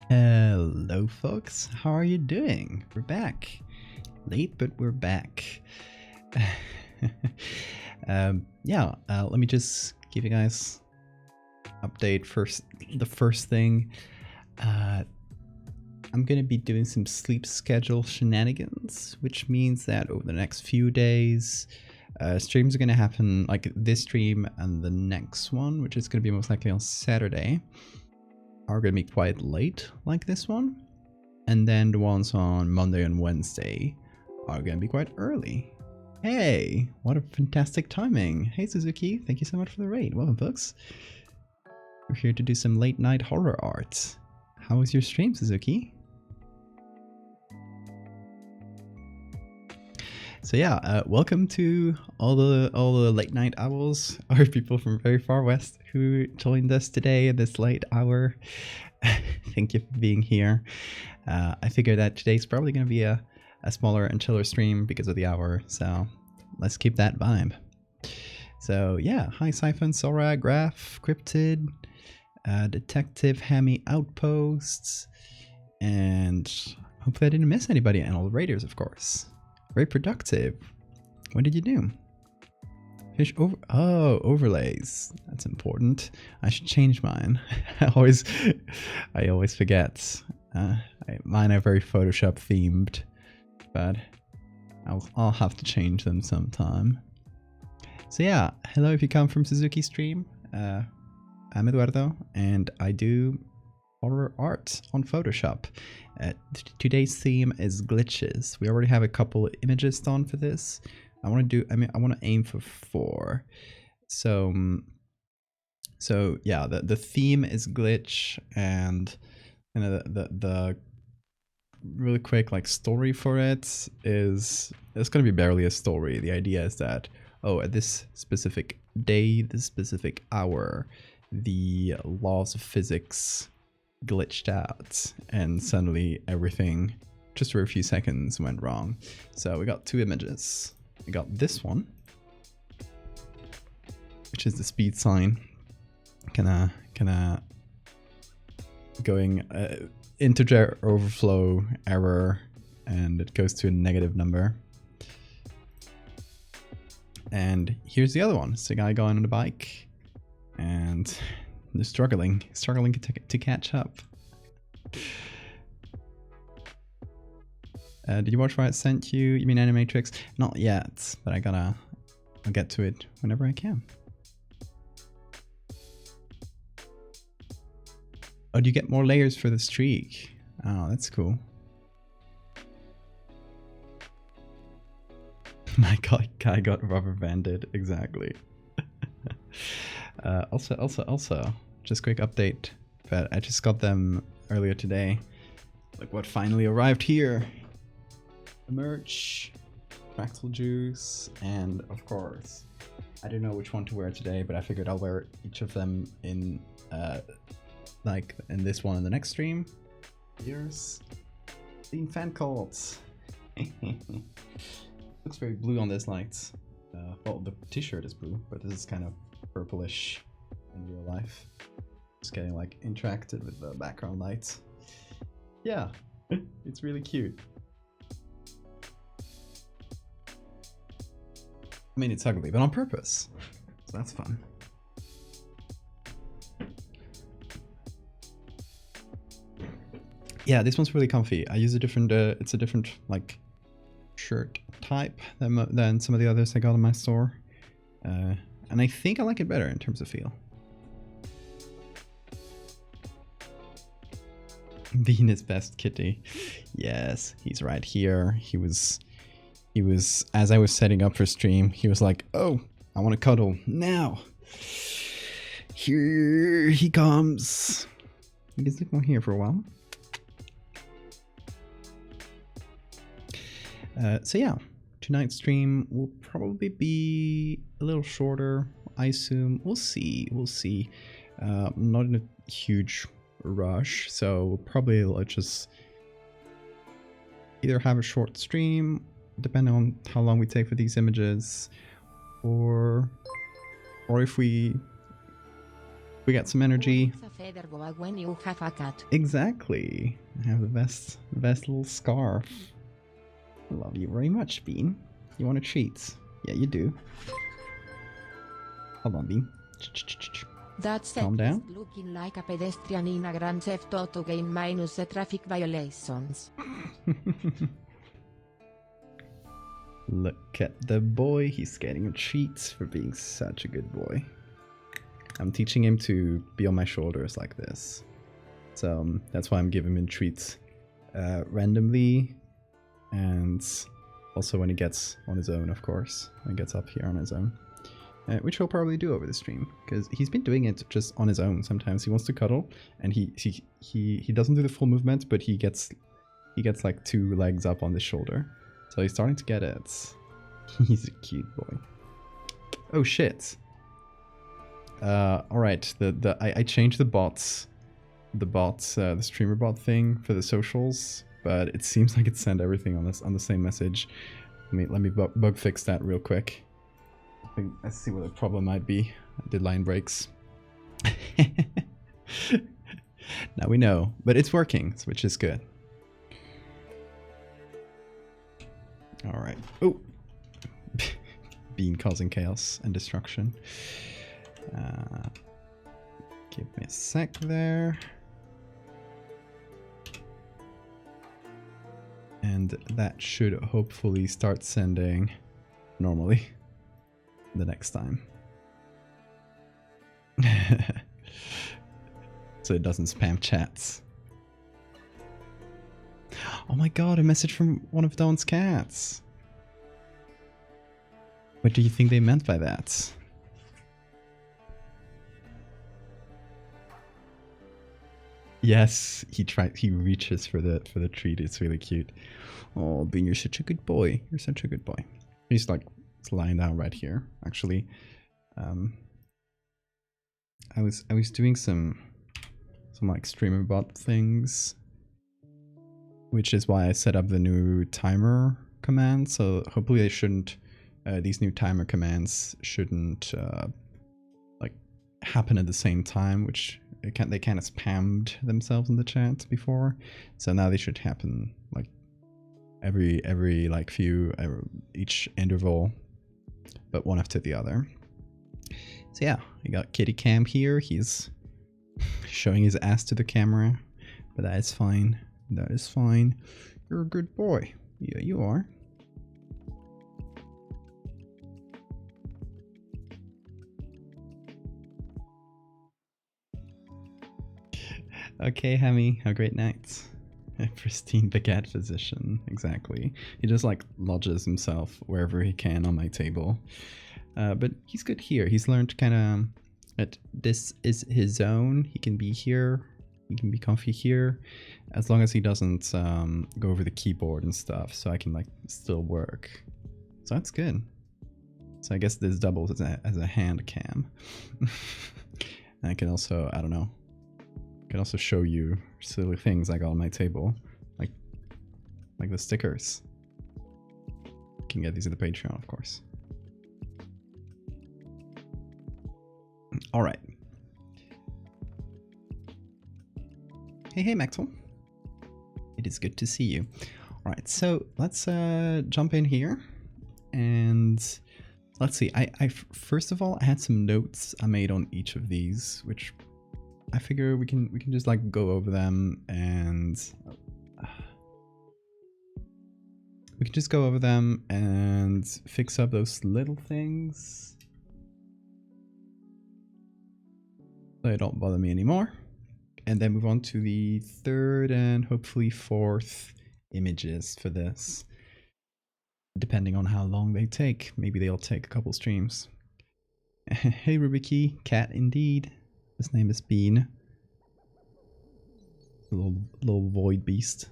Hello folks, how are you doing? We're back. Late, but we're back. Let me just give you guys update first. The first thing, I'm gonna be doing some sleep schedule shenanigans, which means that over the next few days, streams are gonna happen, like this stream and the next one, which is gonna be most likely on Saturday, are going to be quite late, like this one. And then the ones on Monday and Wednesday are going to be quite early. Hey, what a fantastic timing. Hey Suzuki, thank you so much for the raid. Welcome folks. We're here to do some late night horror art. How was your stream, Suzuki? So yeah, welcome to all the late night owls, or people from very far west who joined us today at this late hour. Thank you for being here. I figured that today's probably going to be a smaller and chiller stream because of the hour, so let's keep that vibe. So yeah, hi Siphon, Sora, Graph, Cryptid, Detective Hammy Outposts, and hopefully I didn't miss anybody, and all the raiders of course. Very productive. What did you do? Fish over. Oh, overlays. That's important. I should change mine. I always forget. Mine are very Photoshop themed, but I'll have to change them sometime. So yeah, hello if you come from Suzuki stream. I'm Eduardo, and I do horror art on Photoshop. Today's theme is glitches. We already have a couple images done for this. I want to aim for 4. So yeah, the theme is glitch, and the really quick like story for it is, it's going to be barely a story. The idea is that, oh, at this specific day, this specific hour, the laws of physics glitched out and suddenly everything just for a few seconds went wrong. So we got 2 images. We got this one, which is the speed sign kinda going integer overflow error, and it goes to a negative number. And here's the other one. It's a guy going on a bike and they're struggling to catch up. Did you watch what I sent you? You mean Animatrix? Not yet, but I'll get to it whenever I can. Oh, do you get more layers for the streak? Oh, that's cool. My guy got rubber banded, exactly. Also, just quick update, but I just got them earlier today. Like what finally arrived here. The merch, Fractal Juice, and of course, I don't know which one to wear today, but I figured I'll wear each of them in like in this one in the next stream. Here's the fan cults. Looks very blue on this light. Well, the t-shirt is blue, but this is kind of purplish in real life. Just getting like interacted with the background lights. Yeah, it's really cute. I mean, it's ugly, but on purpose, so that's fun. Yeah, this one's really comfy. I use a different, it's a different like shirt type than some of the others I got in my store. And I think I like it better in terms of feel. Being his best kitty. Yes, he's right here. He was, as I was setting up for stream, he was like, oh, I want to cuddle now. Here he comes. You can stick more here for a while. So yeah, tonight's stream will probably be a little shorter, I assume. We'll see. I'm not in a huge rush, so we'll probably just either have a short stream, depending on how long we take for these images, or if we We got some energy. It's a feather boa when you have a cat. Exactly. I have the best little scarf. I love you very much, Bean. You want a treat? Yeah, you do. Hold on, Bean. That set Calm down. is looking like a pedestrian in a Grand Theft Auto game minus the traffic violations. Look at the boy. He's getting a treat for being such a good boy. I'm teaching him to be on my shoulders like this. So that's why I'm giving him treats randomly. And also when he gets on his own, of course. When he gets up here on his own. Which he'll probably do over the stream. Because he's been doing it just on his own. Sometimes he wants to cuddle. And he doesn't do the full movement, but he gets like 2 legs up on the shoulder. So he's starting to get it. He's a cute boy. Oh shit. Alright, I changed the bots. The streamer bot thing for the socials, but it seems like it sent everything on the same message. Let me bug fix that real quick. Let's see what the problem might be. I did line breaks. Now we know, but it's working, which is good. Alright. Oh! Bean causing chaos and destruction. Give me a sec there. And that should hopefully start sending normally the next time. So it doesn't spam chats. Oh my god, a message from one of Dawn's cats. What do you think they meant by that? Yes, he reaches for the treat. It's really cute. Oh, Bean, you're such a good boy. You're such a good boy. He's like lying down right here, actually. I was doing some like streamer bot things, which is why I set up the new timer command. So hopefully they shouldn't these new timer commands shouldn't like happen at the same time, which they kind of spammed themselves in the chat before. So now they should happen like every like each interval, but one after the other. So yeah, we got Kitty Cam here. He's showing his ass to the camera, but that is fine. That is fine. You're a good boy. Yeah, you are. Okay, Hemi, have a great night. A pristine baguette physician, exactly. He just like lodges himself wherever he can on my table. But he's good here. He's learned kind of that this is his zone. He can be here. He can be comfy here, as long as he doesn't go over the keyboard and stuff. So I can like still work. So that's good. So I guess this doubles as a hand cam. And I can also, I don't know. I can also show you silly things I got on my table, like the stickers. You can get these at the Patreon, of course. All right. Hey, Maxwell. It is good to see you. All right, so let's jump in here, and let's see. I first of all, I had some notes I made on each of these, which I figure we can just like go over them, and we can just go over them and fix up those little things so they don't bother me anymore, and then move on to the third and hopefully fourth images for this, depending on how long they take. Maybe they'll take a couple streams. Hey Rubiki, cat indeed. His name is Bean. Little void beast.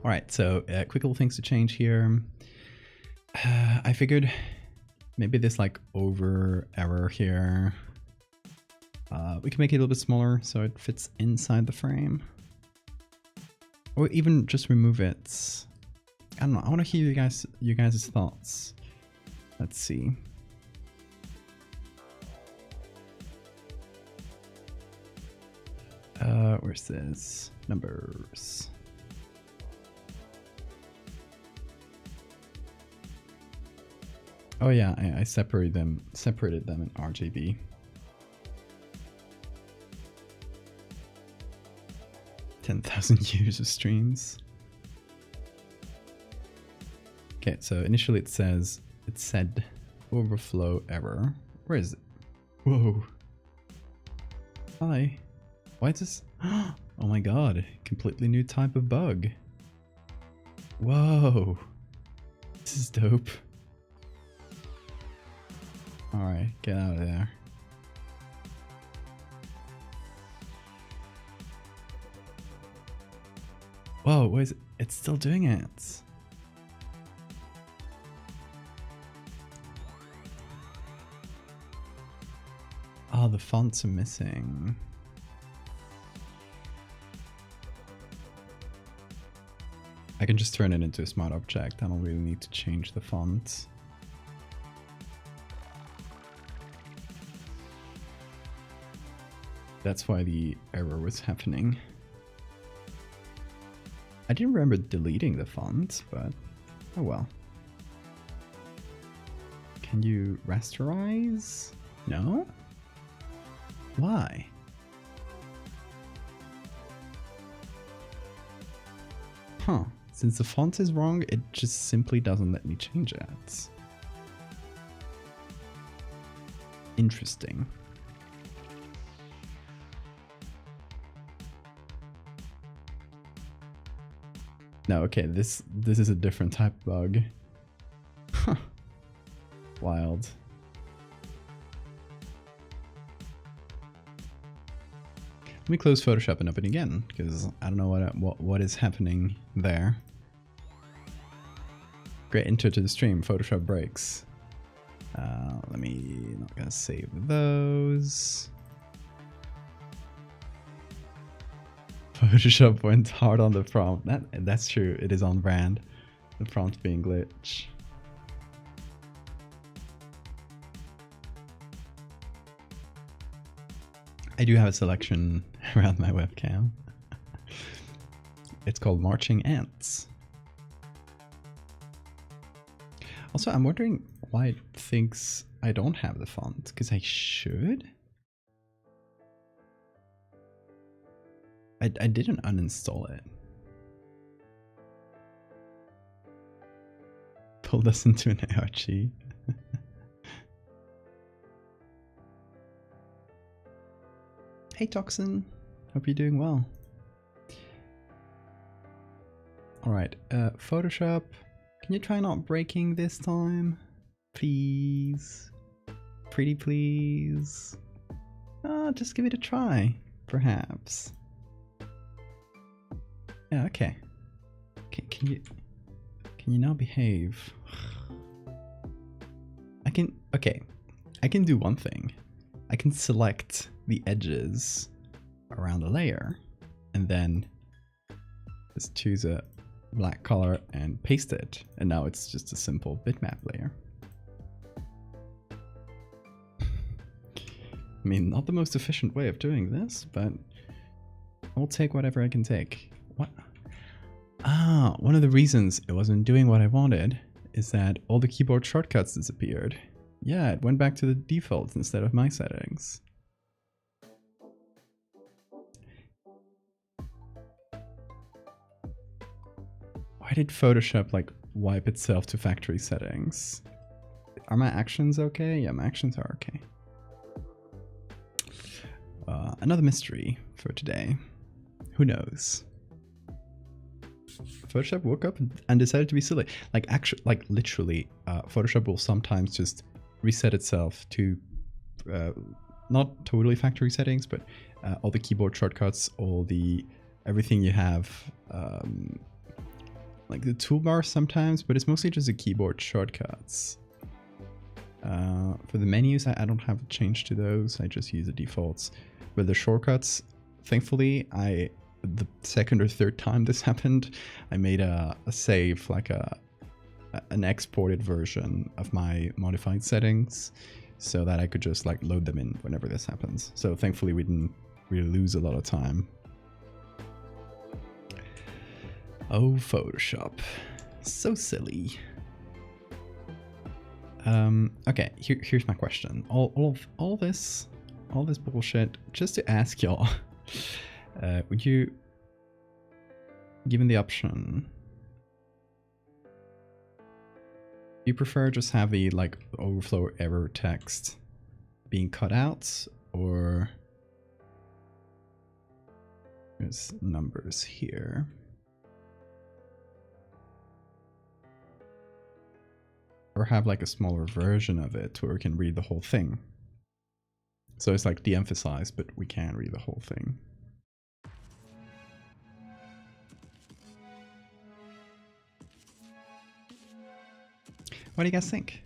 Alright, so quick little things to change here. I figured maybe this like over error here. We can make it a little bit smaller so it fits inside the frame. Or even just remove it. I don't know. I want to hear you guys' thoughts. Let's see. Where's this? Numbers. Oh yeah, I separated them in RGB. $10,000 years of streams. Okay, so initially it said overflow error. Where is it? Whoa. Hi. Why is this? Oh my god, completely new type of bug. Whoa. This is dope. Alright, get out of there. Whoa, what is it? It's still doing it. Oh, the fonts are missing. I can just turn it into a smart object. I don't really need to change the font. That's why the error was happening. I didn't remember deleting the font, but oh well. Can you rasterize? No? Why? Huh. Since the font is wrong, it just simply doesn't let me change it. Interesting. No, okay, this is a different type of bug. Huh. Wild. Let me close Photoshop and open again, because I don't know what is happening there. Great intro to the stream. Photoshop breaks. Let me not gonna save those. Photoshop went hard on the prompt. That's true. It is on brand. The prompt being glitch. I do have a selection around my webcam. It's called Marching Ants. Also, I'm wondering why it thinks I don't have the font, because I should? I didn't uninstall it. Pulled us into an ARG. Hey Toxin, hope you're doing well. Alright, Photoshop, can you try not breaking this time? Please? Pretty please? Just give it a try, perhaps. Yeah, okay. Can you now behave? I can do one thing. I can select the edges around the layer and then just choose a black color and paste it, and now it's just a simple bitmap layer. I mean, not the most efficient way of doing this, but I'll take whatever I can take. What? Ah, one of the reasons it wasn't doing what I wanted is that all the keyboard shortcuts disappeared. Yeah, it went back to the defaults instead of my settings. Why did Photoshop like wipe itself to factory settings? Are my actions okay? Yeah, my actions are okay. Another mystery for today. Who knows? Photoshop woke up and decided to be silly. Like literally, Photoshop will sometimes just reset itself to not totally factory settings, but all the keyboard shortcuts, everything you have, like the toolbar sometimes, but it's mostly just the keyboard shortcuts. For the menus, I don't have a change to those. I just use the defaults. But the shortcuts, thankfully, I the second or third time this happened, I made a save, like an exported version of my modified settings, so that I could just like load them in whenever this happens. So thankfully we didn't really lose a lot of time. Oh, Photoshop. So silly. Okay, here's my question. All this bullshit, just to ask y'all, would you, given the option, you prefer just have the like overflow error text being cut out, or there's numbers here? Or have like a smaller version of it where we can read the whole thing. So it's like de-emphasized, but we can read the whole thing. What do you guys think?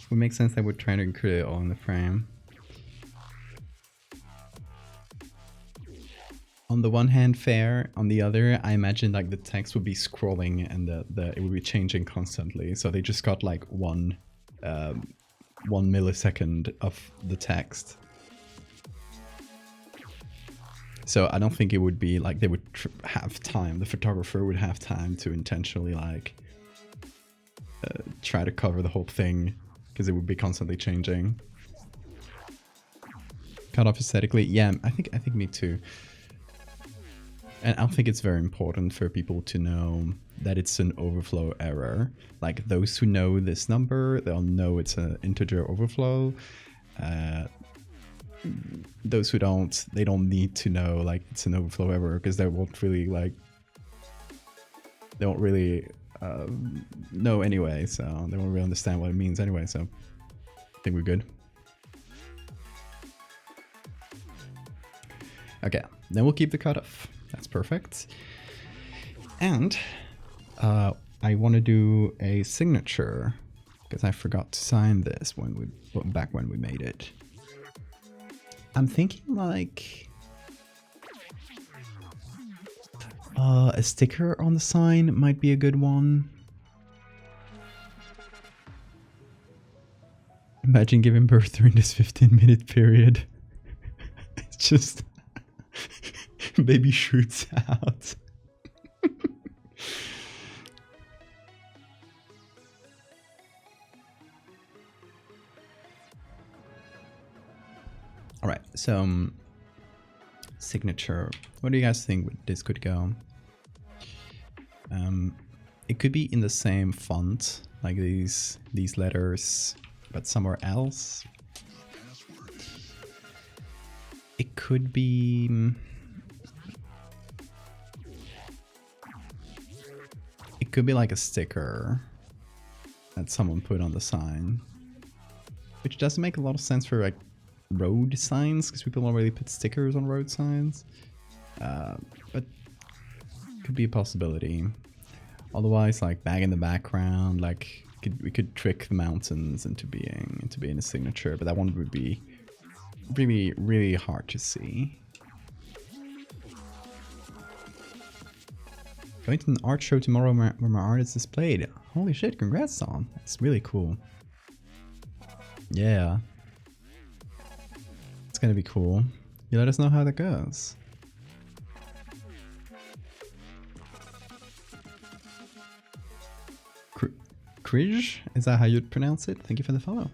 Would make sense that we're trying to include it all in the frame. On the one hand, fair. On the other, I imagine like the text would be scrolling and it would be changing constantly. So they just got like one millisecond of the text. So I don't think it would be like they would have time. The photographer would have time to intentionally like try to cover the whole thing, because it would be constantly changing. Cut off aesthetically, yeah, I think me too. And I don't think it's very important for people to know that it's an overflow error. Like those who know this number, they'll know it's an integer overflow. Those who don't, they don't need to know like it's an overflow error, because they won't really like, they won't really know anyway, so they won't really understand what it means anyway, so I think we're good. Okay, then we'll keep the cutoff. That's perfect. And I want to do a signature, because I forgot to sign this back when we made it. I'm thinking like a sticker on the sign might be a good one. Imagine giving birth during this 15-minute period. It's just baby shoots out. All right, so signature. What do you guys think this could go? It could be in the same font, like these letters, but somewhere else. It could be. It could be like a sticker that someone put on the sign, which doesn't make a lot of sense for like road signs, because people don't really put stickers on road signs, but could be a possibility. Otherwise, like bag in the background, like we could trick the mountains into being a signature, but that one would be really hard to see. Going to an art show tomorrow where my art is displayed. Holy shit, congrats, Son. That's really cool. Yeah. It's gonna be cool. You let us know how that goes. Krij? Is that how you'd pronounce it? Thank you for the follow.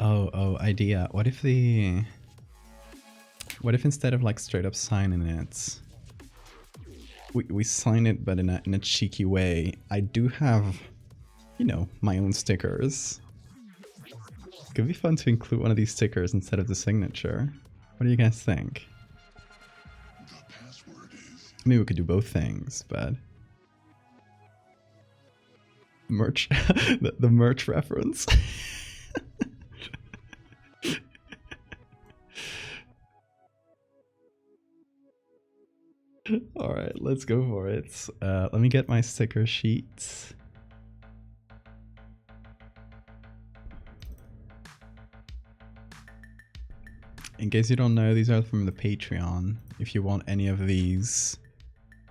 Oh, idea. What if instead of like straight up signing it, we sign it, but in a cheeky way? I do have, you know, my own stickers. Could be fun to include one of these stickers instead of the signature. What do you guys think? I mean, we could do both things, but merch, the merch reference. All right, let's go for it. Let me get my sticker sheets. In case you don't know, these are from the Patreon. If you want any of these,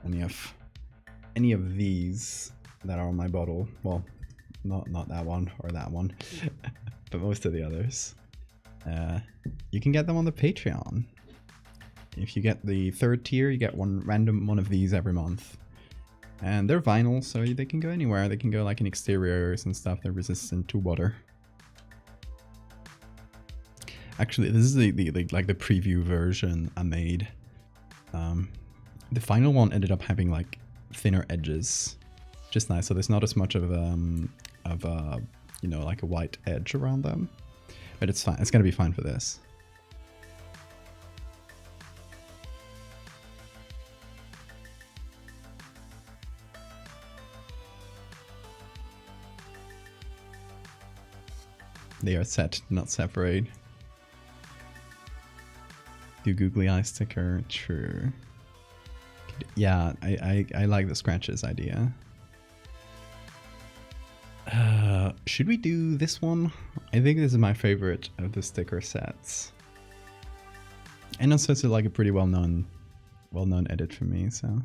any of these that are on my bottle, well, not that one or that one, but most of the others, you can get them on the Patreon. If you get the 3rd tier, you get one random one of these every month. And they're vinyl, so they can go anywhere. They can go like in exteriors and stuff. They're resistant to water. Actually, this is the preview version I made. The final one ended up having like thinner edges, just nice. So there's not as much of you know, like a white edge around them, but it's fine. It's gonna be fine for this. They are set, not separate. Do googly eye sticker, true. Yeah, I like the scratches idea. Should we do this one? I think this is my favorite of the sticker sets. And also it's like a pretty well-known edit for me, so.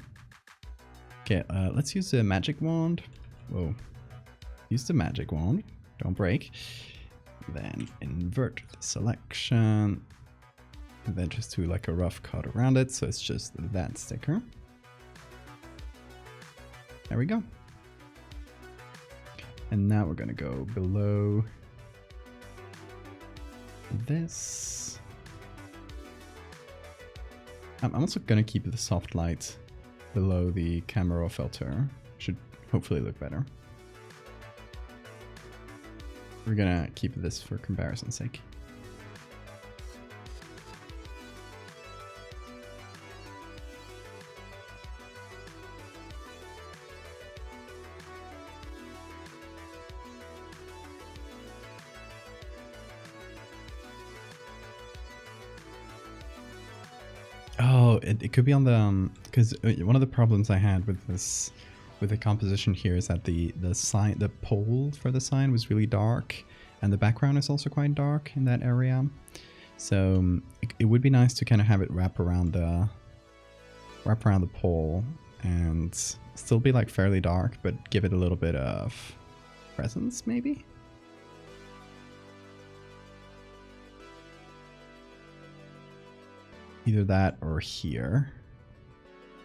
Okay, let's use the magic wand. Whoa. Use the magic wand. Don't break. Then invert the selection. And then just do like a rough cut around it, so it's just that sticker. There we go. And now we're gonna go below this. I'm also gonna keep the soft light below the camera filter. Should hopefully look better. We're gonna keep this for comparison's sake. Oh, it could be on the because one of the problems I had with this, with the composition here, is that the sign, the pole for the sign was really dark, and the background is also quite dark in that area. So it would be nice to kind of have it wrap around the pole and still be like fairly dark, but give it a little bit of presence, maybe. Either that or here,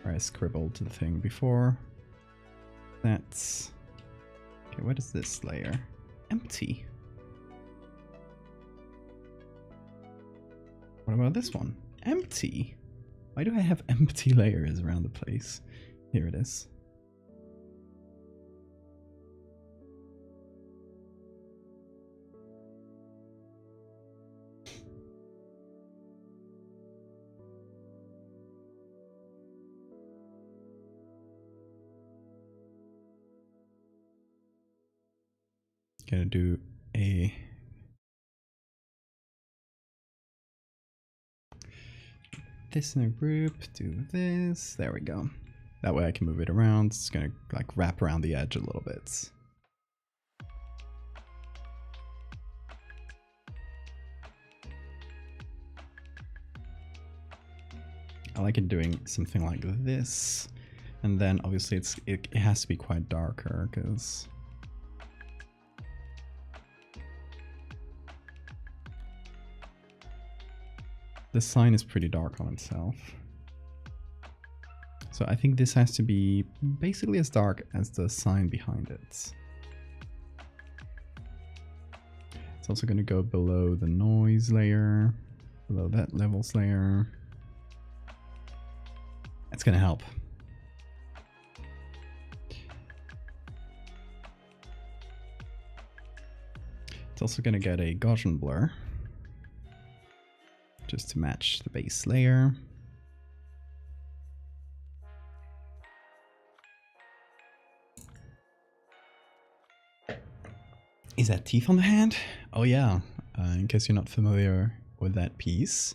where I scribbled the thing before. That's... okay, what is this layer? Empty. What about this one? Empty. Why do I have empty layers around the place? Here it is. Gonna do a this in a group, do this, there we go. That way I can move it around. It's gonna like wrap around the edge a little bit. I like it doing something like this, and then obviously it has to be quite darker because the sign is pretty dark on itself. So I think this has to be basically as dark as the sign behind it. It's also going to go below the noise layer, below that levels layer. It's going to help. It's also going to get a Gaussian blur, just to match the base layer. Is that teeth on the hand? Oh yeah, in case you're not familiar with that piece,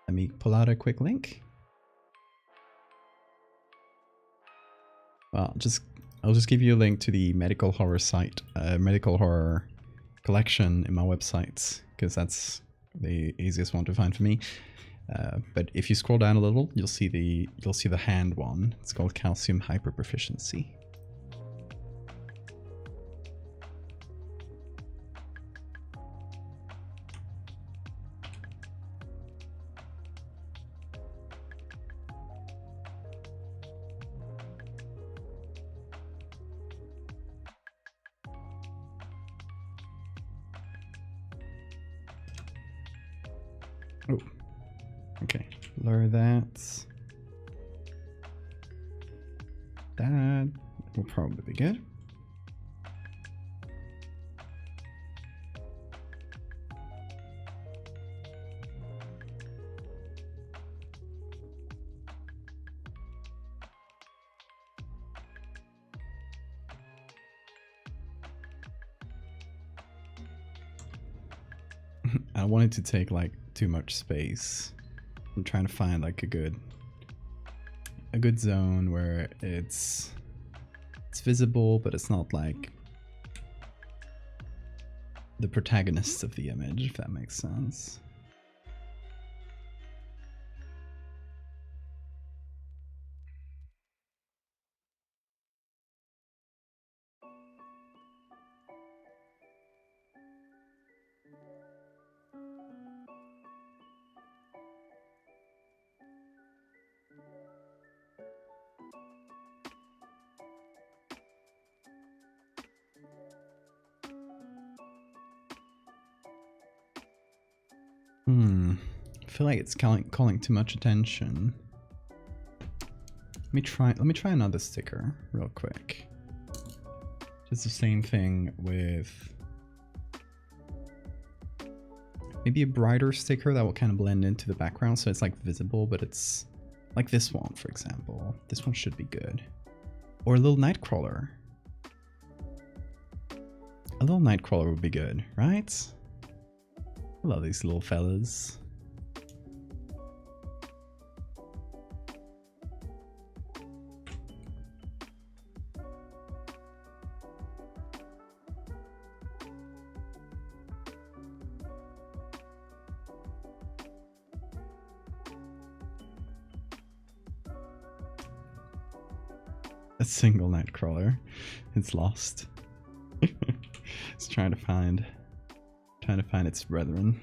let me pull out a quick link. Well, I'll just give you a link to the medical horror site, medical horror collection in my website, because that's the easiest one to find for me. But if you scroll down a little, you'll see the hand one. It's called calcium hyperproficiency. Oh, okay. Blur that. That will probably be good. I wanted to take like too much space. I'm trying to find like a good zone where it's visible, but it's not like the protagonist of the image, if that makes sense. I feel like it's calling too much attention. Let me try another sticker real quick. Just the same thing with maybe a brighter sticker that will kind of blend into the background so it's like visible, but it's like this one, for example. This one should be good. Or a little nightcrawler. A little nightcrawler would be good, right? I love these little fellas. A single nightcrawler. It's lost. It's trying to find its brethren.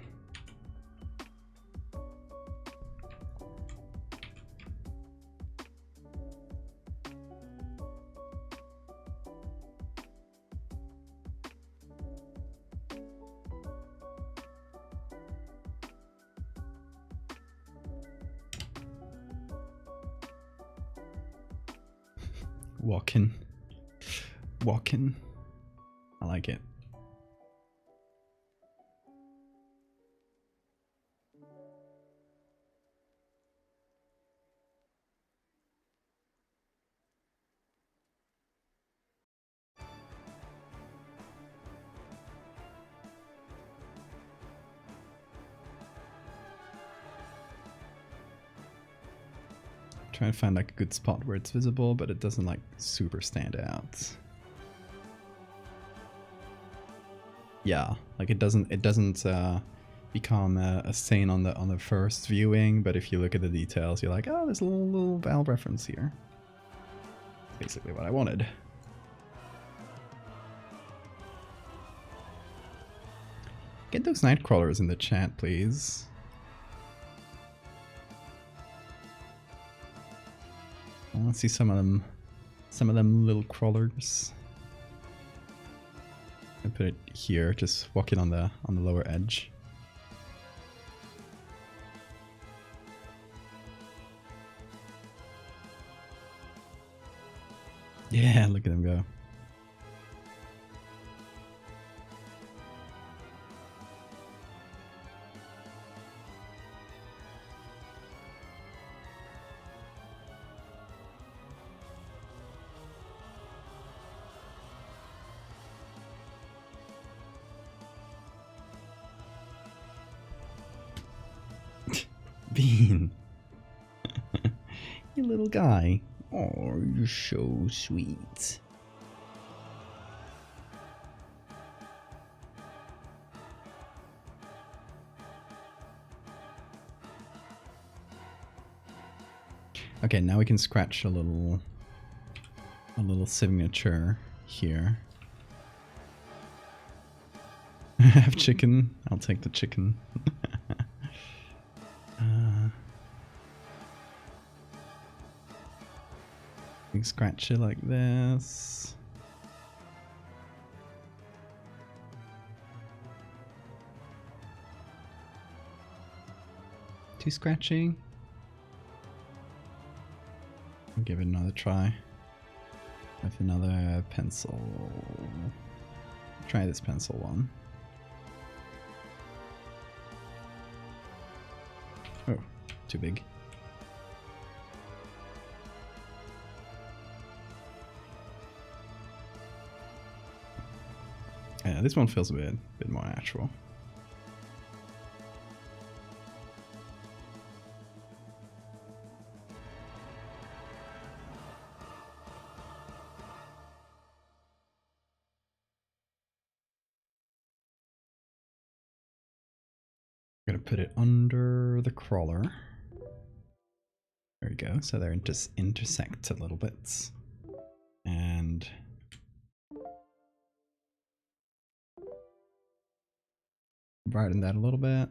Walking. I like it. Trying to find like a good spot where it's visible, but it doesn't like super stand out. Yeah, like it doesn't become a stain on the first viewing, but if you look at the details, you're like, oh, there's a little Valve reference here. Basically what I wanted. Get those nightcrawlers in the chat, please. I want to see some of them little crawlers. I put it here, just walking on the lower edge. Yeah, look at them go. Bean. You little guy. Oh, you're so sweet. Okay, now we can scratch a little signature here. Have chicken. I'll take the chicken. We can scratch it like this. Too scratchy. I'll give it another try with another pencil. Try this pencil one. Oh, too big. Yeah, this one feels a bit more natural. I'm gonna put it under the crawler. There we go. So they're intersect a little bit, and brighten that a little bit.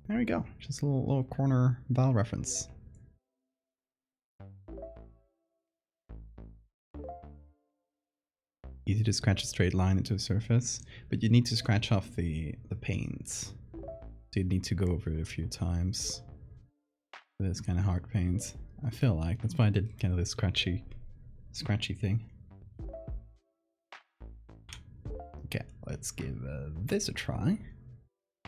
There we go. Just a little corner Val reference. Easy to scratch a straight line into a surface, but you need to scratch off the paints. So you need to go over it a few times. This kind of hard paint. I feel like that's why I did kind of this scratchy thing. Okay, let's give this a try.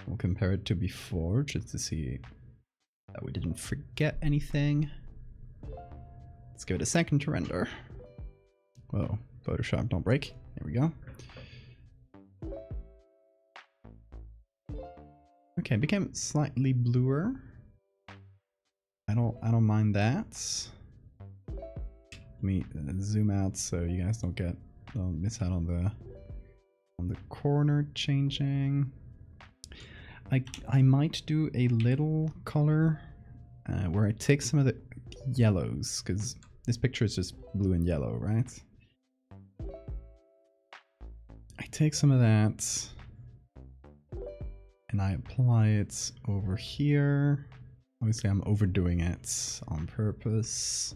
We'll compare it to before just to see that we didn't forget anything. Let's give it a second to render. Whoa, Photoshop, don't break. There we go. Okay, it became slightly bluer. I don't mind that. Let me zoom out so you guys don't miss out on the corner changing. I might do a little color where I take some of the yellows, because this picture is just blue and yellow, right? I take some of that and I apply it over here. Obviously I'm overdoing it on purpose.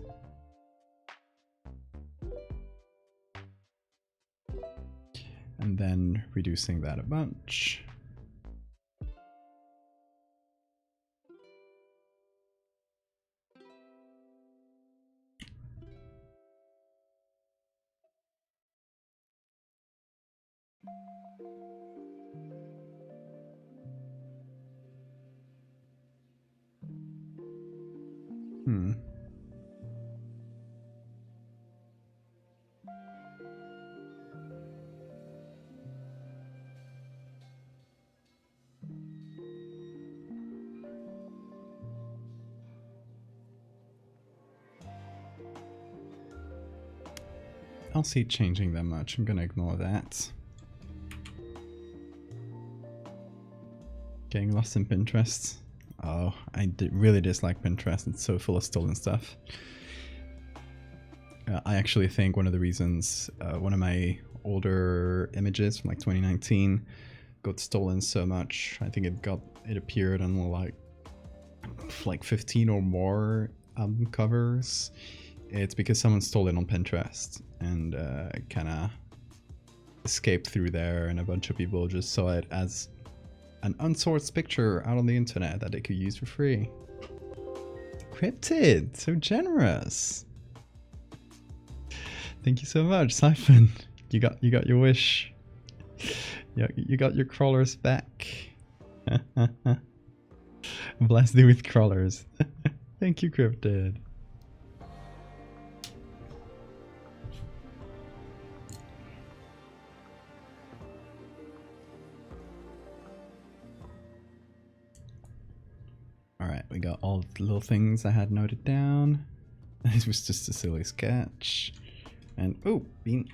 And then reducing that a bunch. I don't see it changing that much. I'm gonna ignore that. Getting lost in Pinterest. Oh, I really dislike Pinterest. It's so full of stolen stuff. I actually think one of the reasons one of my older images from like 2019 got stolen so much. I think it appeared on like 15 or more album covers. It's because someone stole it on Pinterest and kind of escaped through there, and a bunch of people just saw it as an unsourced picture out on the internet that they could use for free. Cryptid, so generous. Thank you so much, Siphon. You got your wish. Yeah, you got your crawlers back. Blasted with crawlers. Thank you, Cryptid. we got all the little things I had noted down. This was just a silly sketch. And oh, Bean.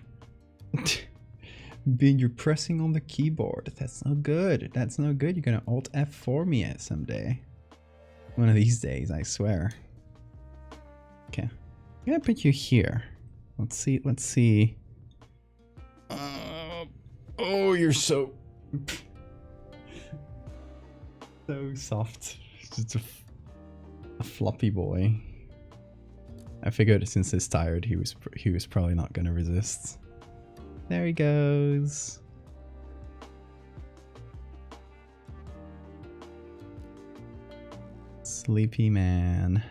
Bean, you're pressing on the keyboard. That's no good. That's no good. You're gonna Alt F4 me it someday. One of these days, I swear. Okay. I'm gonna put you here. Let's see. Let's see. Oh, you're so soft. Just a floppy boy. I figured since he's tired, he was probably not gonna resist. There he goes. Sleepy man.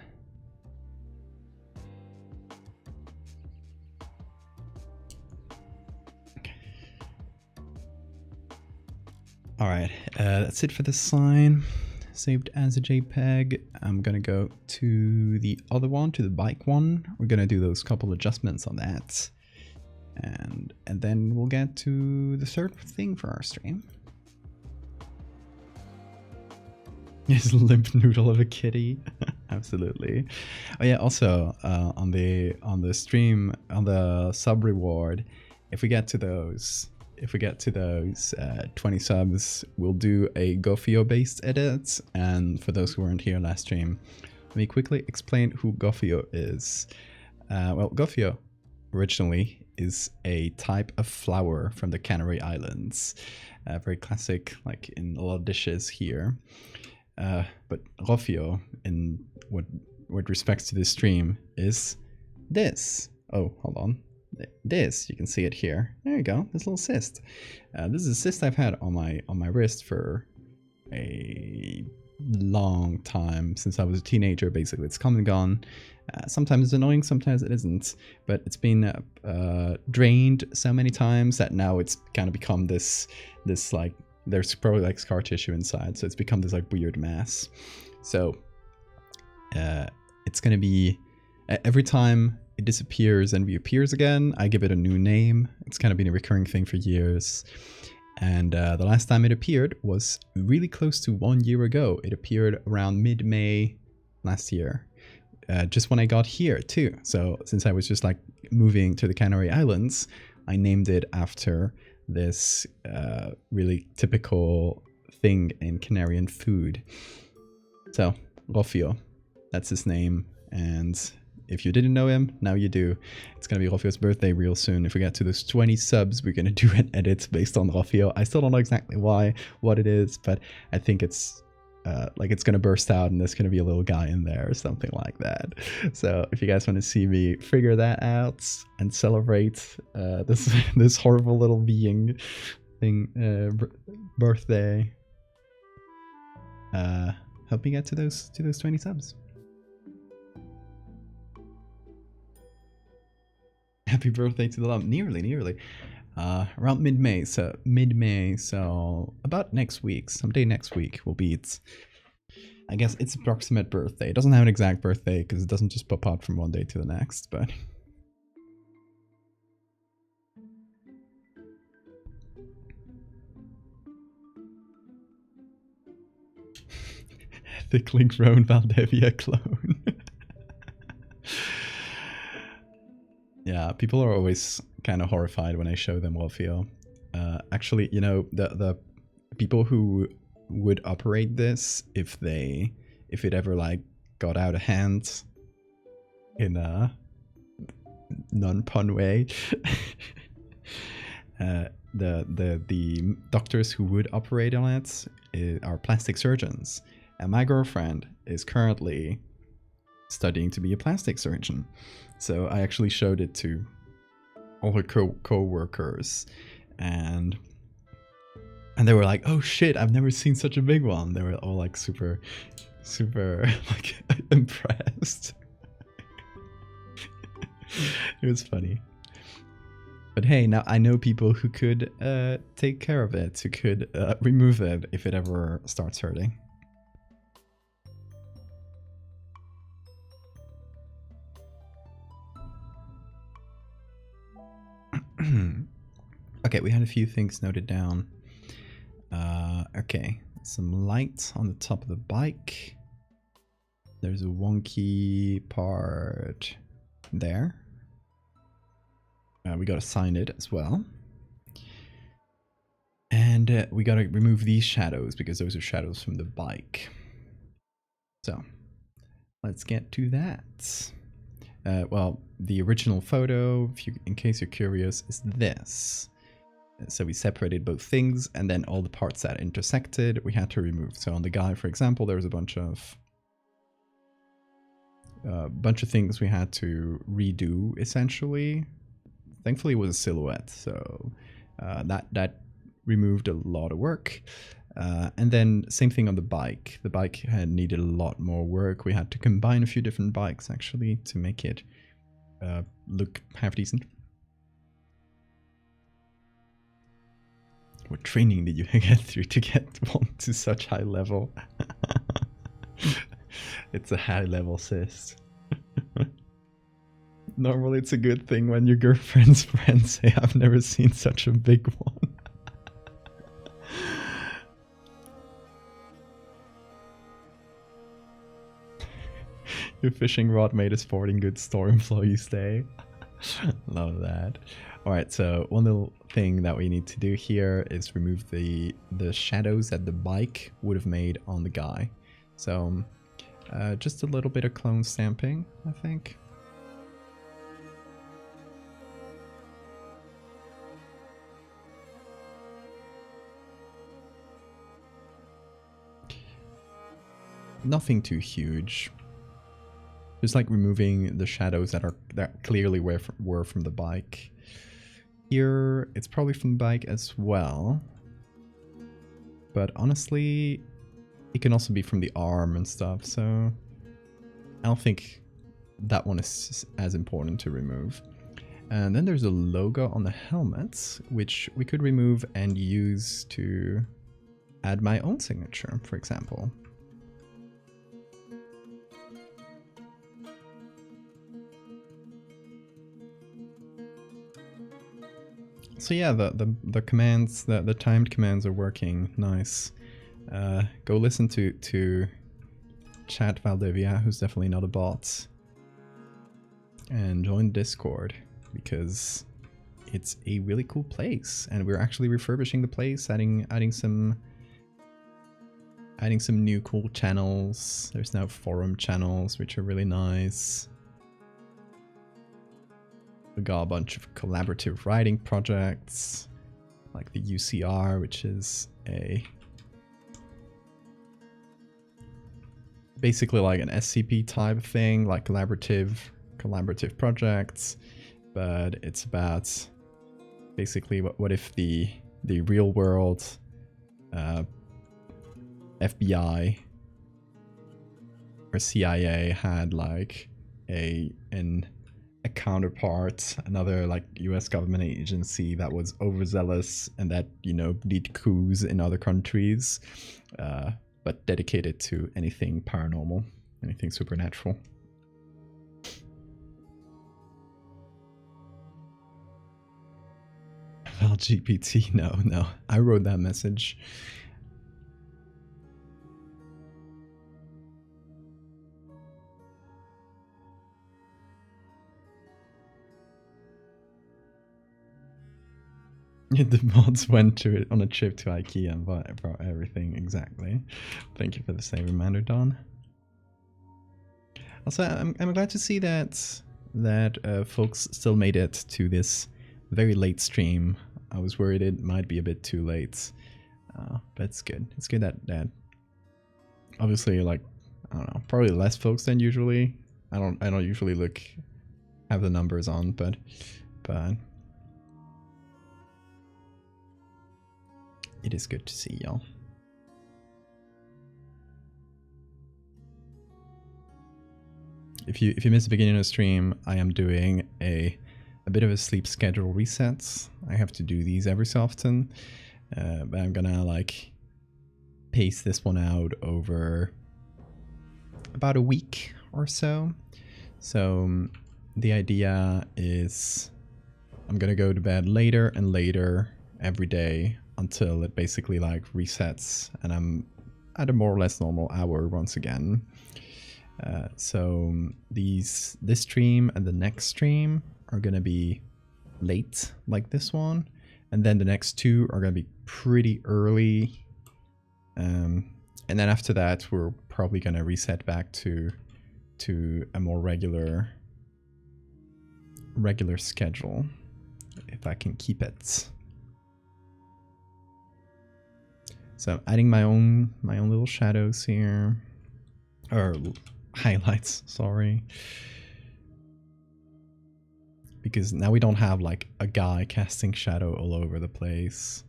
Alright, that's it for the sign. Saved as a JPEG. I'm gonna go to the other one, to the bike one. We're gonna do those couple adjustments on that. And then we'll get to the third thing for our stream. Yes, limp noodle of a kitty. Absolutely. Oh yeah, also on the stream, on the sub reward, if we get to those 20 subs, we'll do a Gofio based edit. And for those who weren't here last stream, let me quickly explain who Gofio is. Well, Gofio originally is a type of flower from the Canary Islands. Very classic, like in a lot of dishes here. But Gofio, in what respects to this stream, is this. Oh, hold on. This, you can see it here. There you go. This little cyst. This is a cyst I've had on my wrist for a long time, since I was a teenager. Basically, it's come and gone. Sometimes it's annoying, sometimes it isn't. But it's been drained so many times that now it's kind of become this like, there's probably like scar tissue inside, so it's become this like weird mass. So it's gonna be every time it disappears and reappears again, I give it a new name. It's kind of been a recurring thing for years. And the last time it appeared was really close to 1 year ago. It appeared around mid-May last year, just when I got here too. So since I was just like moving to the Canary Islands, I named it after this really typical thing in Canarian food. So Gofio, that's his name. And if you didn't know him, now you do. It's going to be Rofio's birthday real soon. If we get to those 20 subs, we're going to do an edit based on Rofio. I still don't know exactly what it is, but I think it's like it's going to burst out and there's going to be a little guy in there or something like that. So if you guys want to see me figure that out and celebrate this horrible little being thing birthday, help me get to those 20 subs. Happy birthday to the lump. Nearly. Around mid-May, so about next week, someday next week will be its, I guess, its approximate birthday. It doesn't have an exact birthday because it doesn't just pop out from one day to the next, but thickly grown Valdevia clone. Yeah, people are always kind of horrified when I show them Rofio. Actually, you know, the people who would operate this if it ever like got out of hand in a non-pun way, the doctors who would operate on it are plastic surgeons, and my girlfriend is currently studying to be a plastic surgeon. So I actually showed it to all her co-workers, and they were like, "Oh shit, I've never seen such a big one." They were all like super like impressed. It was funny. But hey, now I know people who could take care of it, who could remove it if it ever starts hurting. Okay, we had a few things noted down. Okay, some lights on the top of the bike. there's a wonky part there. We got to sign it as well. And we got to remove these shadows because those are shadows from the bike. So let's get to that. Well, the original photo, in case you're curious, is this. So we separated both things, and then all the parts that intersected we had to remove. So on the guy, for example, there was a bunch of things we had to redo, essentially. Thankfully, it was a silhouette, so that removed a lot of work. And then same thing on the bike. The bike had needed a lot more work. We had to combine a few different bikes, actually, to make it look half decent. What training did you get through to get one to such high level? It's a high level cyst. Normally it's a good thing when your girlfriend's friends say, I've never seen such a big one. Your fishing rod made a sporting goods store employee's day. Love that. Alright, so one little thing that we need to do here is remove the shadows that the bike would have made on the guy. So just a little bit of clone stamping, I think. Nothing too huge. Just like removing the shadows that clearly were from the bike. Here, it's probably from the bike as well. But honestly, it can also be from the arm and stuff, so I don't think that one is as important to remove. And then there's a logo on the helmet, which we could remove and use to add my own signature, for example. So yeah, the commands, the timed commands are working nice. Go listen to Chat Valdevia, who's definitely not a bot, and join Discord because it's a really cool place, and we're actually refurbishing the place, adding some new cool channels. There's now forum channels, which are really nice. We got a bunch of collaborative writing projects, like the UCR, which is basically like an SCP type thing, like collaborative projects, but it's about basically what if the real world FBI or CIA had like a counterpart, another like US government agency that was overzealous and that, you know, did coups in other countries, but dedicated to anything paranormal, anything supernatural. Well, GPT, no, I wrote that message. The mods went to it on a trip to IKEA and brought everything, exactly. Thank you for the same reminder, Don. Also, I'm glad to see that folks still made it to this very late stream. I was worried it might be a bit too late, but it's good. It's good that obviously, like, I don't know, probably less folks than usually. I don't usually have the numbers on, but it is good to see y'all. If you missed the beginning of the stream, I am doing a bit of a sleep schedule reset. I have to do these every so often, but I'm gonna like pace this one out over about a week or so. So the idea is I'm gonna go to bed later and later every day until it basically like resets and I'm at a more or less normal hour once again. So this stream and the next stream are gonna be late, like this one, and then the next two are gonna be pretty early. And then after that, we're probably gonna reset back to a more regular schedule, if I can keep it. So I'm adding my own little shadows here, or highlights, sorry. Because now we don't have like a guy casting shadow all over the place.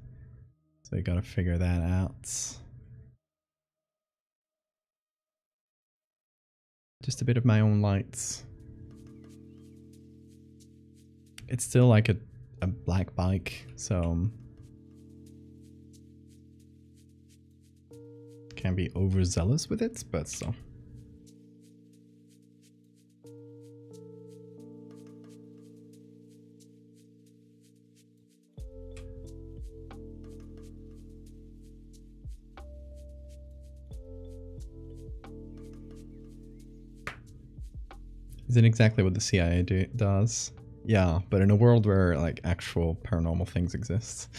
So I gotta figure that out. Just a bit of my own lights. It's still like a black bike, so can't be overzealous with it, but still. Isn't exactly what the CIA does. Yeah, but in a world where like actual paranormal things exist.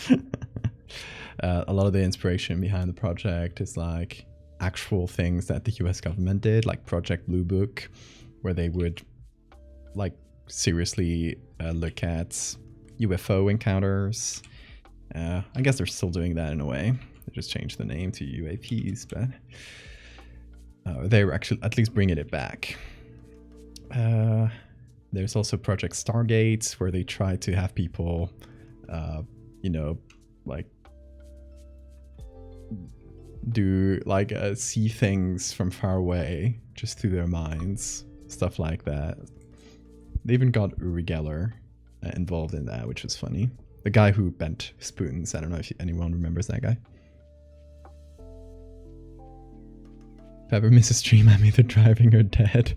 A lot of the inspiration behind the project is like actual things that the US government did, like Project Blue Book, where they would like seriously look at UFO encounters. I guess they're still doing that in a way. They just changed the name to UAPs, but they were actually at least bringing it back. There's also Project Stargate, where they try to have people, you know, like do like see things from far away just through their minds, stuff like that. They even got Uri Geller involved in that, which was funny. The guy who bent spoons. I don't know if anyone remembers that guy. If I ever miss a stream, I'm either driving or dead.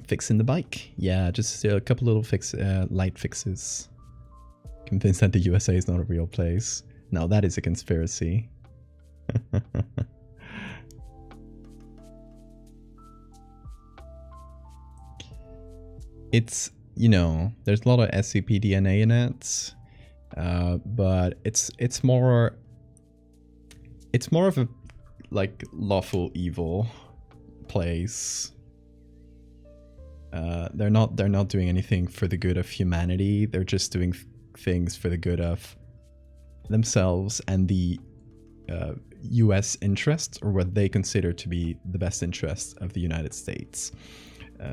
Fixing the bike. Yeah, just a couple little light fixes. Convinced that the USA is not a real place. No, that is a conspiracy. It's, you know, there's a lot of SCP DNA in it. But it's more of a like lawful evil place. They're not doing anything for the good of humanity. They're just doing things for the good of themselves and the US interests, or what they consider to be the best interests of the United States.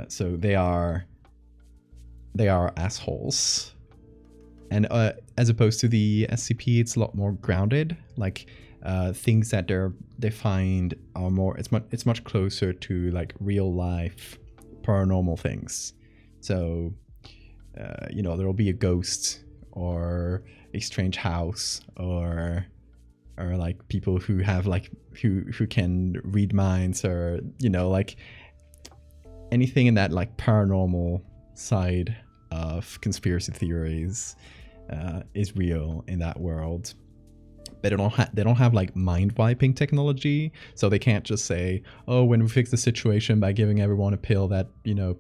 So they are assholes. And as opposed to the SCP, it's a lot more grounded. Like things that they find are more. It's much closer to like real life paranormal things. So you know, there'll be a ghost or a strange house or like people who have like who can read minds, or you know, like anything in that like paranormal side of conspiracy theories is real in that world. But they don't have like mind wiping technology, so they can't just say, oh, when we fix the situation by giving everyone a pill that, you know,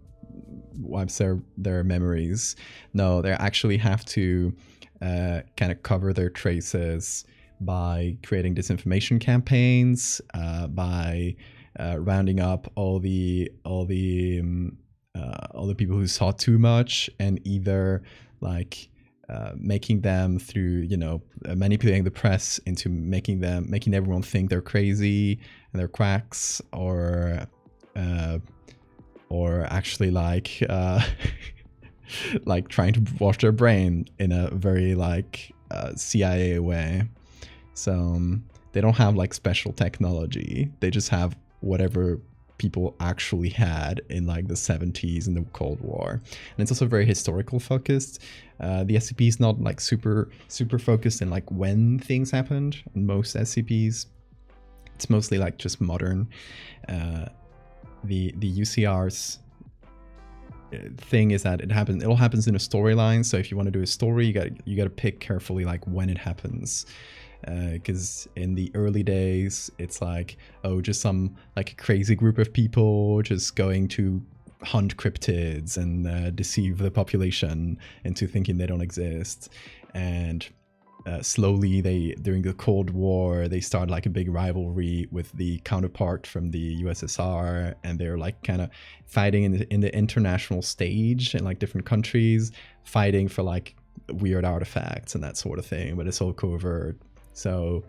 wipes their memories. No, they actually have to kind of cover their traces by creating disinformation campaigns, by rounding up all the people who saw too much, and either like making them through, you know, manipulating the press into making everyone think they're crazy and they're quacks, or actually like like trying to wash their brain in a very like CIA way. So they don't have like special technology. They just have whatever people actually had in like the 70s and the Cold War. And it's also very historical focused. The SCP is not like super focused in like when things happened. In most SCPs, it's mostly like just modern. The UCR's thing is that it all happens in a storyline. So if you want to do a story, you got to pick carefully like when it happens. because in the early days it's like, oh, just some like crazy group of people just going to hunt cryptids and deceive the population into thinking they don't exist. And slowly, during the Cold War, they start like a big rivalry with the counterpart from the USSR, and they're like kind of fighting in the international stage in like different countries, fighting for like weird artifacts and that sort of thing, but it's all covert. So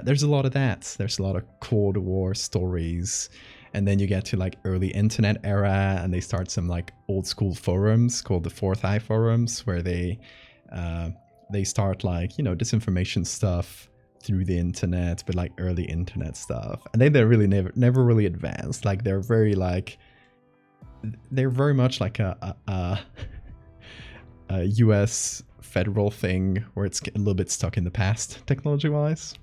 there's a lot of that. There's a lot of Cold War stories. And then you get to like early internet era, and they start some like old school forums called the Fourth Eye forums, where they start like, you know, disinformation stuff through the internet, but like early internet stuff. And then they're really never really advanced. Like they're very much like a US federal thing where it's a little bit stuck in the past technology wise.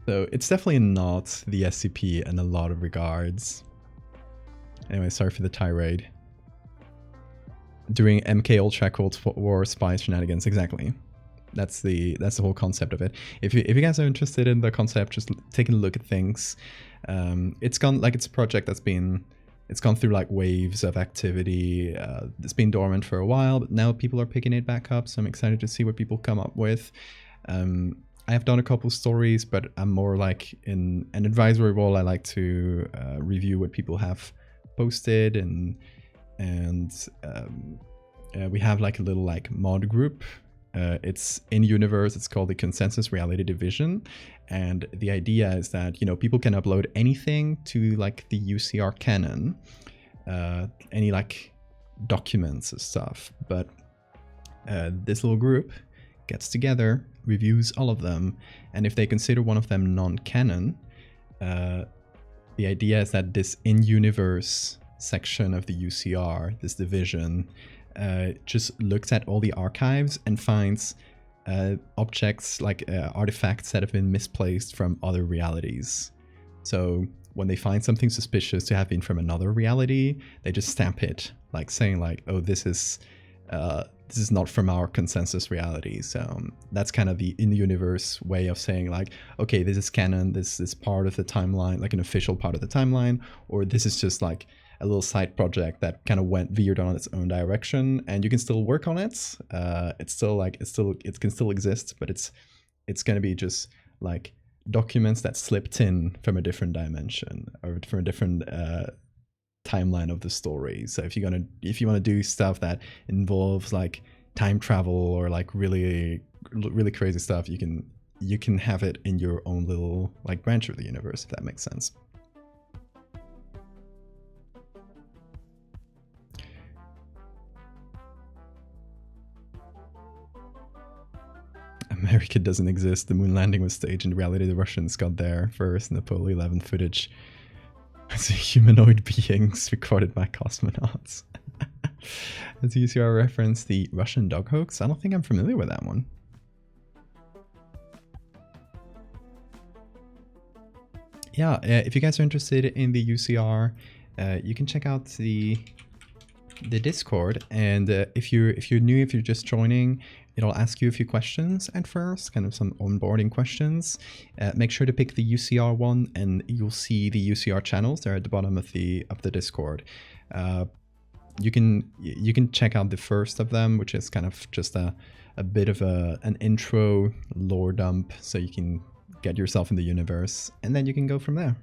So it's definitely not the SCP in a lot of regards. Anyway, sorry for the tirade. During MK Ultra Cold War spies shenanigans, exactly. That's the whole concept of it. If you guys are interested in the concept, just taking a look at things. It's a project that's it's gone through like waves of activity. It's been dormant for a while, but now people are picking it back up. So I'm excited to see what people come up with. I have done a couple stories, but I'm more like in an advisory role. I like to review what people have posted, and we have like a little like mod group. It's in universe. It's called the Consensus Reality Division, and the idea is that, you know, people can upload anything to like the UCR canon, any like documents and stuff. But this little group gets together, reviews all of them, and if they consider one of them non-canon, the idea is that this in-universe section of the UCR, this division, just looks at all the archives and finds objects like artifacts that have been misplaced from other realities. So when they find something suspicious to have been from another reality, they just stamp it, like saying like, oh, this is not from our consensus reality. So that's kind of the in-universe way of saying like, okay, this is canon, this is part of the timeline, like an official part of the timeline, or this is just like a little side project that kind of veered on its own direction, and you can still work on it. It can still exist, but it's going to be just like documents that slipped in from a different dimension or from a different timeline of the story. So if you want to do stuff that involves like time travel or like really crazy stuff, you can have it in your own little like branch of the universe, if that makes sense. America doesn't exist. The moon landing was staged. In reality, the Russians got there first, and the Apollo 11 footage as humanoid beings recorded by cosmonauts. As you see our reference, the Russian dog hoax. I don't think I'm familiar with that one. Yeah, if you guys are interested in the UCR, you can check out the Discord, and if you're new, if you're just joining, it'll ask you a few questions at first, kind of some onboarding questions. Make sure to pick the UCR one, and you'll see the UCR channels there at the bottom of the Discord. You can check out the first of them, which is kind of just a bit of an intro lore dump, so you can get yourself in the universe, and then you can go from there.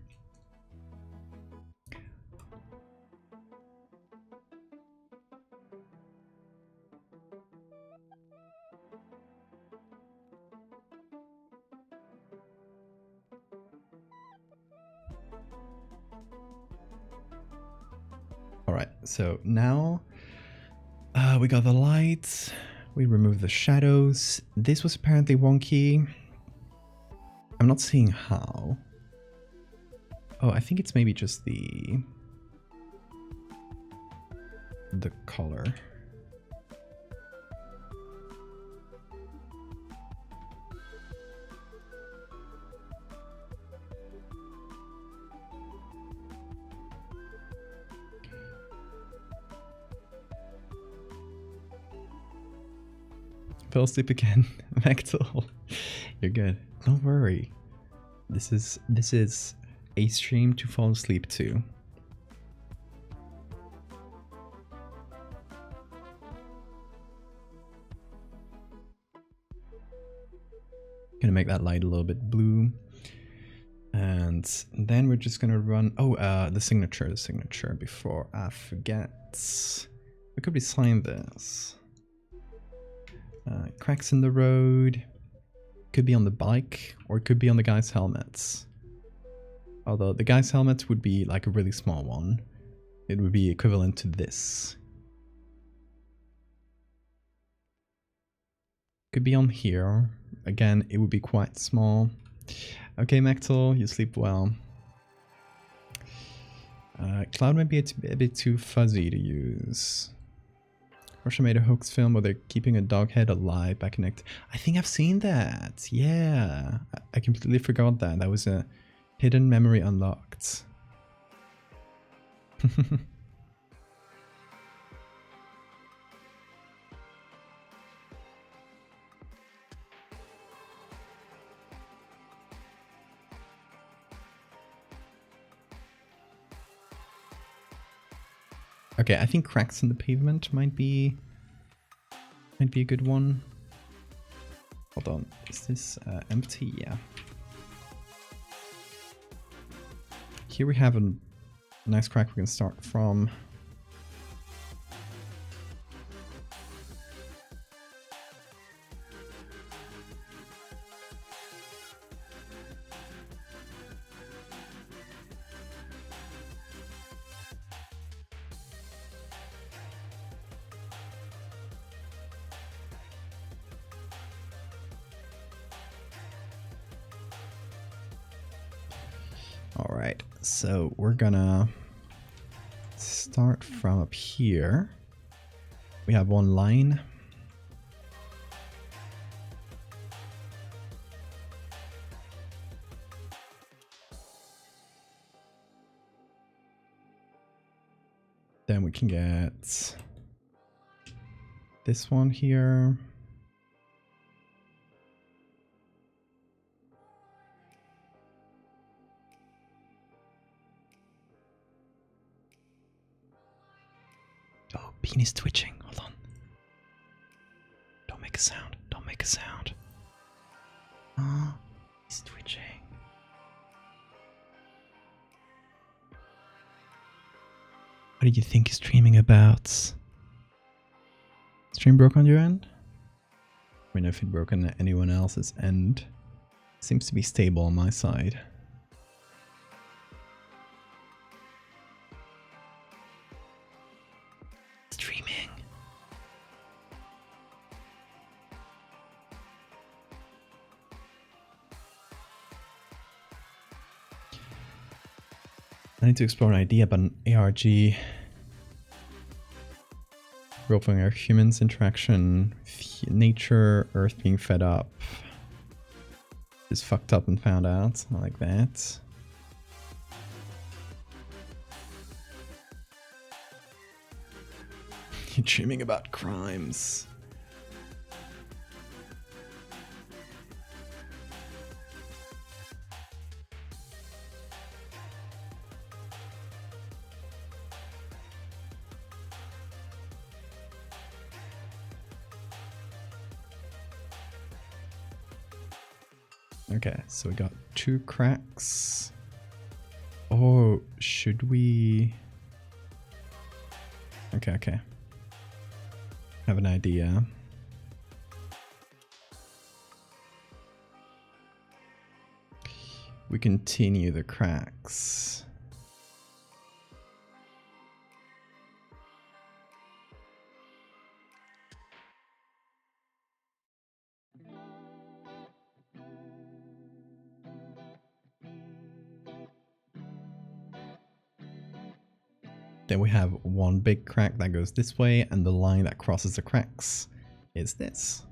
Alright, so now we got the lights, we removed the shadows. This was apparently wonky. I'm not seeing how. Oh, I think it's maybe just the color. Fell asleep again. Vector. You're good. Don't worry. This is a stream to fall asleep to. Gonna make that light a little bit blue. And then we're just gonna run the signature before I forget. We could be signing this. Cracks in the road. Could be on the bike, or it could be on the guy's helmets. Although the guy's helmet would be like a really small one. It would be equivalent to this. Could be on here. Again, it would be quite small. Okay, Mechtel, you sleep well. Cloud might be a bit too fuzzy to use. Russia made a hoax film where they're keeping a dog head alive by connect. I think I've seen that. Yeah, I completely forgot that. That was a hidden memory unlocked. Okay, I think cracks in the pavement might be a good one. Hold on, is this empty? Yeah. Here we have a nice crack we can start from. Alright, so we're gonna start from up here. We have one line. Then we can get this one here. Oh, Bean is twitching. Hold on. Don't make a sound. Don't make a sound. Oh, he's twitching. What did you think he's streaming about? Stream broke on your end? I mean, if it broke on anyone else's end. Seems to be stable on my side. Streaming. I need to explore an idea about an ARG. Roleplaying our humans interaction with nature, Earth being fed up. Just fucked up and found out. I like that. You're dreaming about crimes. Okay, so we got 2 cracks. Oh, should we... Okay. Have an idea. We continue the cracks. Then we have one big crack that goes this way, and the line that crosses the cracks is this.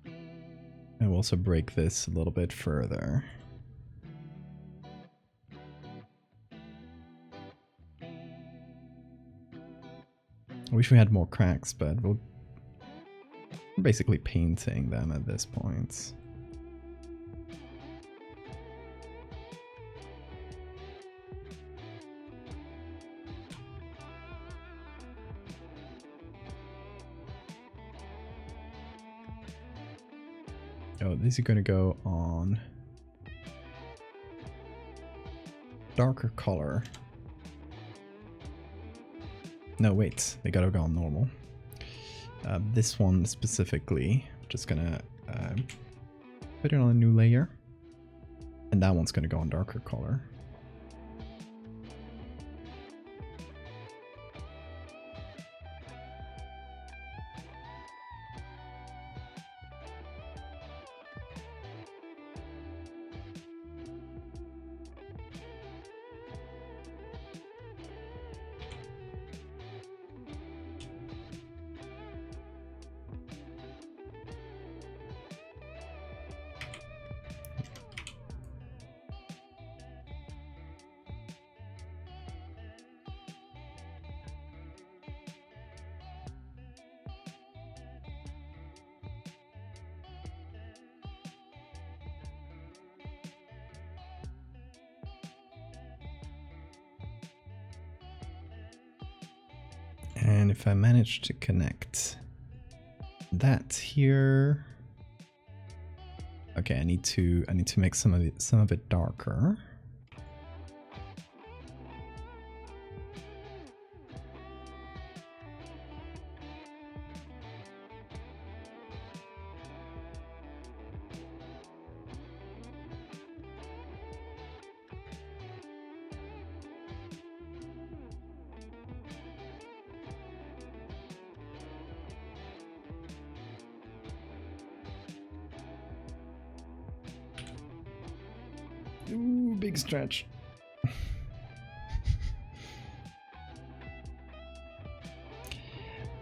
And we'll also break this a little bit further. I wish we had more cracks, but we're basically painting them at this point. Oh, these are going to go on darker color. No, wait, they gotta go on normal. This one specifically, just gonna put it on a new layer. And that one's gonna go on darker color. And if I manage to connect that here, okay, I need to make some of it darker. Ooh, big stretch.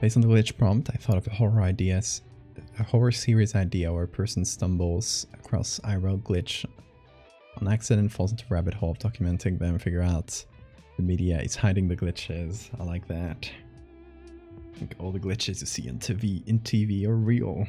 Based on the glitch prompt, I thought of a horror series idea where a person stumbles across IRL glitch on accident, falls into a rabbit hole of documenting them, figure out the media is hiding the glitches. I like that. I think all the glitches you see in TV are real.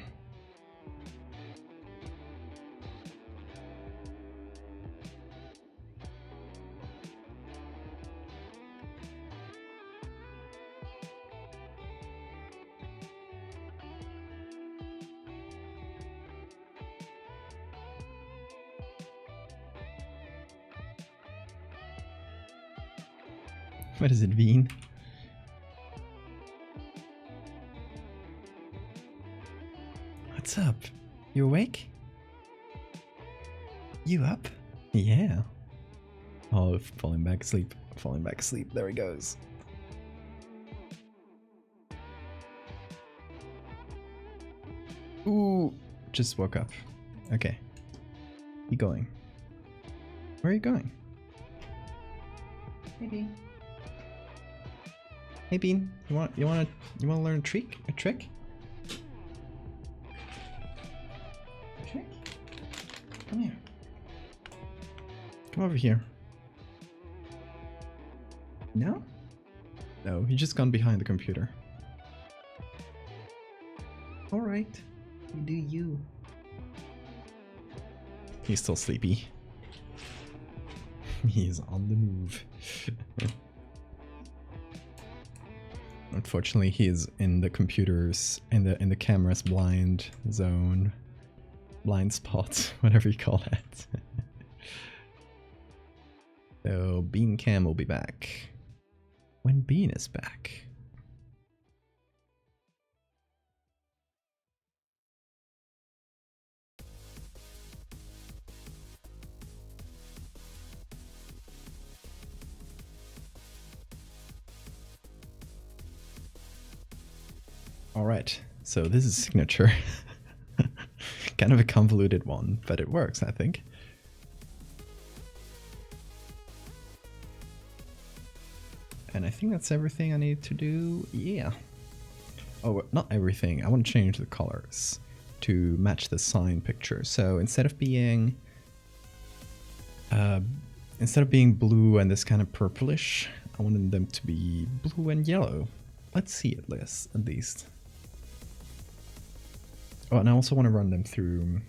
What does it mean? What's up? You awake? You up? Yeah. Oh, falling back asleep. Falling back asleep. There he goes. Ooh, just woke up. Okay. You going? Where are you going? Hey Bean. Hey Bean, you wanna learn a trick? A trick? Trick? Come here. Come over here. No? No, he just gone behind the computer. Alright. You do you. He's still sleepy. He's on the move. Unfortunately, he is in the computer's in the camera's blind zone, blind spot, whatever you call that. So Bean Cam will be back when Bean is back. Alright, so this is signature. Kind of a convoluted one, but it works, I think. And I think that's everything I need to do. Yeah. Oh, not everything. I want to change the colors to match the sign picture. So instead of being blue and this kind of purplish, I wanted them to be blue and yellow. Let's see at least. Oh, and I also want to run them through...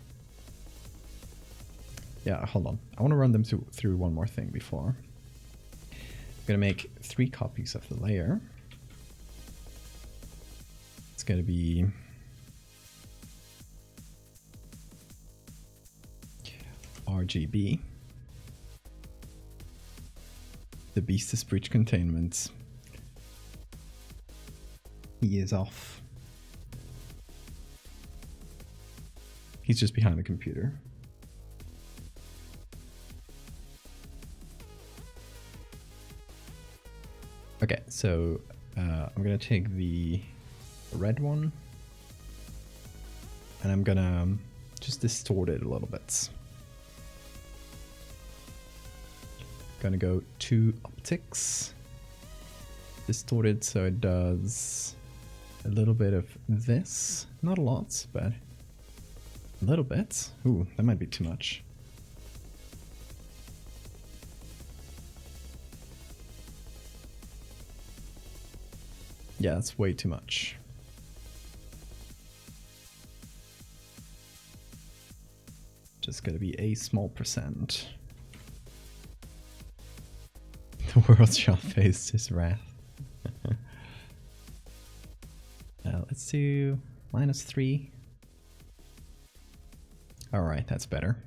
Yeah, hold on. I want to run them through one more thing before. I'm going to make 3 copies of the layer. It's going to be... RGB. The beast is breach containment. He is off. He's just behind the computer. Okay, so I'm gonna take the red one and I'm gonna just distort it a little bit. Gonna go to optics, distort it so it does a little bit of this, not a lot, but a little bit. Ooh, that might be too much. Yeah, that's way too much. Just gonna be a small percent. The world shall face his wrath. Let's do -3. Alright, that's better.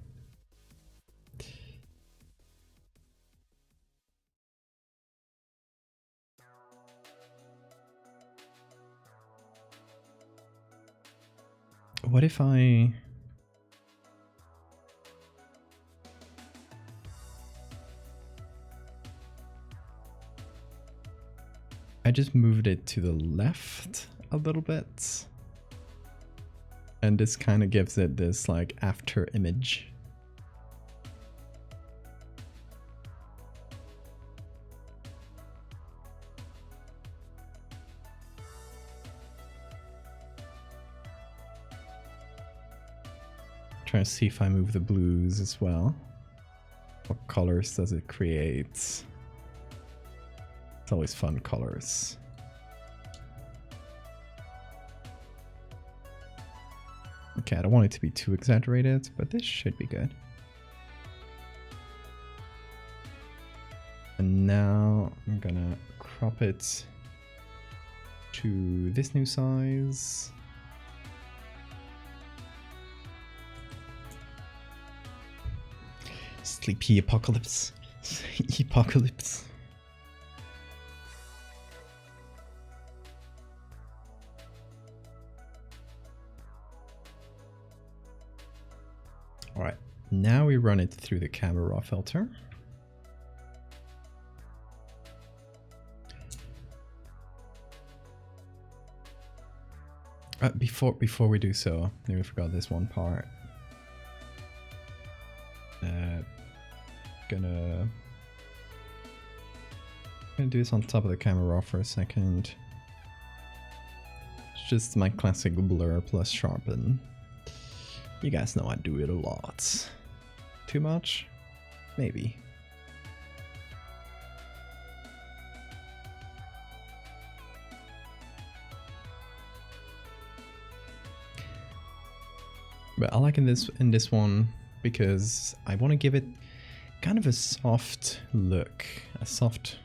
What if I... I just moved it to the left a little bit. And this kind of gives it this like after image. Trying to see if I move the blues as well. What colors does it create? It's always fun colors. Okay, I don't want it to be too exaggerated, but this should be good. And now I'm gonna crop it to this new size. Sleepy apocalypse. Apocalypse. Alright, now we run it through the camera raw filter. Before we do so, maybe I forgot this one part. Gonna do this on top of the camera raw for a second. It's just my classic blur plus sharpen. You guys know I do it a lot. Too much? Maybe. But I like in this one because I want to give it kind of a soft look, a soft,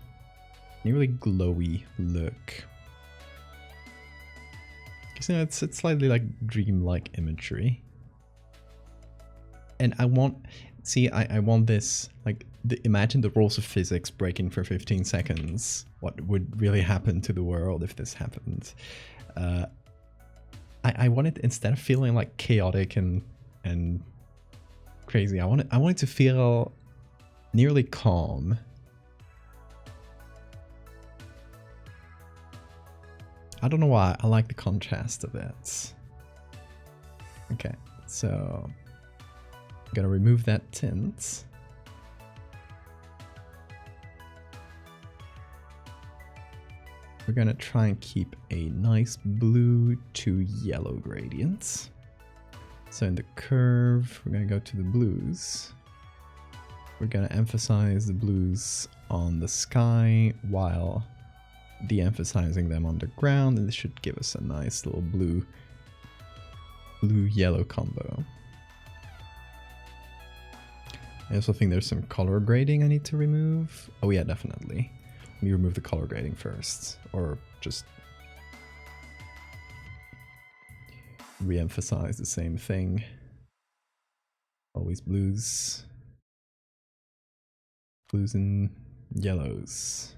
nearly glowy look. Because, you know, it's slightly like dreamlike imagery. And I want, see, I want this, like, imagine the rules of physics breaking for 15 seconds. What would really happen to the world if this happened? I want it, instead of feeling like chaotic and crazy, I want it to feel nearly calm. I don't know why, I like the contrast of it. Okay, so I'm gonna remove that tint. We're gonna try and keep a nice blue to yellow gradient. So in the curve, we're gonna go to the blues. We're gonna emphasize the blues on the sky while de-emphasizing them on the ground, and this should give us a nice little blue-yellow combo. I also think there's some color grading I need to remove. Oh yeah, definitely. Let me remove the color grading first, or just re-emphasize the same thing. Always blues and yellows.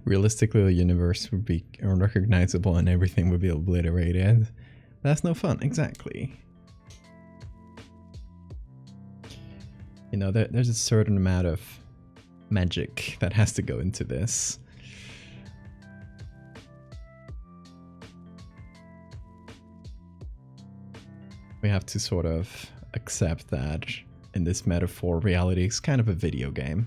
Realistically, the universe would be unrecognizable and everything would be obliterated. That's no fun, exactly. You know, there's a certain amount of magic that has to go into this. We have to sort of accept that in this metaphor, reality is kind of a video game.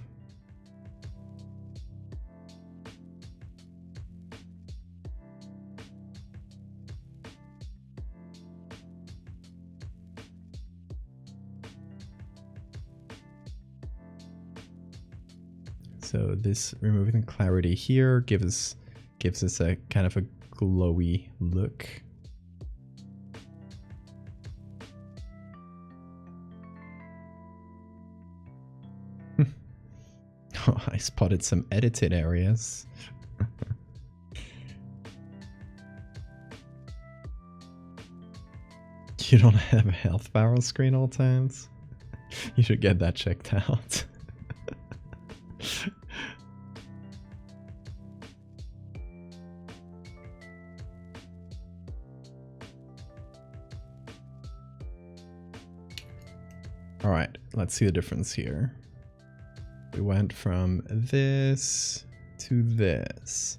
So this removing clarity here gives us a kind of a glowy look. Oh, I spotted some edited areas. You don't have a health bar on screen all times? You should get that checked out. Alright, let's see the difference here. We went from this to this.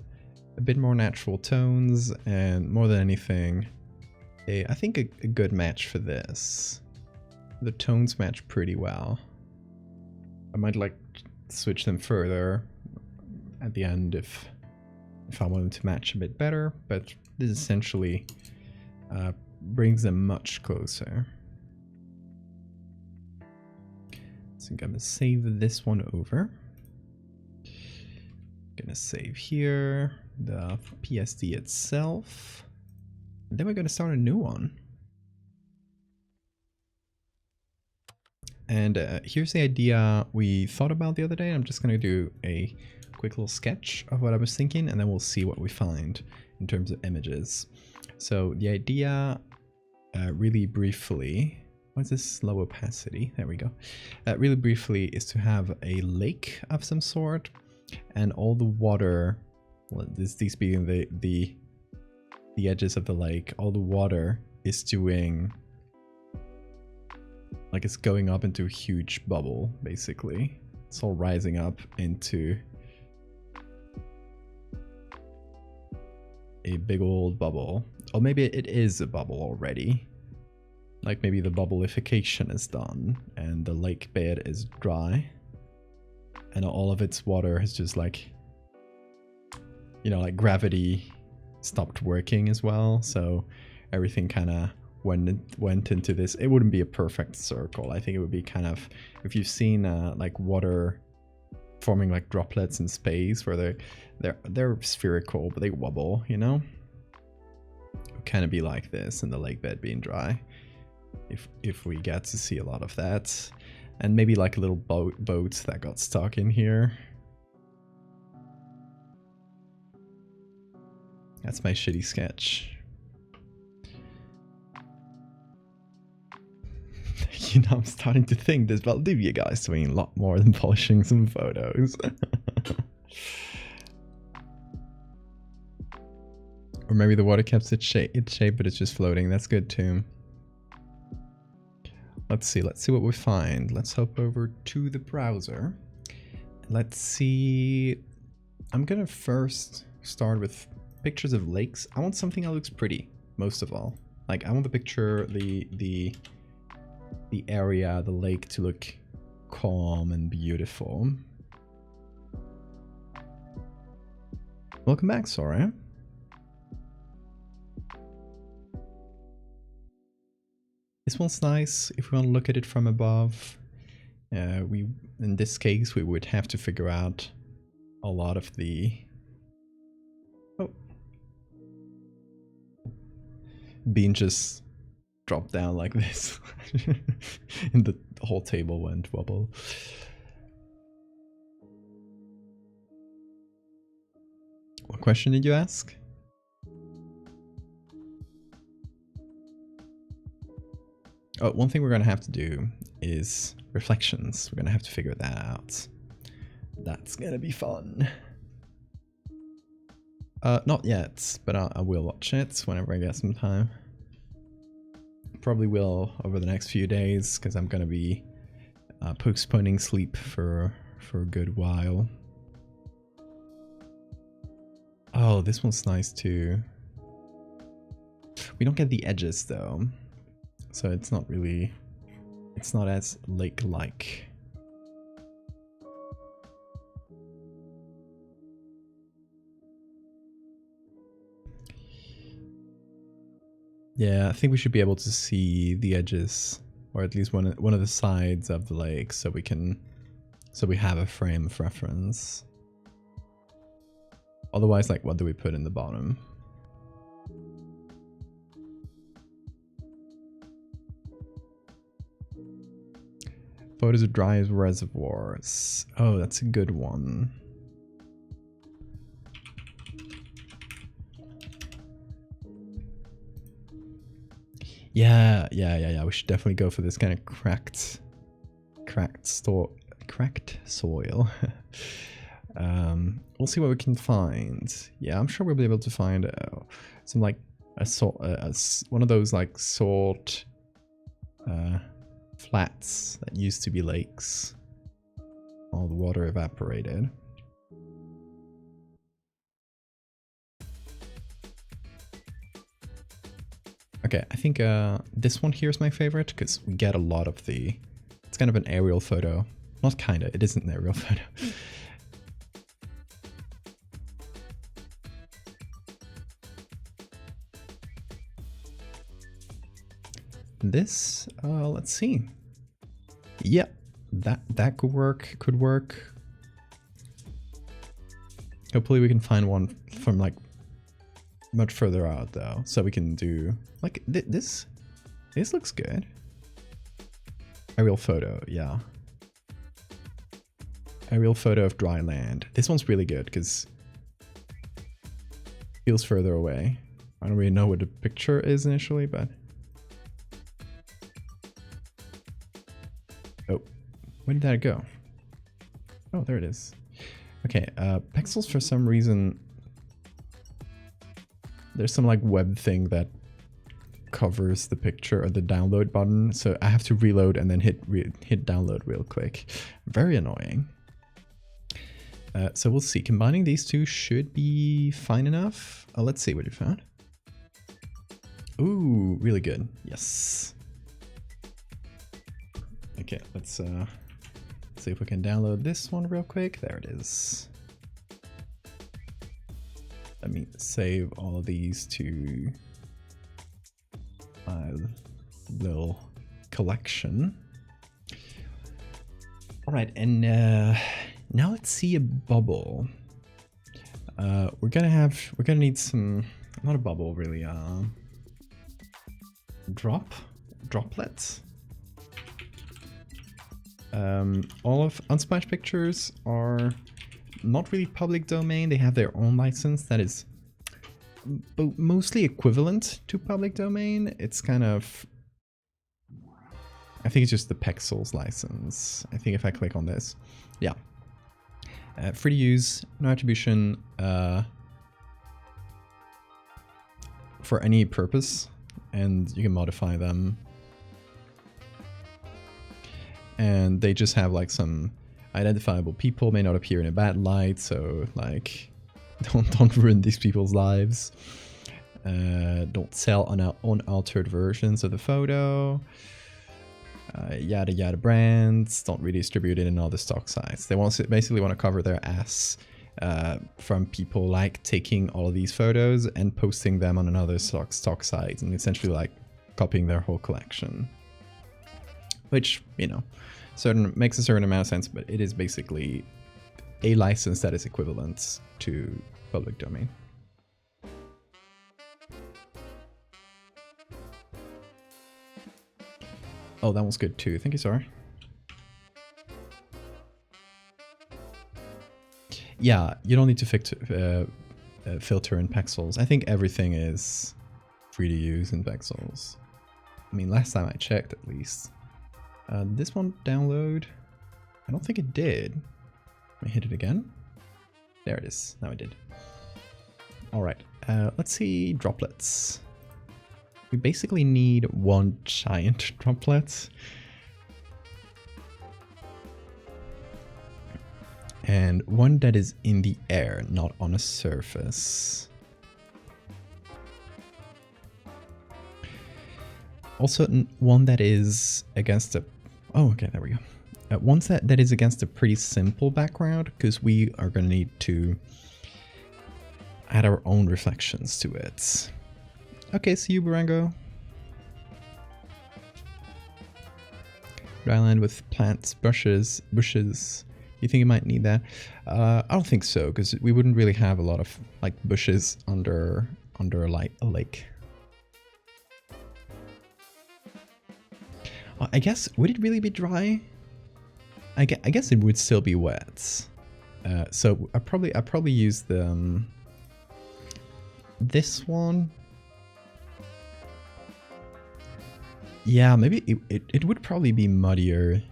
A bit more natural tones, and more than anything, I think a good match for this. The tones match pretty well. I might like switch them further at the end if I want them to match a bit better, but this essentially brings them much closer. So I'm gonna save this one over. Gonna save here the PSD itself. And then we're gonna start a new one. And here's the idea we thought about the other day. I'm just gonna do a quick little sketch of what I was thinking, and then we'll see what we find in terms of images. So the idea, really briefly, what's this low opacity? There we go. Really briefly is to have a lake of some sort, and all the water, well, these being the edges of the lake, all the water is doing, like it's going up into a huge bubble, basically. It's all rising up into a big old bubble. Or maybe it is a bubble already. Like maybe the bubblification is done and the lake bed is dry. And all of its water has just like, you know, like gravity stopped working as well. So everything kind of went into this. It wouldn't be a perfect circle. I think it would be kind of, if you've seen like water forming like droplets in space where they're spherical but they wobble, you know, it would kind of be like this, and the lake bed being dry, if we get to see a lot of that. And maybe like a little boat that got stuck in here. That's my shitty sketch. You know, I'm starting to think this Valdevia guy's doing a lot more than polishing some photos. Or maybe the water kept its shape, but it's just floating. That's good too. Let's see what we find. Let's hop over to the browser. Let's see. I'm gonna first start with pictures of lakes. I want something that looks pretty, most of all. Like I want the picture, the area, the lake to look calm and beautiful. Welcome back, Sora. This one's nice if we want to look at it from above. In this case, we would have to figure out a lot of the bean just dropped down like this, and the whole table went wobble. What question did you ask? Oh, one thing we're gonna have to do is reflections. We're gonna have to figure that out. That's gonna be fun. Not yet, but I will watch it whenever I get some time. Probably will over the next few days, because I'm gonna be postponing sleep for a good while. Oh, this one's nice too. We don't get the edges though, so it's not really, it's not as lake-like. Yeah, I think we should be able to see the edges, or at least one of the sides of the lake, so we have a frame of reference. Otherwise, like, what do we put in the bottom? Photos of dry reservoirs. Oh, that's a good one. Yeah. We should definitely go for this kind of cracked soil. We'll see what we can find. Yeah, I'm sure we'll be able to find some like one of those like salt flats that used to be lakes. All the water evaporated. Okay, I think this one here is my favorite because we get a lot of the... It's kind of an aerial photo. Not kinda, it isn't an aerial photo. This, let's see. Yep, that could work. Hopefully we can find one from like much further out though, so we can do like this looks good. Aerial photo, yeah. Aerial photo of dry land. This one's really good because it feels further away. I don't really know what the picture is initially, but oh, where did that go? Oh, there it is. Okay, pixels for some reason. There's some like web thing that covers the picture or the download button, so I have to reload and then hit download real quick. Very annoying. So we'll see. Combining these two should be fine enough. Let's see what you found. Ooh, really good. Yes. Okay, let's see if we can download this one real quick. There it is. Let me save all of these to my little collection. All right, and now let's see a bubble. We're gonna need some, not a bubble really, droplets. All of Unsplash pictures are not really public domain. They have their own license that is mostly equivalent to public domain. It's kind of, I think it's just the Pexels license. I think if I click on this, yeah. Free to use, no attribution for any purpose, and you can modify them. And they just have like some identifiable people, may not appear in a bad light, so like don't ruin these people's lives. Don't sell unaltered versions of the photo. Yada yada brands, don't redistribute it in all the stock sites. They basically want to cover their ass from people like taking all of these photos and posting them on another stock site and essentially like copying their whole collection. Which, you know, makes a certain amount of sense, but it is basically a license that is equivalent to public domain. Oh, that was good too. Thank you, sorry. Yeah, you don't need to filter in pixels. I think everything is free to use in pixels. I mean, last time I checked at least. This one download? I don't think it did. Let me hit it again. There it is. Now it did. Alright, let's see droplets. We basically need one giant droplet. And one that is in the air, not on a surface. Also, one that is against a... Oh, okay, there we go. One that is against a pretty simple background, because we are going to need to add our own reflections to it. Okay, see you, Barango. Dry land with plants, bushes. You think you might need that? I don't think so, because we wouldn't really have a lot of like bushes under a lake. I guess, would it really be dry? I guess it would still be wet. So I probably use the this one. Yeah, maybe it would probably be muddier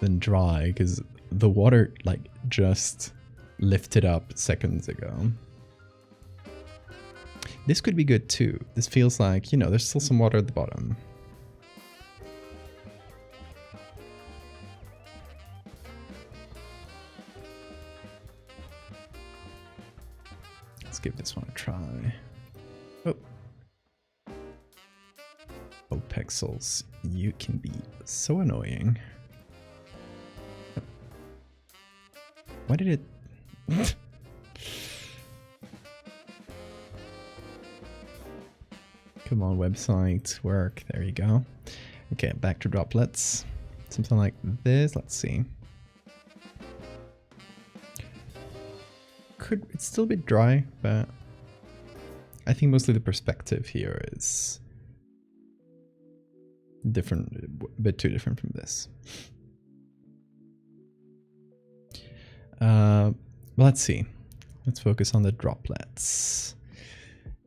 than dry, because the water like just lifted up seconds ago. This could be good too. This feels like, you know, there's still some water at the bottom. Let's give this one a try. Oh. Oh, pixels, you can be so annoying. Why did it... Come on, website, work, there you go. Okay, back to droplets. Something like this, let's see. Could it still be dry, but I think mostly the perspective here is different, a bit too different from this. Well, let's see. Let's focus on the droplets.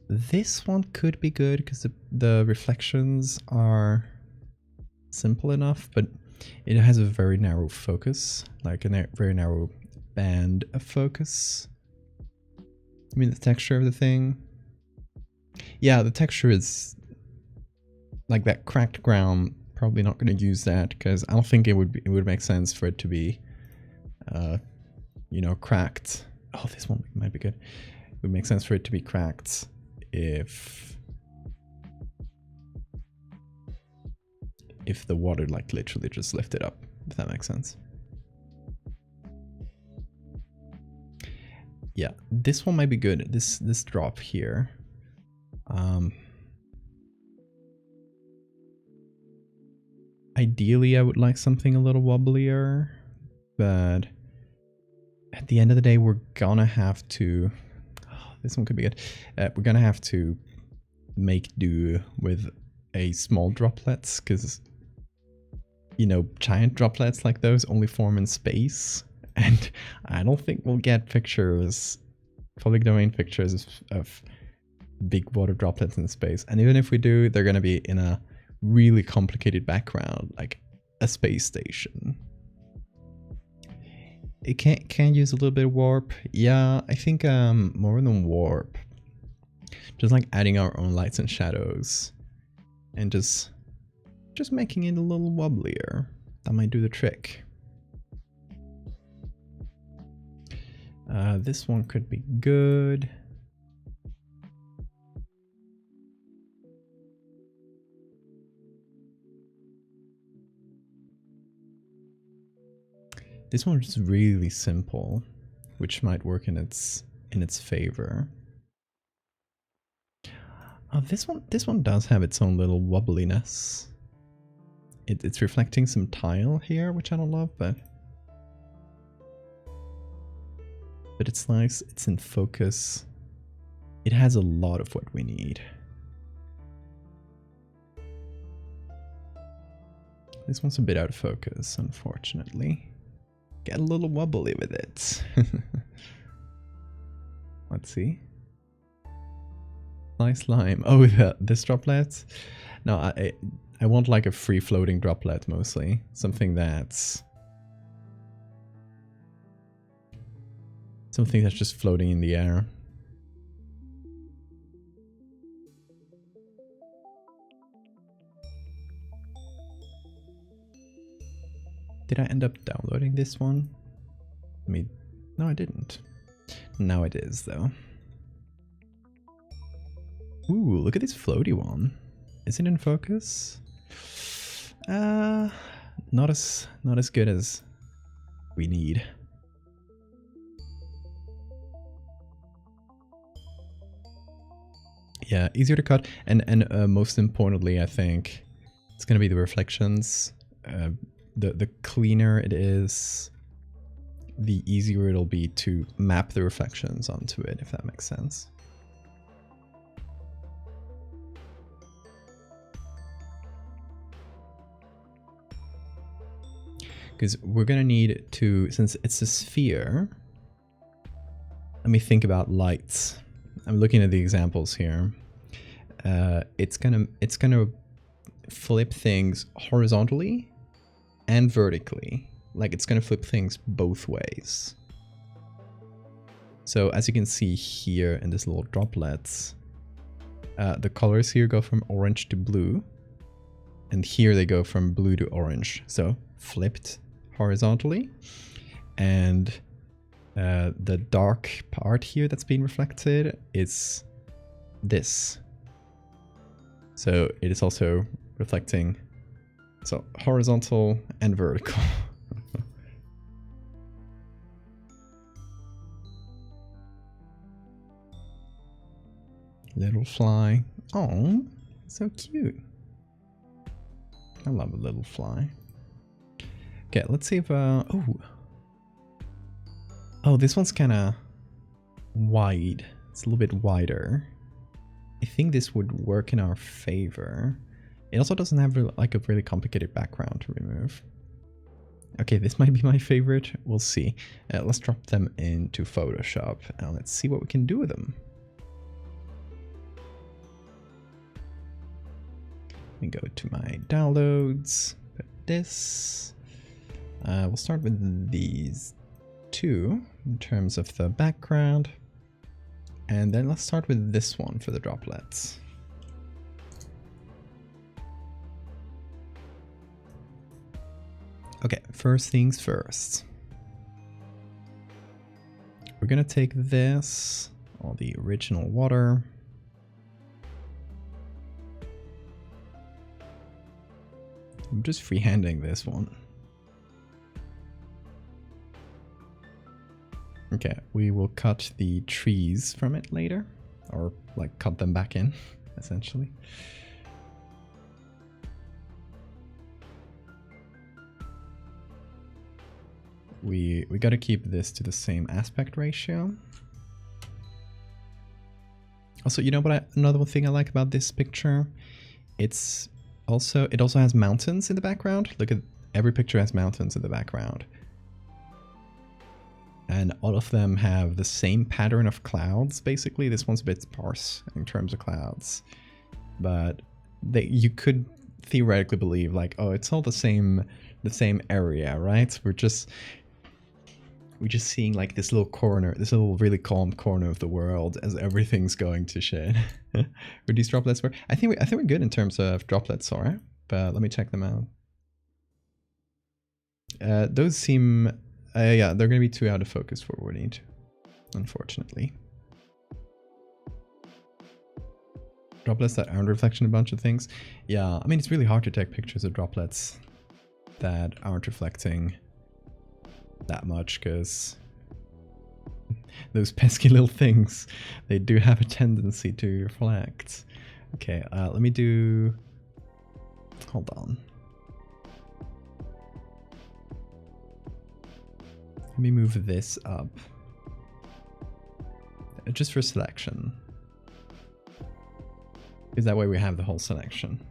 This one could be good because the reflections are simple enough, but it has a very narrow focus, like a very narrow band of focus. I mean, the texture of the thing. Yeah, the texture is like that cracked ground. Probably not going to use that because I don't think it would make sense for it to be, you know, cracked. Oh, this one might be good. It would make sense for it to be cracked if the water like literally just lifted up, if that makes sense. Yeah, this one might be good. This drop here. Ideally, I would like something a little wobblier, but at the end of the day, we're gonna have to... Oh, this one could be good. We're gonna have to make do with a small droplets, because, you know, giant droplets like those only form in space, and I don't think we'll get pictures, public domain pictures of big water droplets in space. And even if we do, they're gonna be in a really complicated background, like a space station. It can use a little bit of warp. Yeah, I think more than warp, just like adding our own lights and shadows and just making it a little wobblier. That might do the trick. This one could be good. This one is really simple. which might work in its favor. Oh, this one does have its own little wobbliness. It's reflecting some tile here, which I don't love, but it's nice. It's in focus. It has a lot of what we need. This one's a bit out of focus, unfortunately. Get a little wobbly with it. Let's see. Nice lime. Oh, this droplet? No, I want like a free-floating droplet mostly. Something that's just floating in the air. Did I end up downloading this one? No, I didn't. Now it is, though. Ooh, look at this floaty one. Is it in focus? Not as good as we need. Yeah, easier to cut, and most importantly, I think it's gonna be the reflections. The cleaner it is, the easier it'll be to map the reflections onto it, if that makes sense. Because we're gonna need to, since it's a sphere, let me think about lights. I'm looking at the examples here. It's gonna flip things horizontally and vertically. Like it's gonna flip things both ways. So as you can see here in this little droplets, the colors here go from orange to blue, and here they go from blue to orange. So flipped horizontally, and the dark part here that's being reflected is this. So it is also reflecting, so horizontal and vertical. Little fly. Oh, so cute. I love a little fly. Okay, let's see if oh, this one's kind of wide. It's a little bit wider. I think this would work in our favor. It also doesn't have like a really complicated background to remove. Okay, this might be my favorite. We'll see. Let's drop them into Photoshop and let's see what we can do with them. Let me go to my downloads. Put this. We'll start with these two in terms of the background. And then let's start with this one for the droplets. Okay, first things first. We're gonna take this, all the original water. I'm just freehanding this one. Okay, we will cut the trees from it later, or like cut them back in, essentially. We got to keep this to the same aspect ratio. Also, you know what? Another thing I like about this picture, it also has mountains in the background. Look at every picture has mountains in the background. And all of them have the same pattern of clouds, basically. This one's a bit sparse in terms of clouds. But you could theoretically believe like, oh, it's all the same area, right? We're just seeing like this little corner, this little really calm corner of the world as everything's going to shit. Would these droplets work? I think we're good in terms of droplets, alright? But let me check them out. Those seem... yeah, they're going to be too out of focus for what we need, unfortunately. Droplets that aren't reflecting a bunch of things. Yeah, I mean, it's really hard to take pictures of droplets that aren't reflecting that much, because those pesky little things, they do have a tendency to reflect. Okay, let me do... Hold on. Let me move this up. Just for selection. Because that way we have the whole selection.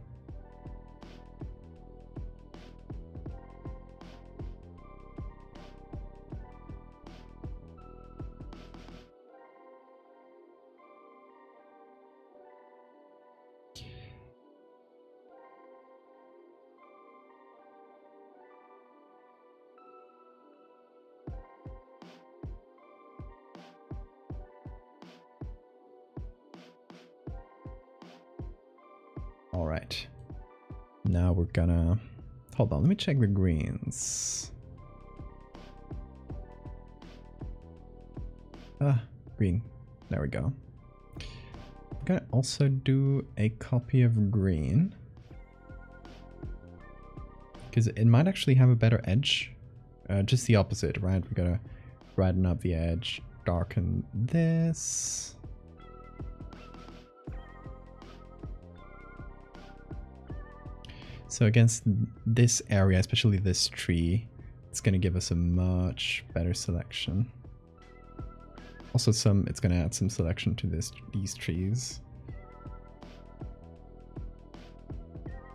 All right. Now we're gonna... Hold on, let me check the greens. Green. There we go. I'm gonna also do a copy of green. Because it might actually have a better edge. Just the opposite, right? We gotta brighten up the edge, darken this. So against this area, especially this tree, it's going to give us a much better selection. Also it's going to add some selection to these trees.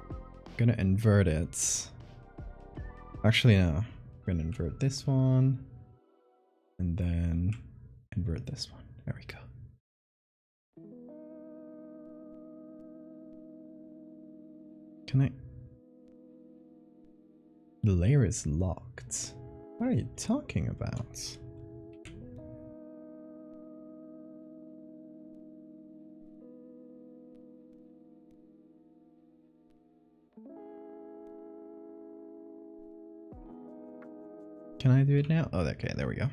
I'm going to invert it. Actually, no. I'm going to invert this one. And then invert this one. There we go. Can I... The layer is locked. What are you talking about? Can I do it now? Oh, okay, there we go.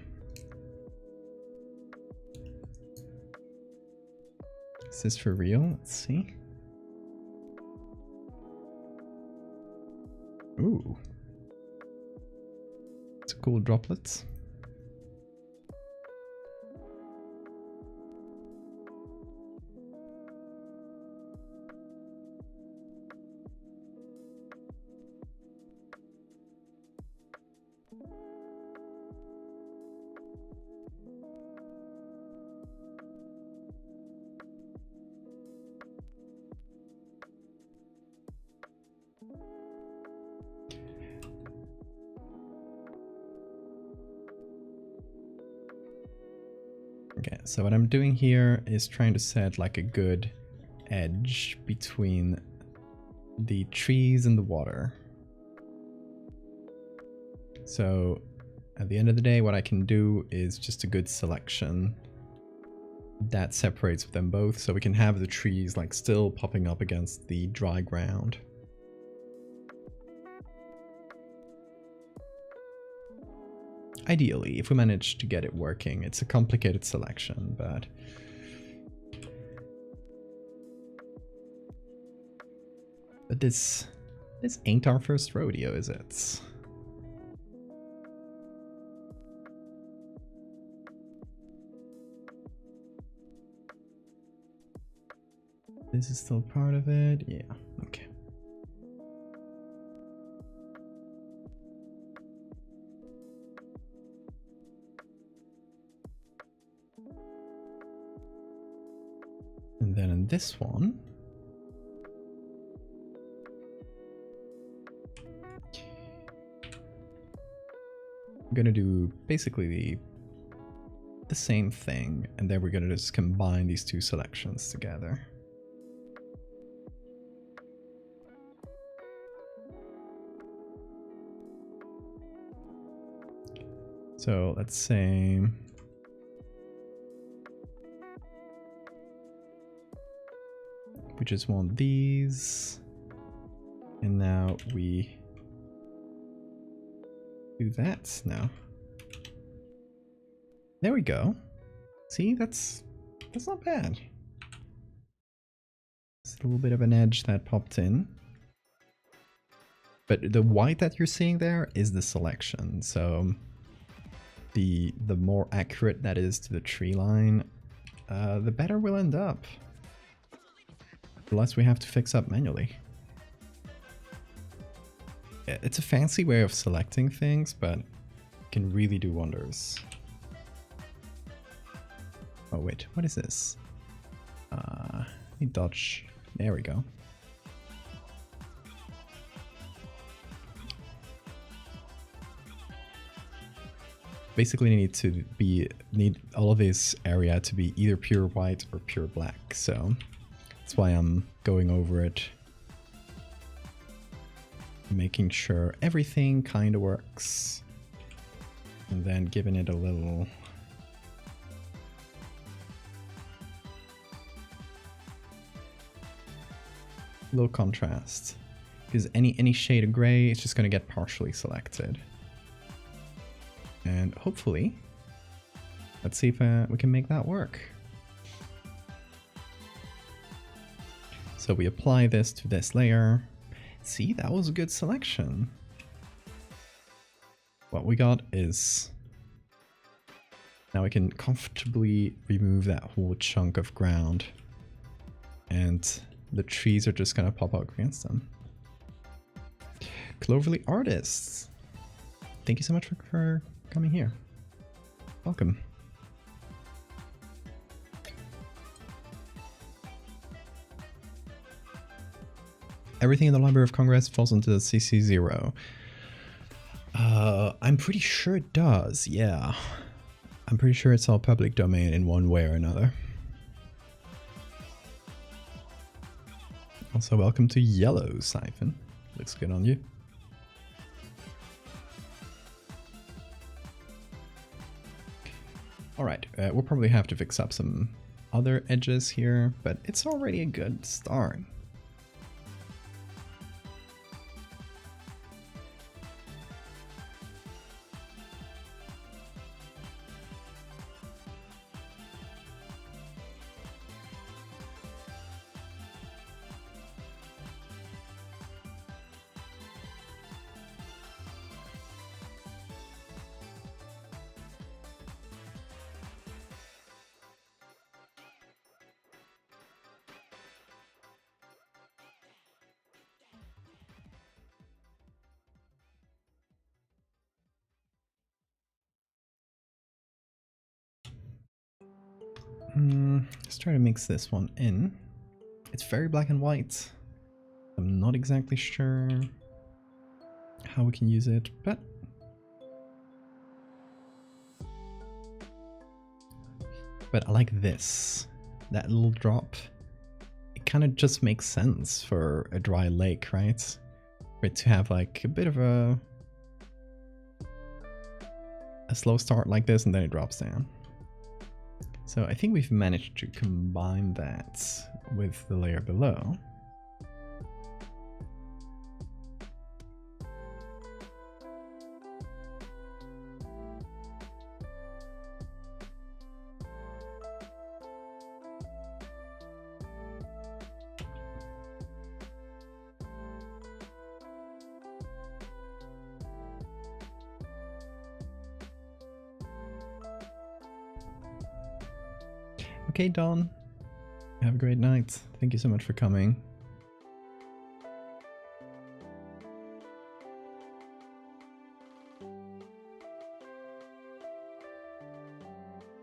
Is this for real? Let's see. Ooh. It's cool droplets. Okay, so what I'm doing here is trying to set like a good edge between the trees and the water. So at the end of the day, what I can do is just a good selection that separates them both, so we can have the trees like still popping up against the dry ground. Ideally, if we manage to get it working. It's a complicated selection, but this ain't our first rodeo, is it? This is still part of it. Yeah, okay. And then in this one, I'm gonna do basically the same thing, and then we're gonna just combine these two selections together. So let's say we just want these, and now we do that now. There we go. See, that's not bad. It's a little bit of an edge that popped in. But the white that you're seeing there is the selection, so the more accurate that is to the tree line, the better we'll end up. The less we have to fix up manually. It's a fancy way of selecting things, but it can really do wonders. Oh wait, what is this? Let me dodge. There we go. Basically need all of this area to be either pure white or pure black, so that's why I'm going over it, making sure everything kind of works, and then giving it a little contrast, because any shade of gray is just going to get partially selected. And hopefully, let's see if we can make that work. So we apply this to this layer. See, that was a good selection. What we got is, now we can comfortably remove that whole chunk of ground, and the trees are just gonna pop out against them. Cloverly Artists, thank you so much for coming here. Welcome. Everything in the Library of Congress falls into the CC0. I'm pretty sure it does, yeah. I'm pretty sure it's all public domain in one way or another. Also, welcome to Yellow Siphon. Looks good on you. Alright, we'll probably have to fix up some other edges here, but it's already a good start. Let's try to mix this one in. It's very black and white. I'm not exactly sure how we can use it, but I like this. That little drop. It kind of just makes sense for a dry lake, right? For it to have like a bit of a slow start like this and then it drops down. So I think we've managed to combine that with the layer below. Okay, Dawn. Have a great night. Thank you so much for coming.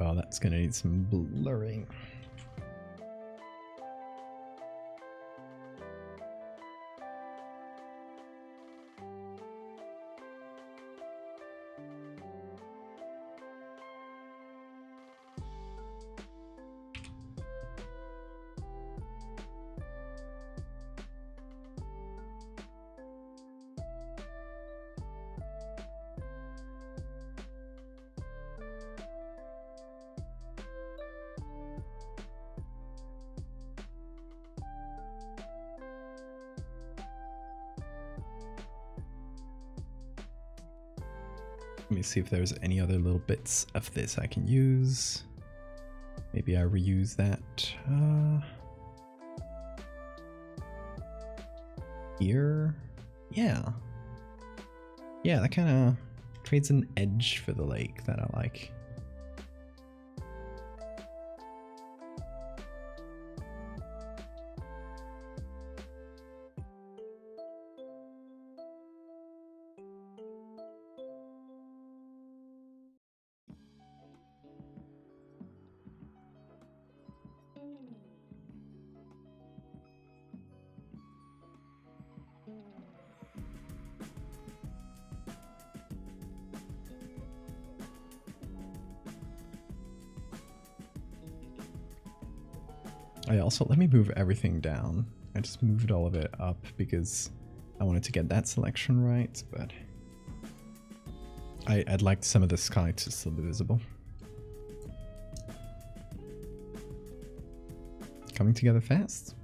Oh, that's gonna need some blurring. Let me see if there's any other little bits of this I can use. Maybe I reuse that. Here? Yeah. Yeah, that kind of creates an edge for the lake that I like. Let me move everything down. I just moved all of it up because I wanted to get that selection right, but I'd like some of the sky to still be visible. Coming together fast.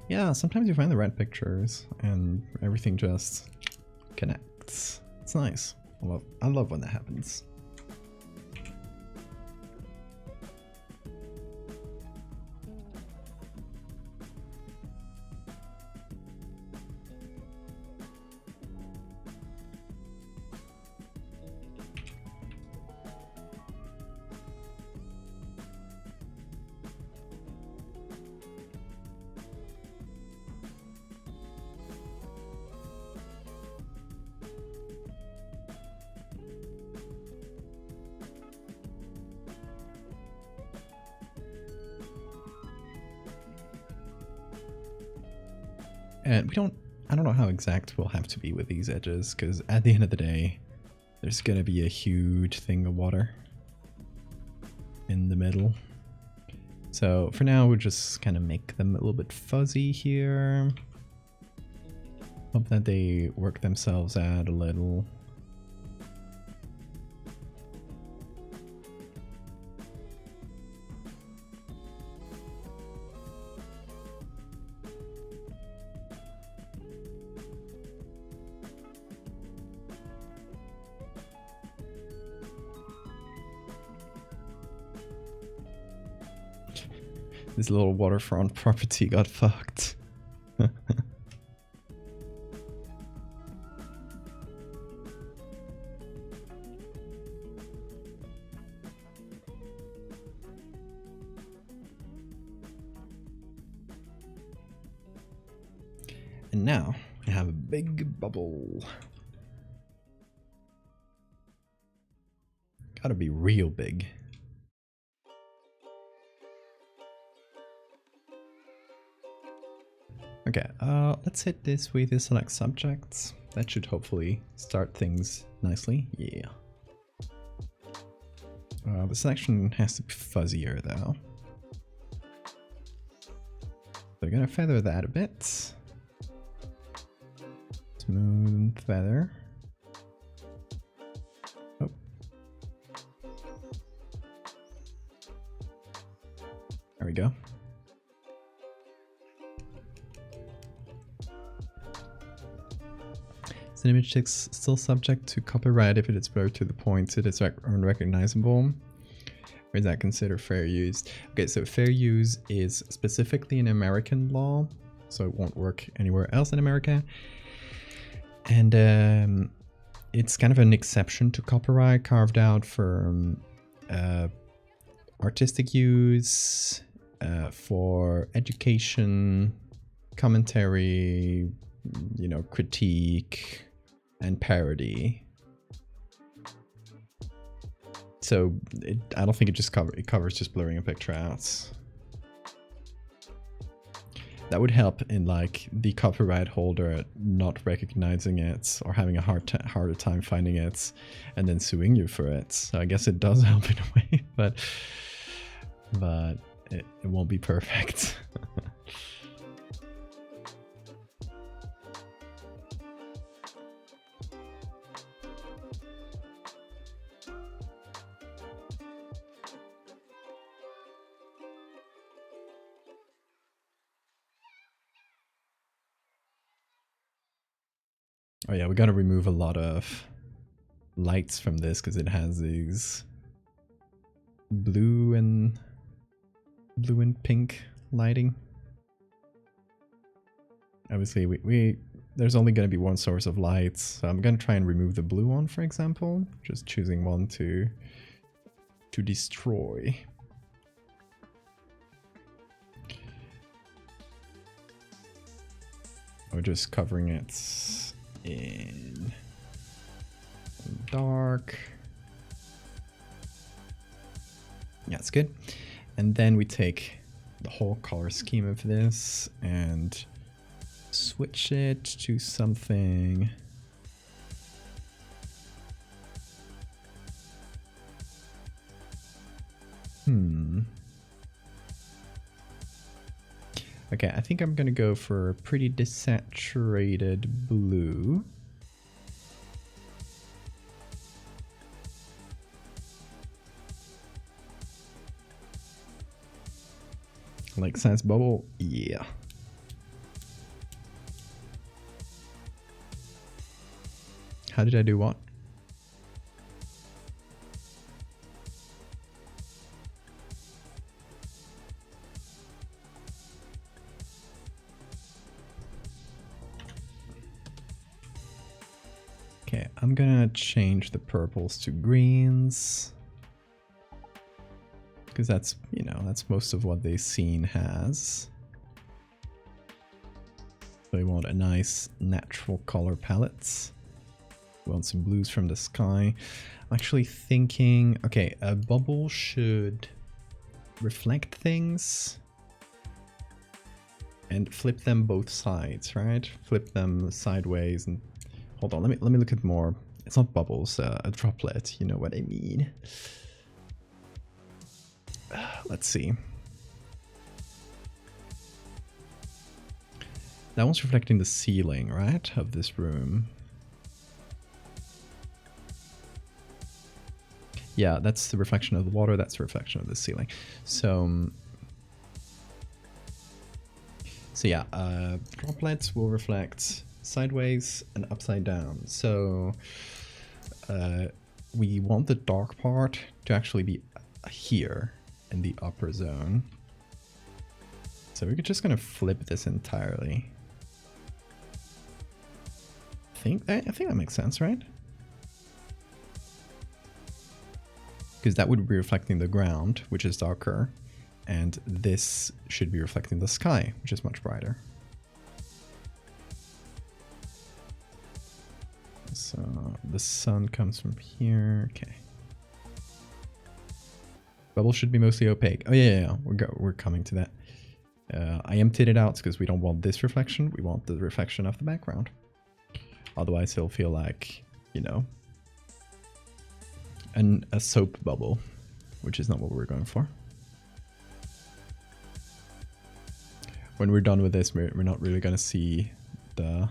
Yeah, sometimes you find the right pictures and everything just connects. It's nice. I love when that happens. And I don't know how exact we'll have to be with these edges, because at the end of the day, there's gonna be a huge thing of water in the middle. So for now, we'll just kind of make them a little bit fuzzy here. Hope that they work themselves out a little. This little waterfront property got fucked. And now I have a big bubble. Gotta be real big. Okay, let's hit this with the select subjects. That should hopefully start things nicely. Yeah. The selection has to be fuzzier though. We're gonna feather that a bit. Smooth feather. Oh. There we go. An image is still subject to copyright if it is blurred to the point it is unrecognizable. Or is that considered fair use? Okay, so fair use is specifically an American law, so it won't work anywhere else in America. And it's kind of an exception to copyright, carved out for artistic use, for education, commentary, you know, critique, and parody. So I don't think it covers just blurring a picture out. That would help in like the copyright holder not recognizing it or having a harder time finding it and then suing you for it. So I guess it does help in a way, but it won't be perfect. Oh yeah, we gotta remove a lot of lights from this because it has these blue and pink lighting. Obviously, we there's only going to be one source of light. So I'm going to try and remove the blue one, for example. Just choosing one to destroy. Or just covering it in dark. Yeah, it's good. And then we take the whole color scheme of this and switch it to something. Okay, I think I'm gonna go for a pretty desaturated blue. Like size bubble? Yeah. How did I do what? Okay, I'm gonna change the purples to greens. Because that's, you know, that's most of what the scene has. So we want a nice natural color palette. We want some blues from the sky. I'm actually thinking, okay, a bubble should reflect things and flip them both sides, right? Flip them sideways and hold on, let me look at more. It's not bubbles, a droplet, you know what I mean. Let's see. That one's reflecting the ceiling, right, of this room. Yeah, that's the reflection of the water, that's the reflection of the ceiling. So yeah, droplets will reflect sideways and upside down. So we want the dark part to actually be here in the upper zone. So we're just gonna flip this entirely. I think that makes sense, right? Because that would be reflecting the ground, which is darker, and this should be reflecting the sky, which is much brighter. So the sun comes from here. Okay. Bubble should be mostly opaque. Oh yeah. We're coming to that. I emptied it out because we don't want this reflection. We want the reflection of the background. Otherwise, it'll feel like, you know, a soap bubble, which is not what we're going for. When we're done with this, we're not really going to see the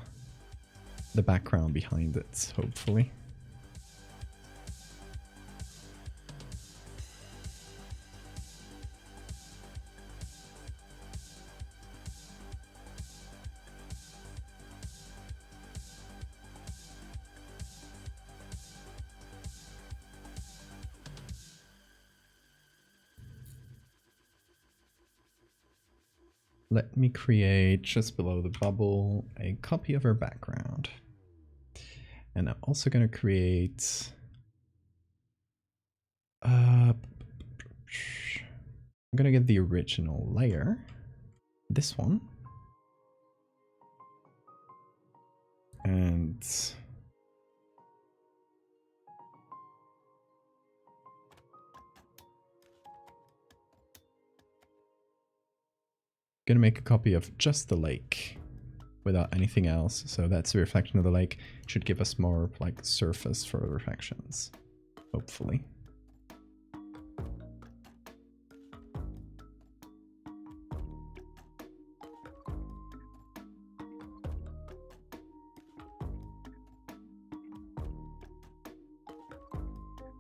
background behind it, hopefully. Let me create, just below the bubble, a copy of our background. And I'm also going to create... I'm going to get the original layer. This one. And... gonna make a copy of just the lake without anything else. So that's the reflection of the lake. It should give us more like surface for the reflections, hopefully.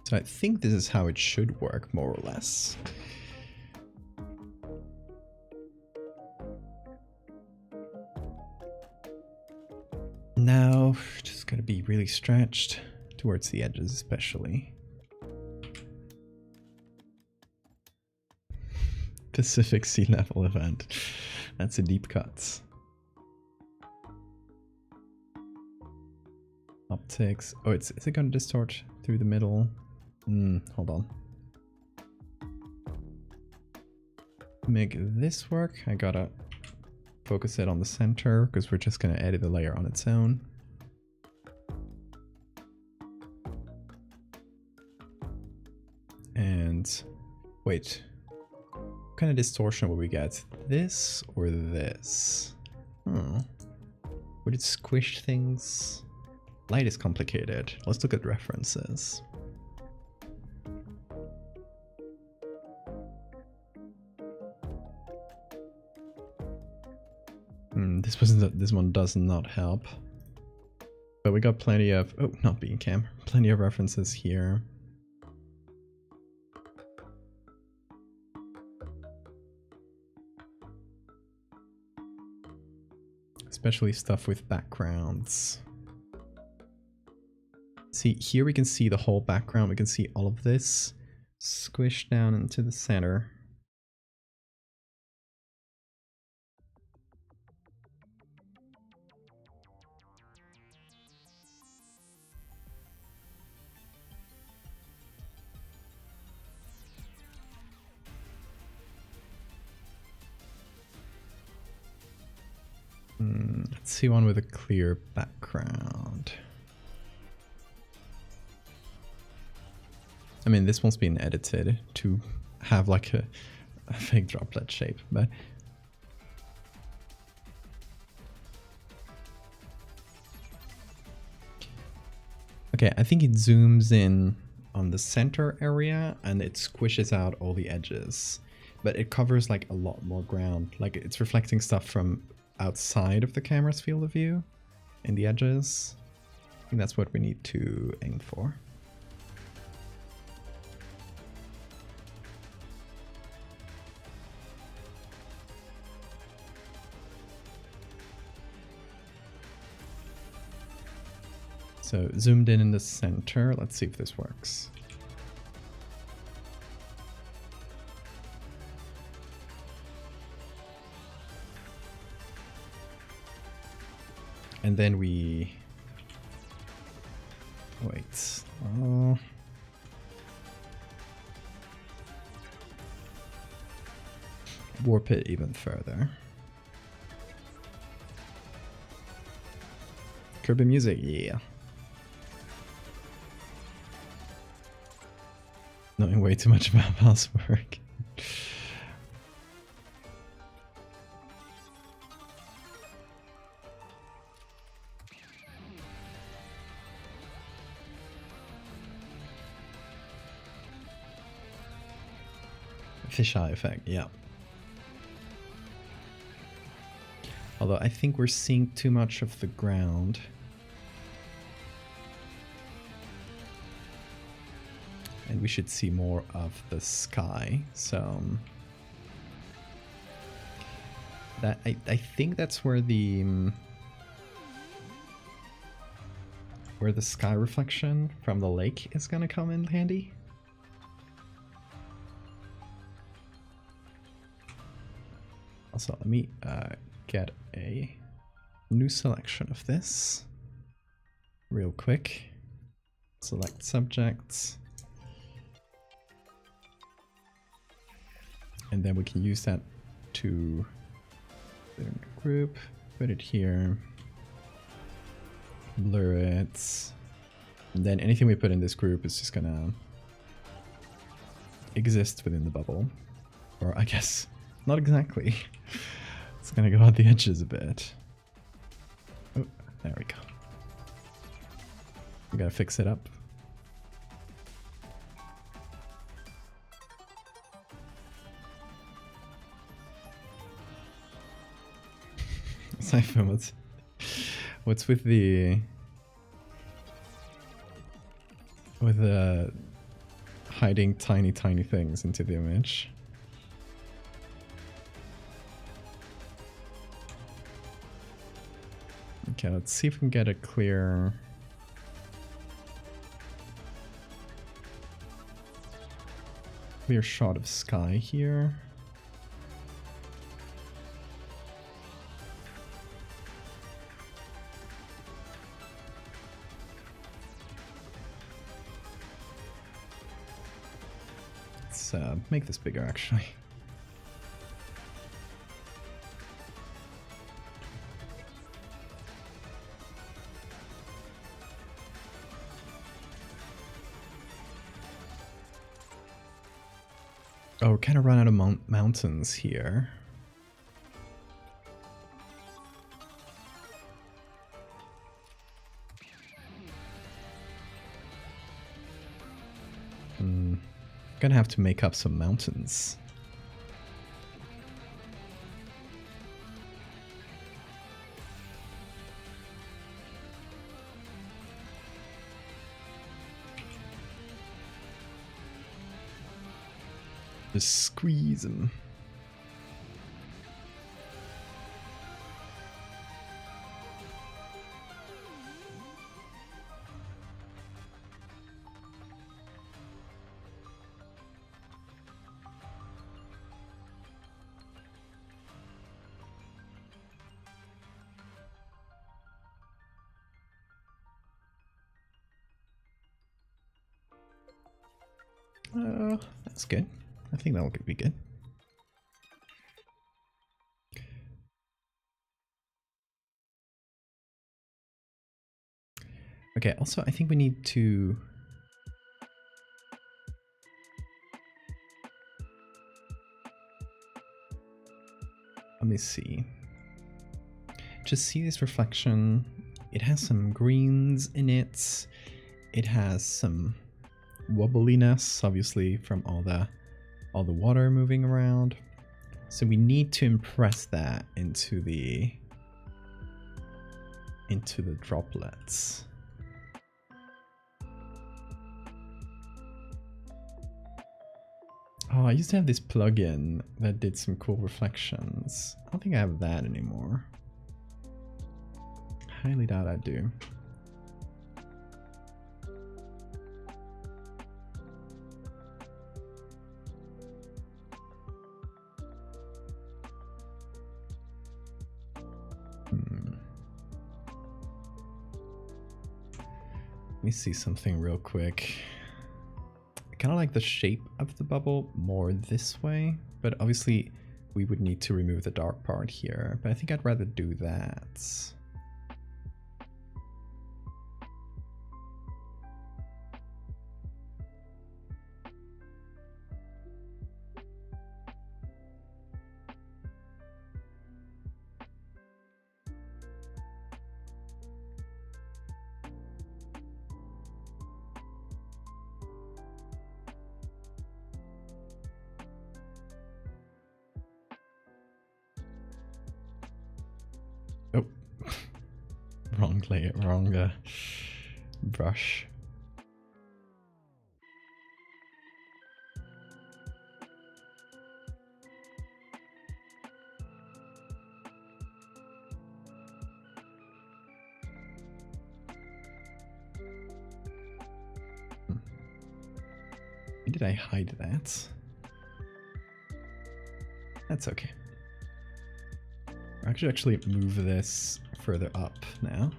So I think this is how it should work, more or less. Now, just gotta be really stretched towards the edges, especially. Pacific sea level event. That's a deep cut. Optics. Oh, is it gonna distort through the middle? Hold on. Make this work. I gotta focus it on the center because we're just gonna edit the layer on its own. And wait, what kind of distortion will we get? This or this? Would it squish things? Light is complicated. Let's look at references. This one does not help. But we got plenty of, oh, not being cam, plenty of references here. Especially stuff with backgrounds. See, here we can see the whole background. We can see all of this squished down into the center. Let's see one with a clear background. I mean, this one's been edited to have like a fake droplet shape, but okay, I think it zooms in on the center area and it squishes out all the edges, but it covers like a lot more ground. Like it's reflecting stuff from outside of the camera's field of view in the edges. I think that's what we need to aim for. So zoomed in the center. Let's see if this works. And then we wait. Warp it even further. Kirby music, yeah. Knowing way too much about mouse work. Fisheye effect, yeah. Although I think we're seeing too much of the ground. And we should see more of the sky. So that I think that's where the sky reflection from the lake is gonna come in handy. Also, let me get a new selection of this real quick. Select subjects. And then we can use that to put it in a group, put it here, blur it. And then anything we put in this group is just gonna exist within the bubble. Or I guess not exactly. It's gonna go out the edges a bit. Oh, there we go. We gotta fix it up. Cypher, what's with the hiding tiny things into the image? Okay, let's see if we can get a clear shot of sky here. Let's make this bigger, actually. Oh, we're kind of run out of mountains here. Gonna have to make up some mountains. Just squeeze them. That's good. I think that'll be good. Okay, also I think we need to... Let me see. Just see this reflection. It has some greens in it. It has some wobbliness, obviously, from all the water moving around. So we need to impress that into the droplets. Oh, I used to have this plugin that did some cool reflections. I don't think I have that anymore. Highly doubt I do. Let me see something real quick. I kind of like the shape of the bubble more this way, but obviously we would need to remove the dark part here, but I think I'd rather do that. Oh, wrong layer, wrong brush. Why did I hide that? That's okay. I should actually move this further up now.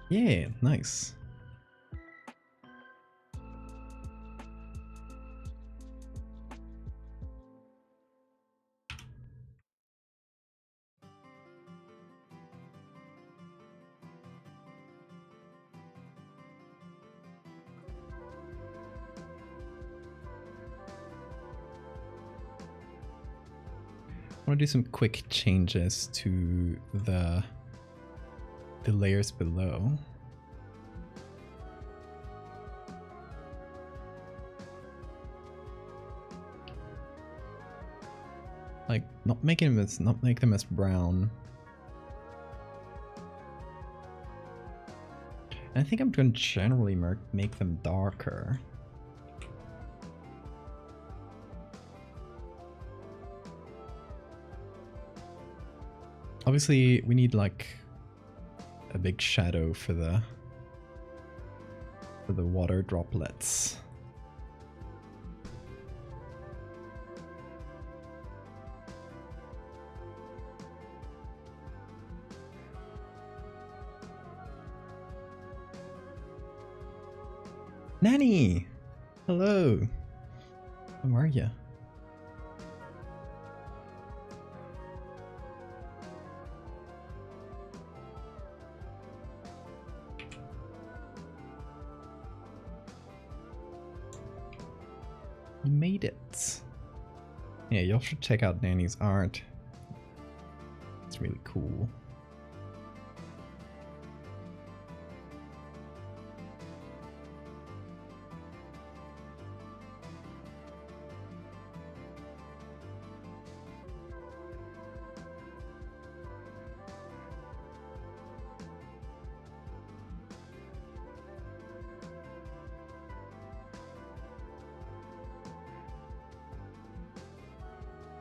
Yeah, nice. I want to do some quick changes to the layers below. Like not make them as brown. And I think I'm going to generally make them darker. Obviously, we need like a big shadow for the water droplets. Nanny! Hello. How are you? You made it. Yeah, y'all should check out Nanny's art. It's really cool.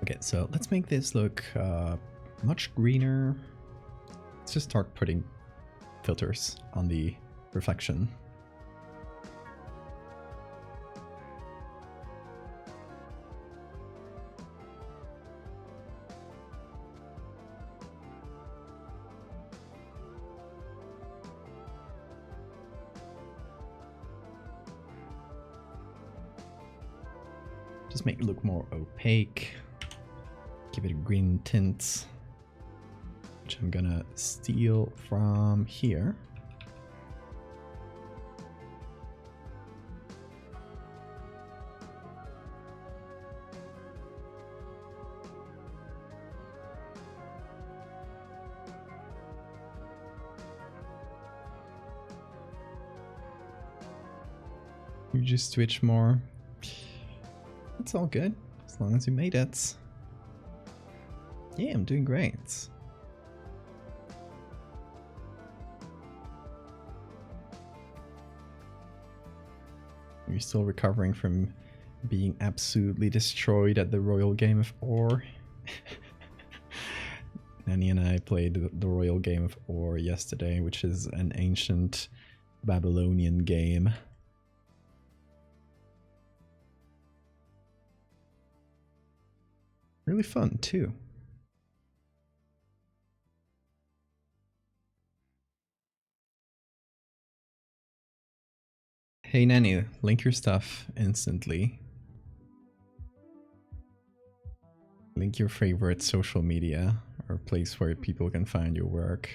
Okay, so let's make this look much greener. Let's just start putting filters on the reflection. Just make it look more opaque. Give it a green tint, which I'm gonna steal from here. You just switch more. It's all good, as long as you made it. Yeah, I'm doing great. You're still recovering from being absolutely destroyed at the Royal Game of Ore. Nanny and I played the Royal Game of Ore yesterday, which is an ancient Babylonian game. Really fun too. Hey Nanny, link your stuff instantly. Link your favorite social media or place where people can find your work.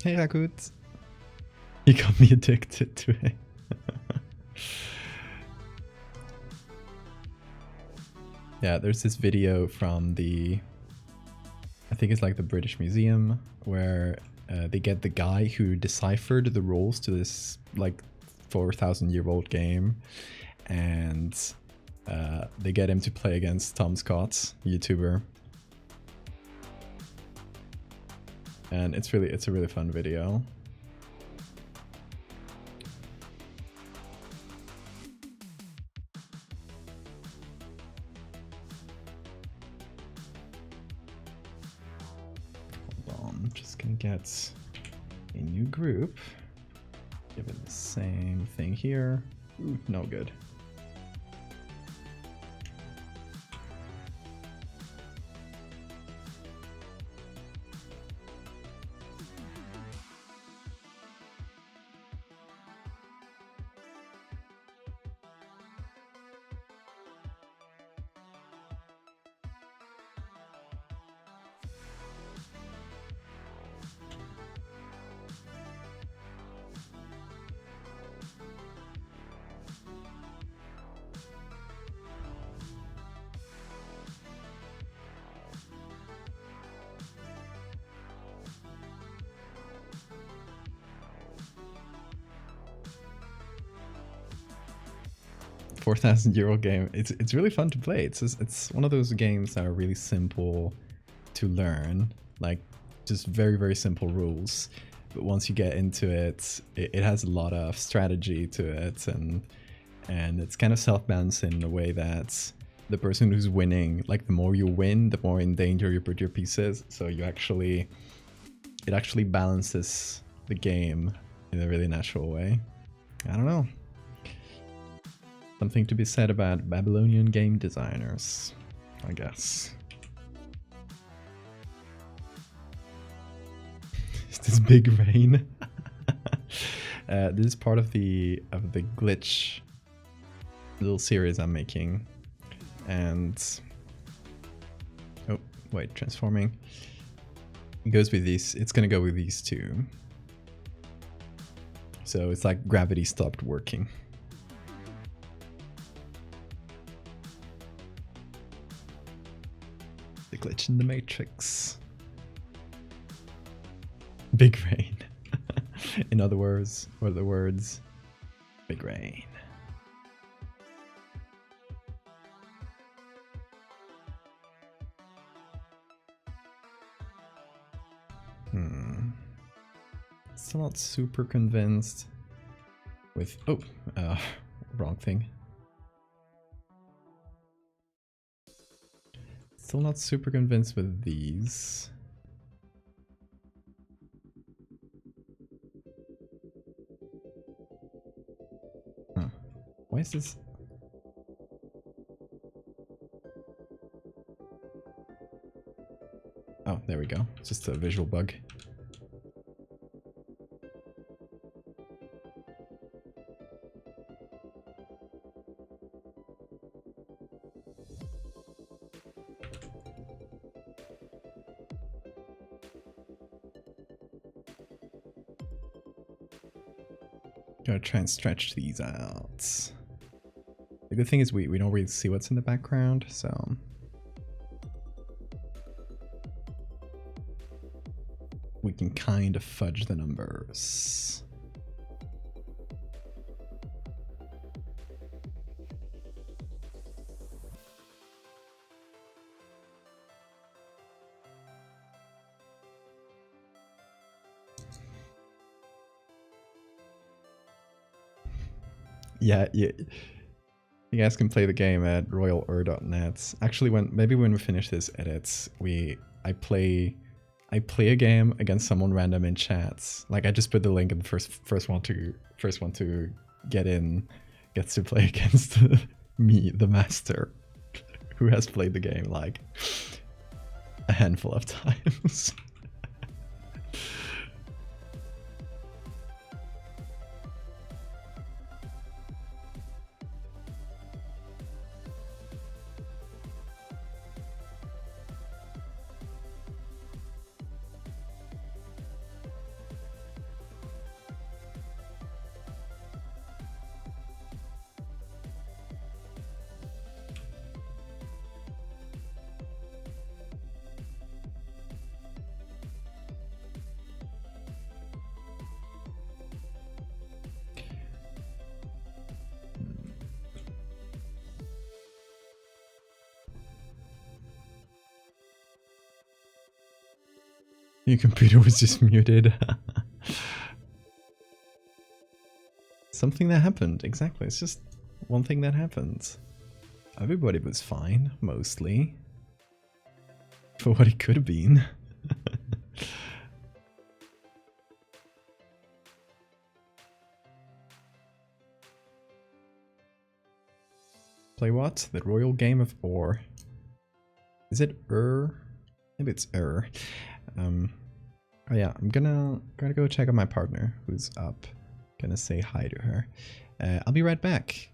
Hey Rakut! You got me addicted to it. Yeah, there's this video from the, I think it's like the British Museum, where they get the guy who deciphered the rules to this like 4,000-year-old game, and they get him to play against Tom Scott, YouTuber. And it's a really fun video. I'm just gonna get a new group. Give it the same thing here. Ooh, no good. $4,000 game. It's really fun to play. It's one of those games that are really simple to learn, like just very simple rules. But once you get into it, it has a lot of strategy to it, and it's kind of self-balancing in a way that the person who's winning, like the more you win, the more in danger you put your pieces. So it actually balances the game in a really natural way. I don't know. Something to be said about Babylonian game designers, I guess. Is this big rain? This is part of the glitch little series I'm making, and oh wait, transforming. It goes with these. It's gonna go with these two. So it's like gravity stopped working. The glitch in the matrix. Big rain. In other words, or the words, big rain. Still not super convinced with, wrong thing. Still not super convinced with these. Huh. Why is this? Oh, there we go. It's just a visual bug. Gotta try and stretch these out. The good thing is we don't really see what's in the background, so we can kind of fudge the numbers. Yeah, you guys can play the game at royalur.net. Actually, maybe when we finish this edit, I play a game against someone random in chats. Like I just put the link, and the first one to get in gets to play against me, the master, who has played the game like a handful of times. Your computer was just muted. Something that happened, exactly. It's just one thing that happened. Everybody was fine, mostly. For what it could have been. Play what? The Royal Game of Or. Is it Maybe it's Oh yeah, I'm gonna go check on my partner who's up. Gonna say hi to her. I'll be right back.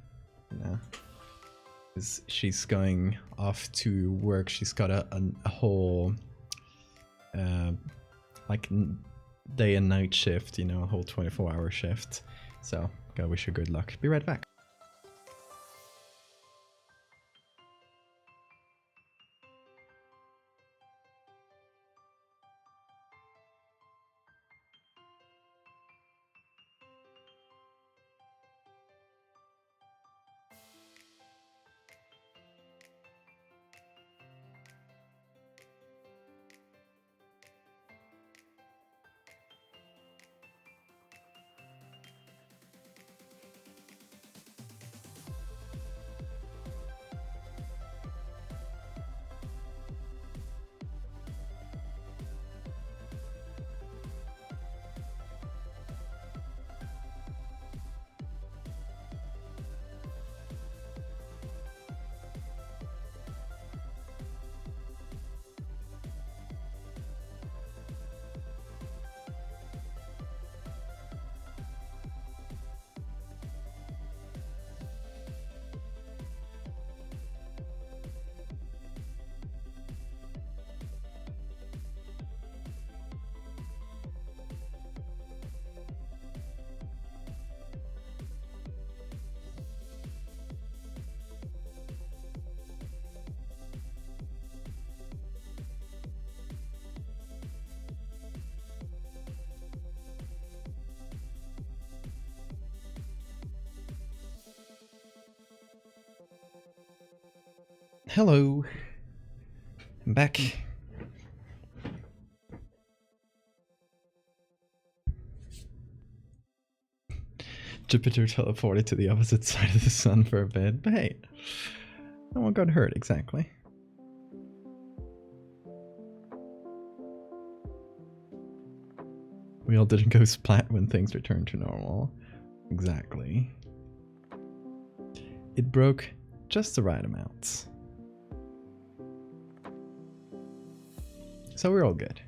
She's going off to work. She's got a whole like day and night shift, you know, a whole 24-hour shift. So gotta wish her good luck. Be right back. Hello. I'm back. Jupiter teleported to the opposite side of the sun for a bit, but hey, no one got hurt exactly. We all didn't go splat when things returned to normal. Exactly. It broke just the right amount. So we're all good.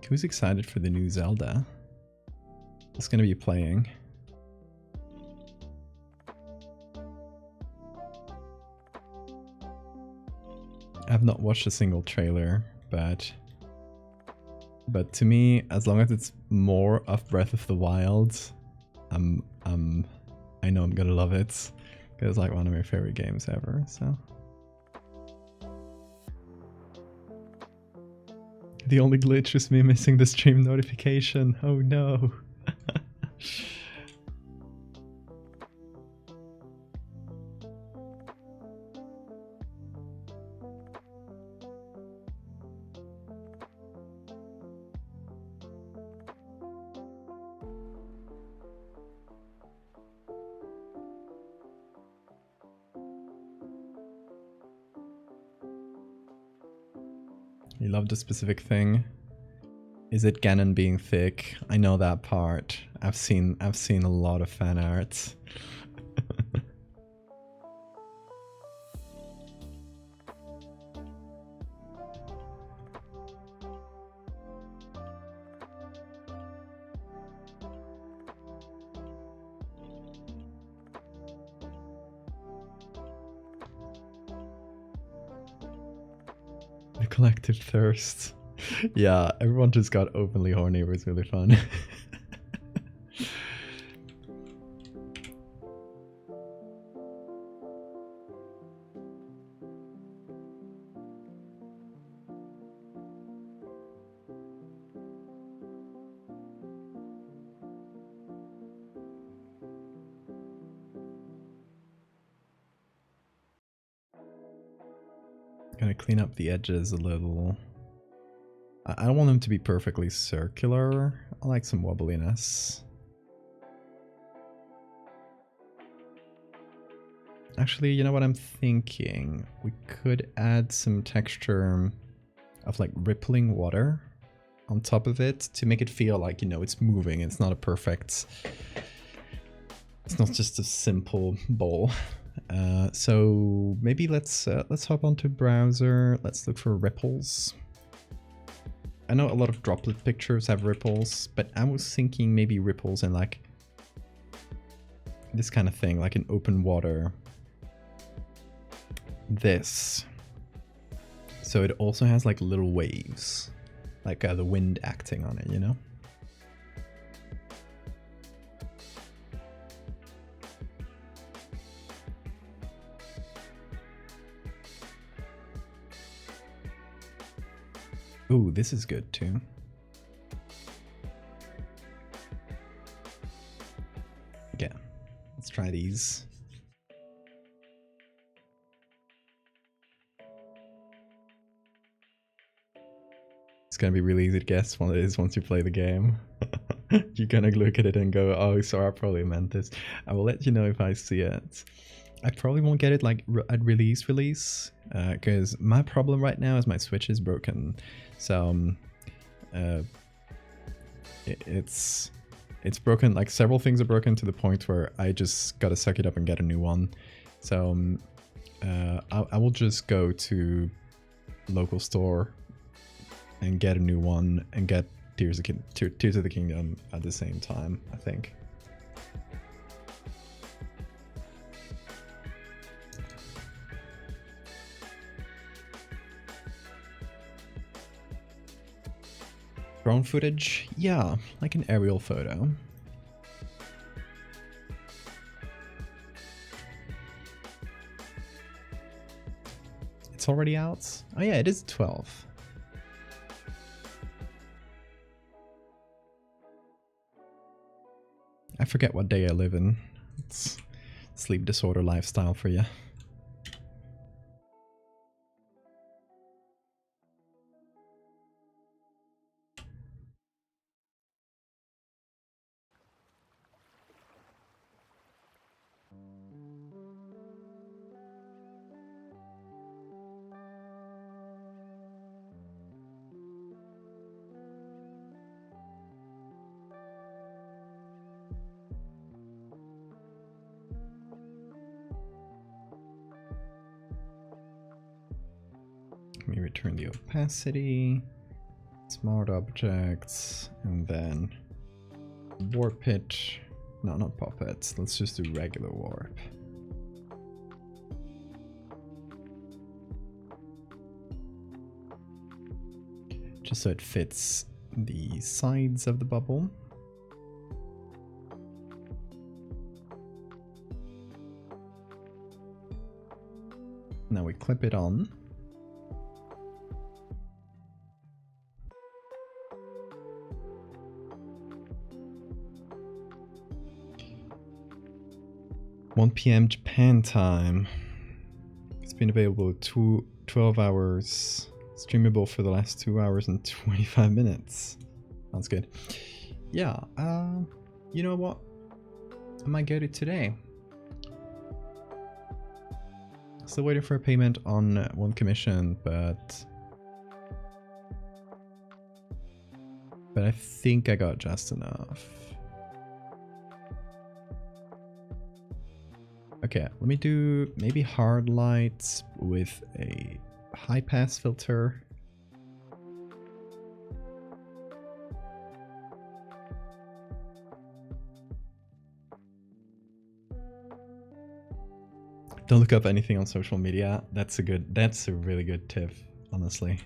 Who's excited for the new Zelda? It's gonna be playing. I've not watched a single trailer, but to me, as long as it's more of Breath of the Wild, I know I'm gonna love it. 'Cause it's like one of my favorite games ever, so. The only glitch is me missing the stream notification. Oh no. You loved a specific thing. Is it Ganon being thick? I know that part. I've seen a lot of fan art. The collective thirst. Yeah, everyone just got openly horny. It was really fun. Gonna clean up the edges a little. I don't want them to be perfectly circular. I like some wobbliness. Actually, you know what I'm thinking? We could add some texture of like rippling water on top of it to make it feel like, you know, it's moving. It's not a perfect... It's not just a simple bowl. So maybe let's hop onto browser. Let's look for ripples. I know a lot of droplet pictures have ripples, but I was thinking maybe ripples in like this kind of thing, like in open water. This. So it also has like little waves, like the wind acting on it, you know? Ooh, this is good too. Yeah, let's try these. It's gonna be really easy to guess what it is once you play the game. You're gonna look at it and go, oh, sorry, I probably meant this. I will let you know if I see it. I probably won't get it like at release, because my problem right now is my Switch is broken. So it's broken. Like several things are broken to the point where I just gotta suck it up and get a new one. So I will just go to local store and get a new one and get Tears of the Kingdom at the same time, I think. Drone footage? Yeah, like an aerial photo. It's already out? Oh yeah, it is 12. I forget what day I live in. It's sleep disorder lifestyle for you. Let me return the opacity, smart objects, and then warp pitch. No, not puppets. Let's just do regular warp. Just so it fits the sides of the bubble. Now we clip it on. (1 p.m. Japan time. It's been available 12 hours. Streamable for the last 2 hours and 25 minutes. Sounds good. Yeah, you know what? I might get it today. Still waiting for a payment on one commission, but I think I got just enough. Okay, let me do maybe hard lights with a high pass filter. Don't look up anything on social media. That's a really good tip, honestly.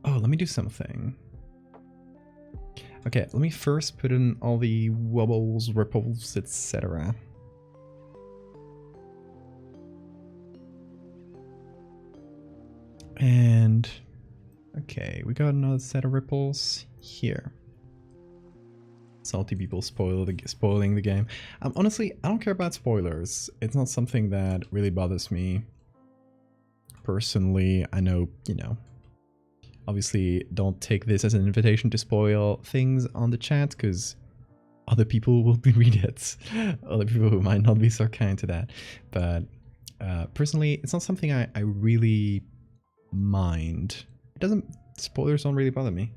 Oh, let me do something. Okay, let me first put in all the wobbles, ripples, etc. And okay, we got another set of ripples here. Salty people spoiling the game. Honestly, I don't care about spoilers. It's not something that really bothers me. Personally, I know, you know, obviously don't take this as an invitation to spoil things on the chat, because other people will read it. Other people who might not be so kind to that. But personally, it's not something I really mind. Spoilers don't really bother me.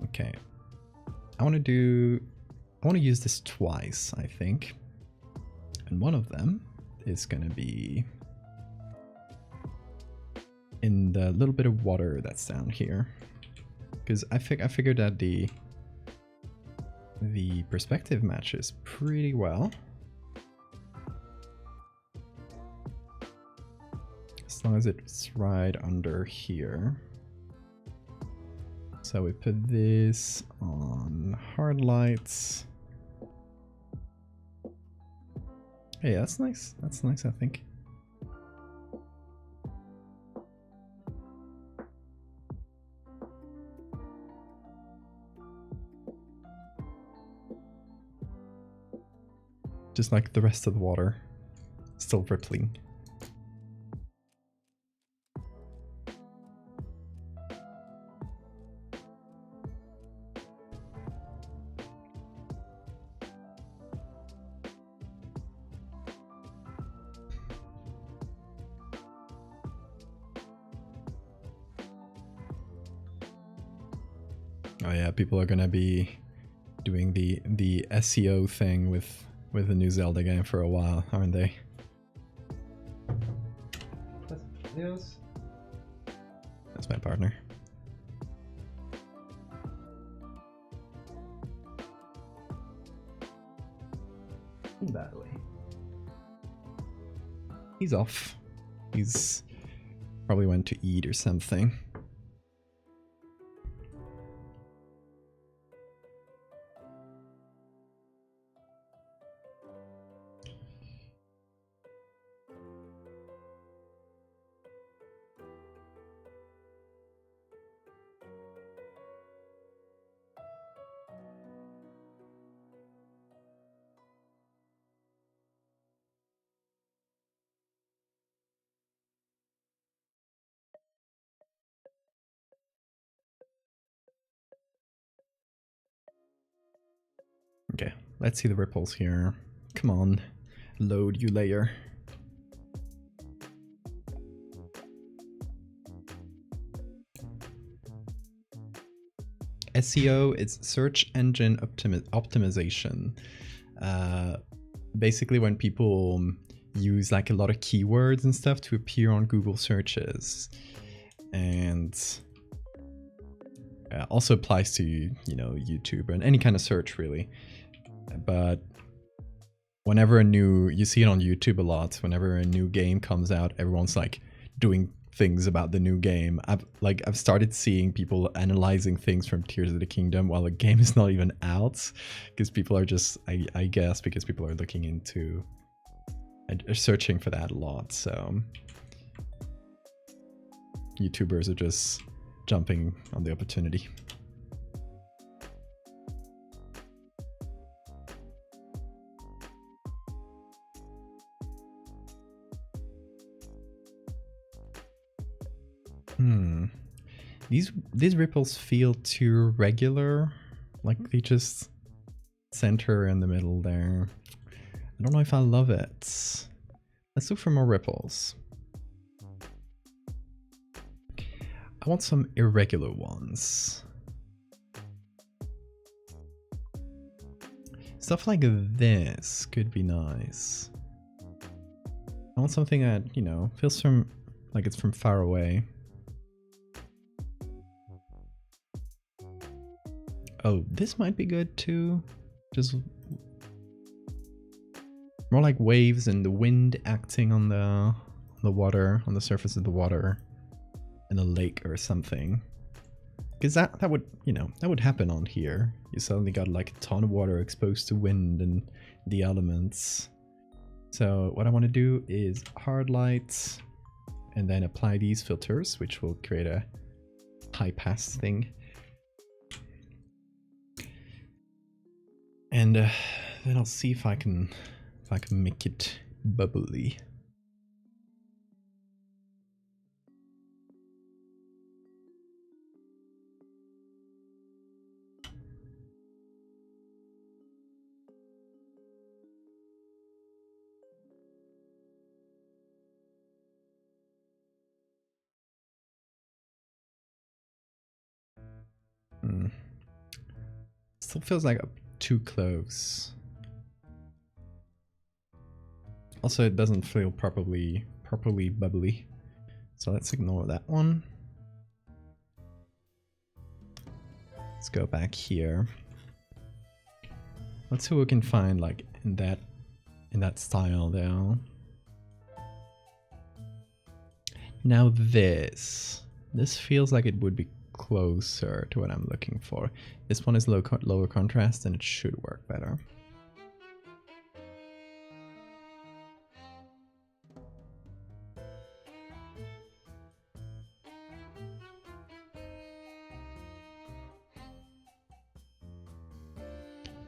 Okay, I want to use this twice, I think. And one of them is going to be in the little bit of water that's down here. Because I figured that the perspective matches pretty well. As long as it's right under here. So we put this on hard lights. Hey, that's nice. That's nice, I think. Just like the rest of the water, still rippling. Oh yeah, people are gonna be doing the SEO thing with the new Zelda game for a while, aren't they? That's my partner. too badly. He's off. He's probably went to eat or something. Okay, let's see the ripples here. Come on, load you layer. SEO is search engine optimization. Basically when people use like a lot of keywords and stuff to appear on Google searches. And also applies to, you know, YouTube and any kind of search really. But whenever you see it on YouTube a lot, whenever a new game comes out, everyone's like doing things about the new game. I've started seeing people analyzing things from Tears of the Kingdom while the game is not even out, because people are just, I guess, because people are looking into and searching for that a lot. So YouTubers are just jumping on the opportunity. These ripples feel too regular, like they just center in the middle there. I don't know if I love it. Let's look for more ripples. I want some irregular ones. Stuff like this could be nice. I want something that, you know, feels like it's from far away. Oh, this might be good too. Just more like waves and the wind acting on the water, on the surface of the water in a lake or something. Because that would, you know, that would happen on here. You suddenly got like a ton of water exposed to wind and the elements. So what I want to do is hard light and then apply these filters, which will create a high pass thing. And then I'll see if I can make it bubbly. Still feels like too close. Also, it doesn't feel properly bubbly. So let's ignore that one. Let's go back here. Let's see what we can find like in that style there. Now this feels like it would be closer to what I'm looking for. This one is lower contrast and it should work better.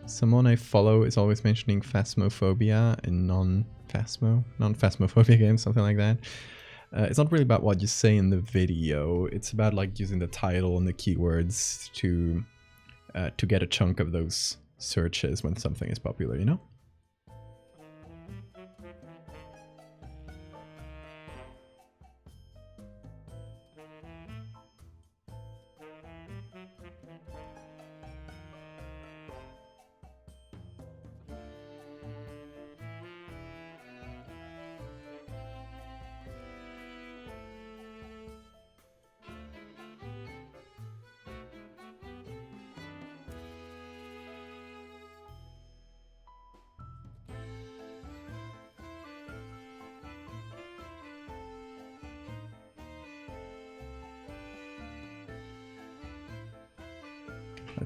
Someone I follow is always mentioning phasmophobia in non-phasmophobia games, something like that. It's not really about what you say in the video. It's about like using the title and the keywords to get a chunk of those searches when something is popular, you know?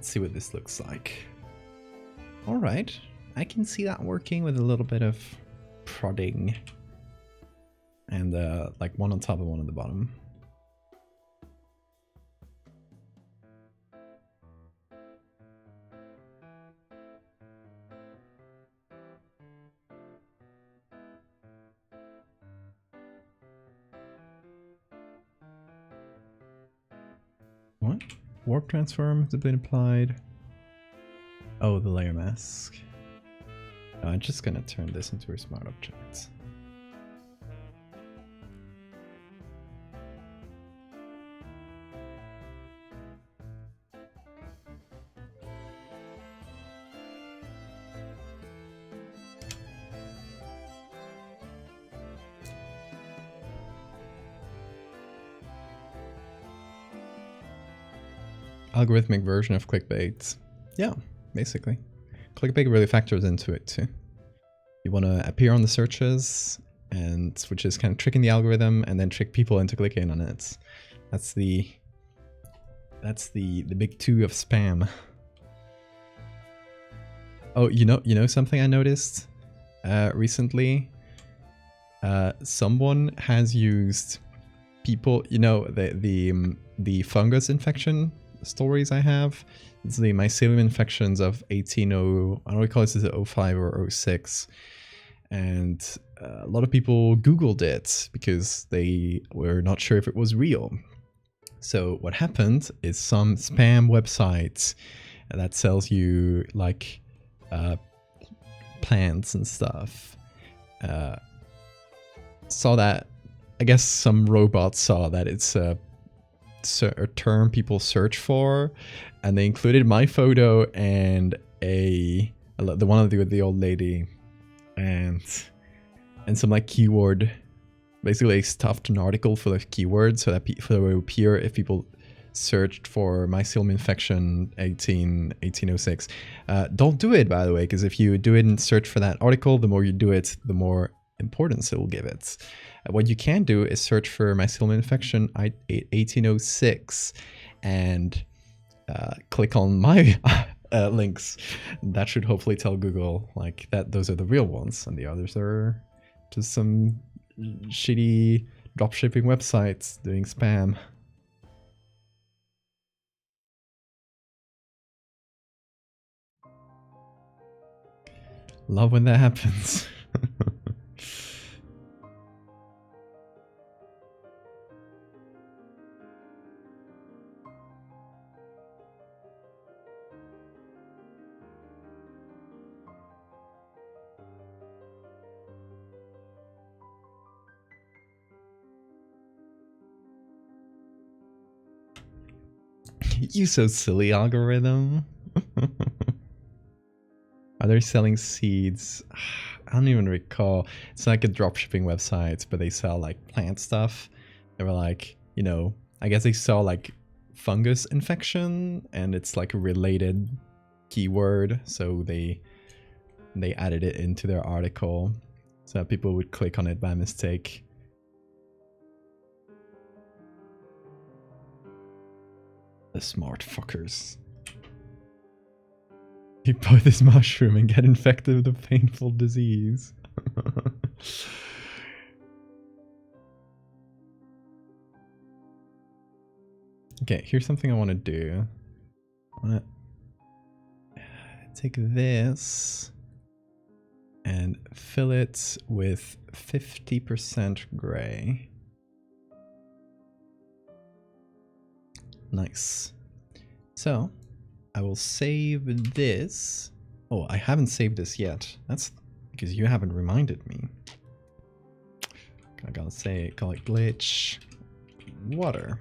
Let's see what this looks like. All right, I can see that working with a little bit of prodding. And like one on top and one on the bottom. What? Warp transform has been applied. Oh, the layer mask. I'm just gonna turn this into a smart object. Algorithmic version of clickbait. Yeah, basically. Clickbait really factors into it too. You want to appear on the searches, and which is kind of tricking the algorithm and then trick people into clicking on it. That's the big two of spam. Oh, you know something I noticed recently? Someone has used people, you know, the fungus infection stories I have. It's the mycelium infections of 180, I don't recall if it's 05 or 06. And a lot of people Googled it because they were not sure if it was real. So what happened is some spam websites that sells you like plants and stuff saw that, I guess some robots saw that it's a term people search for, and they included my photo and the one with the old lady and some like keyword, basically stuffed an article full of keywords so that it would appear if people searched for mycelium infection 1806. Don't do it, by the way, because if you do it and search for that article, the more you do it, the more importance it will give it. What you can do is search for mycelium infection 1806 and click on my links. That should hopefully tell Google like that those are the real ones, and the others are just some shitty dropshipping websites doing spam. Love when that happens. You so silly, algorithm. Are they selling seeds? I don't even recall. It's like a dropshipping website, but they sell like plant stuff. They were like, you know, I guess they sell like fungus infection, and it's like a related keyword, so they added it into their article so that people would click on it by mistake. The smart fuckers. You buy this mushroom and get infected with a painful disease. Okay, here's something I want to do. I want to take this and fill it with 50% gray. Nice. So I will save this. Oh, I haven't saved this yet. That's because you haven't reminded me. I gotta say, call it glitch water.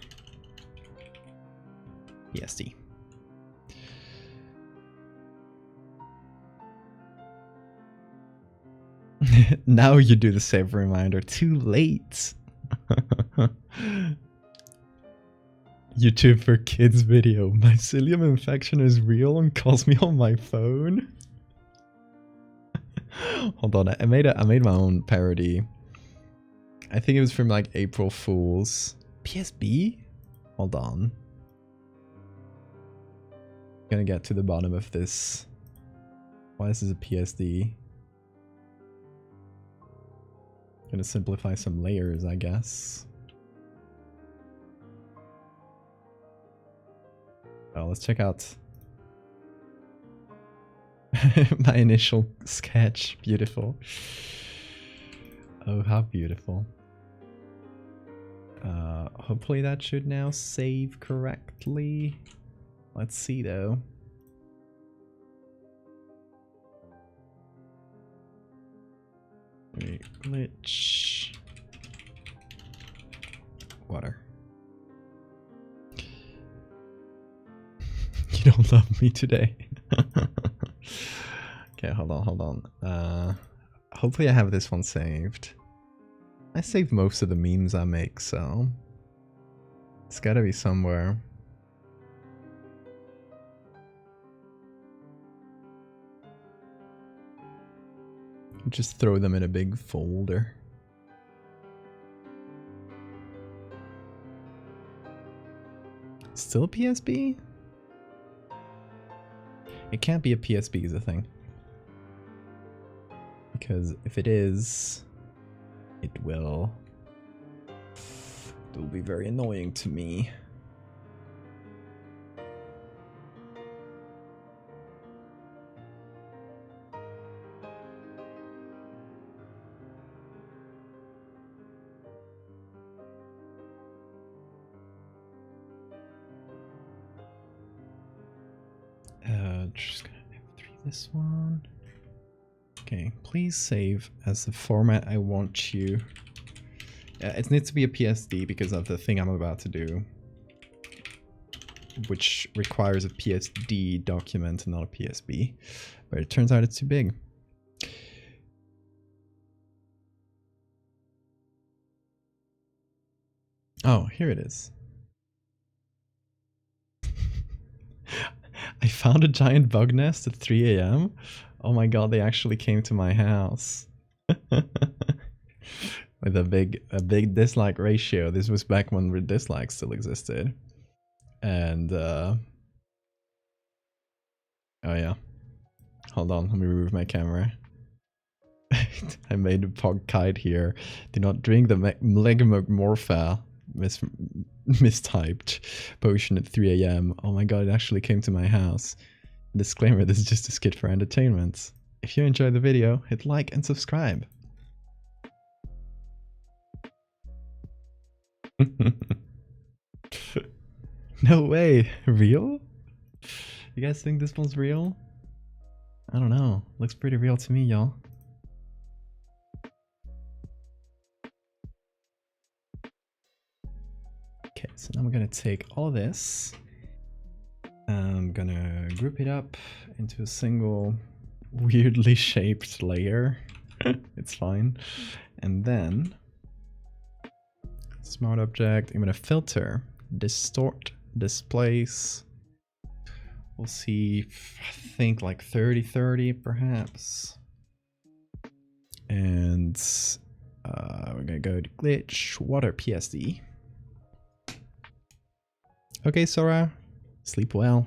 PSD. Now you do the save reminder. Too late. YouTube for kids video. Mycelium infection is real and calls me on my phone. Hold on, I made my own parody. I think it was from like April Fools. PSB? Hold on. Gonna get to the bottom of this. Why this is a PSD. Gonna simplify some layers, I guess. Oh, let's check out my initial sketch. Beautiful. Oh, how beautiful. Hopefully that should now save correctly. Let's see though. Wait, glitch. Water. You don't love me today. Okay, hold on. Hopefully I have this one saved. I save most of the memes I make, so it's gotta be somewhere. Just throw them in a big folder. Still a PSB? It can't be a PSB is a thing. Because if it is, it will be very annoying to me. Just gonna F3 this one. Okay, please save as the format I want you. It needs to be a PSD because of the thing I'm about to do, which requires a PSD document and not a PSB. But it turns out it's too big. Oh, here it is. I found a giant bug nest at 3 AM. Oh my god, they actually came to my house. With a big dislike ratio. This was back when dislikes still existed. And oh yeah. Hold on, let me remove my camera. I made a pog kite here. Do not drink the Legomorpha mistyped potion at 3 AM. Oh my god, it actually came to my house. Disclaimer, this is just a skit for entertainment. If you enjoyed the video, hit like and subscribe. No way, real? You guys think this one's real? I don't know, looks pretty real to me, y'all. Okay, so now I'm gonna take all this. I'm gonna group it up into a single weirdly shaped layer. It's fine. And then smart object, I'm gonna filter, distort, displace. We'll see, I think like 30-30 perhaps. And we're gonna go to glitch, water PSD. Okay, Sora, sleep well.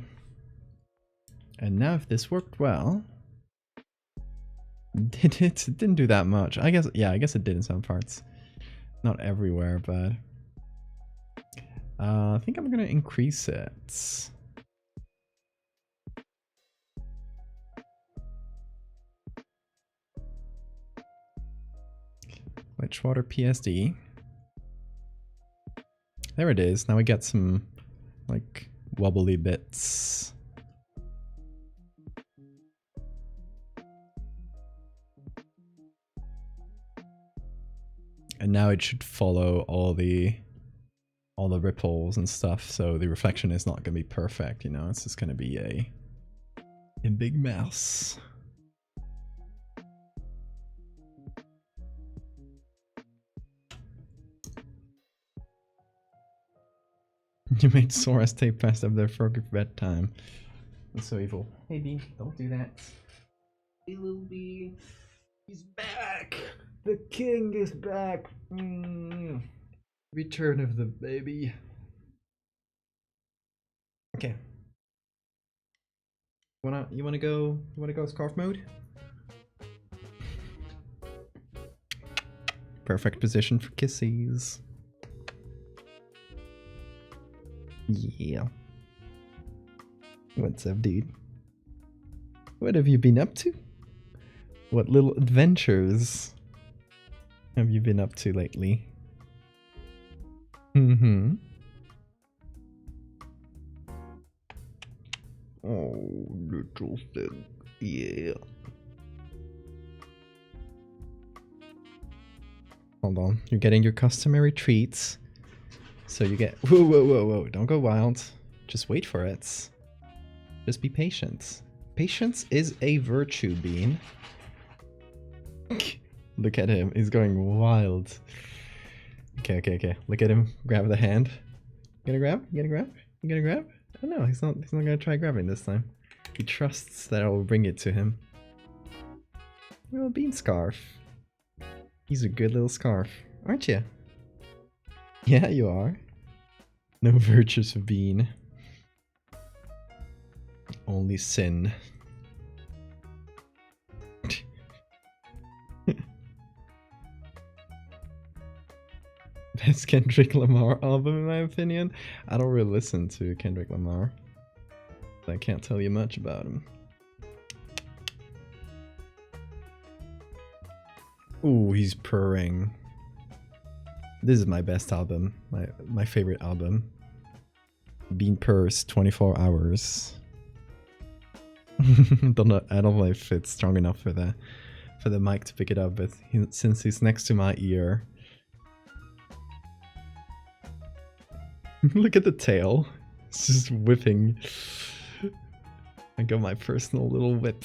And now if this worked well, it didn't do that much. I guess, yeah, I guess it did in some parts. Not everywhere, but I think I'm gonna increase it. Glitch water PSD. There it is. Now we get some like wobbly bits. And now it should follow all the ripples and stuff, so the reflection is not gonna be perfect, you know, it's just gonna be a big mess. You made Sora's tape fast up there for bedtime. That's so evil. Hey B, don't do that. Hey little B, he's back! The king is back! Return of the baby. Okay. You wanna go scarf mode? Perfect position for kisses. Yeah. What's up, dude? What have you been up to? What little adventures have you been up to lately? Mm-hmm. Oh, little thing. Yeah. Hold on. You're getting your customary treats. So you get... Whoa, whoa, whoa, whoa. Don't go wild. Just wait for it. Just be patient. Patience is a virtue, Bean. Look at him. He's going wild. Okay, okay, okay. Look at him. Grab the hand. You gonna grab? You gonna grab? You gonna grab? Oh no, he's not gonna try grabbing this time. He trusts that I will bring it to him. Oh, Bean scarf. He's a good little scarf, aren't you? Yeah, you are. No virtues for Bean. Only sin. Best Kendrick Lamar album in my opinion. I don't really listen to Kendrick Lamar. I can't tell you much about him. Ooh, he's purring. This is my best album. My favorite album. Bean purrs 24 hours. I don't know if it's strong enough for the mic to pick it up, but since he's next to my ear. Look at the tail. It's just whipping. I got my personal little whip.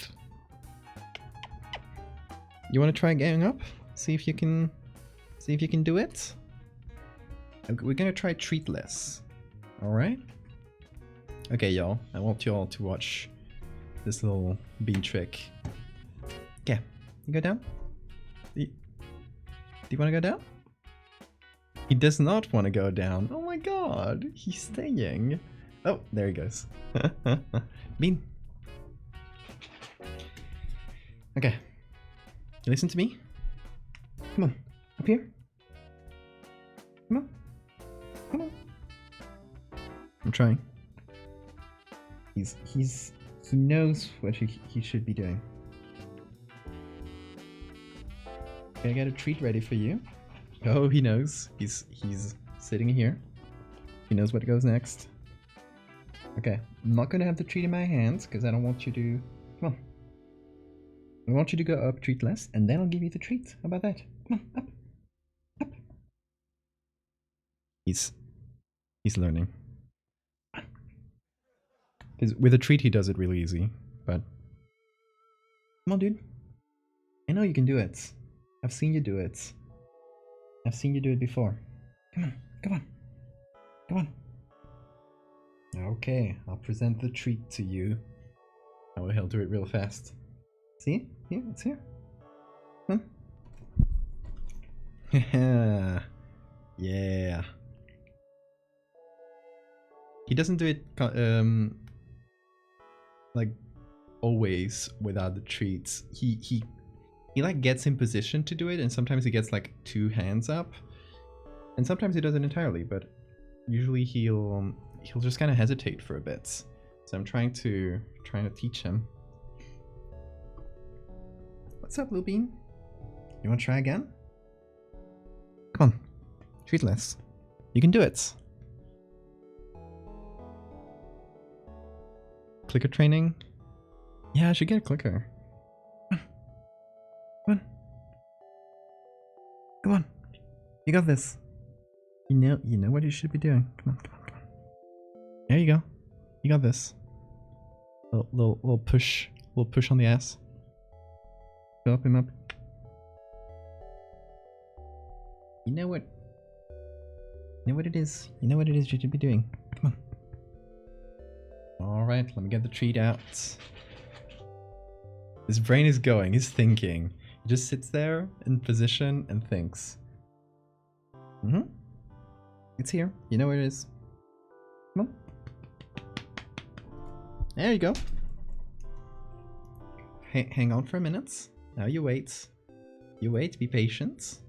You want to try getting up? See if you can do it? We're gonna try treatless. Alright? Okay, y'all. I want you all to watch this little bean trick. Okay. You go down? Do you want to go down? He does not want to go down. Oh my god. He's staying. Oh, there he goes. Bean. Okay. You listen to me? Come on. Up here. Come on. Come on. I'm trying. He knows what he should be doing. Okay, I got a treat ready for you. Oh, he knows. He's sitting here. He knows what goes next. Okay, I'm not gonna have the treat in my hands because I don't want you to. Come on. I want you to go up treatless, and then I'll give you the treat. How about that? Come on, up, up. He's learning. Because with a treat, he does it really easy. But come on, dude. I know you can do it. I've seen you do it. I've seen you do it before. Come on, come on, come on. Okay, I'll present the treat to you. Oh, he'll do it real fast. See? Here, it's here. Come on. Yeah. He doesn't do it like always without the treats. He like gets in position to do it, and sometimes he gets like 2 hands up, and sometimes he doesn't entirely. But usually he'll just kind of hesitate for a bit. So I'm trying to teach him. What's up, Blue Bean? You want to try again? Come on, treatless. You can do it. Clicker training? Yeah, I should get a clicker. Come on. Come on. You got this. You know what you should be doing. Come on, come on, come on. There you go. You got this. Little push. Little push on the ass. Go up him up. You know what? You know what it is. You know what it is you should be doing. Come on. Alright, let me get the treat out. His brain is going, he's thinking. He just sits there in position and thinks. It's here. You know where it is. Come on. There you go. hang on for a minute. Now you wait. You wait, be patient.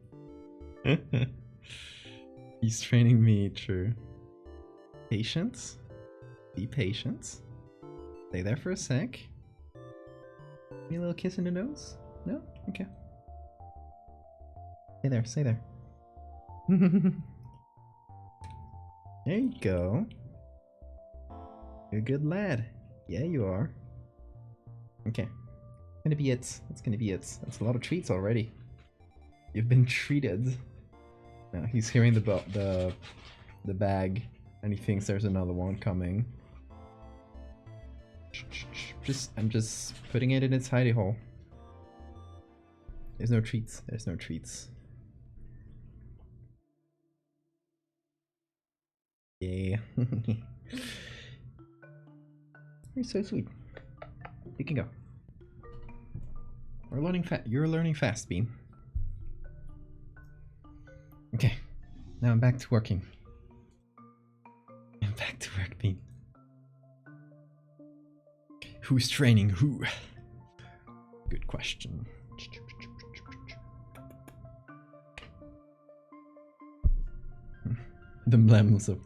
He's training me, true. Patience. Be patient. Stay there for a sec. Give me a little kiss in the nose? No? Okay. Stay there, stay there. There you go. You're a good lad. Yeah, you are. Okay. That's gonna be it. That's gonna be it. That's a lot of treats already. You've been treated. Now he's hearing the bag, and he thinks there's another one coming. I'm just putting it in its hidey hole. There's no treats. There's no treats. Yeah. You're so sweet. You can go. We're learning You're learning fast, Bean. Okay. Now I'm back to working. I'm back to work, Bean. Who's training who? Good question. The emblems of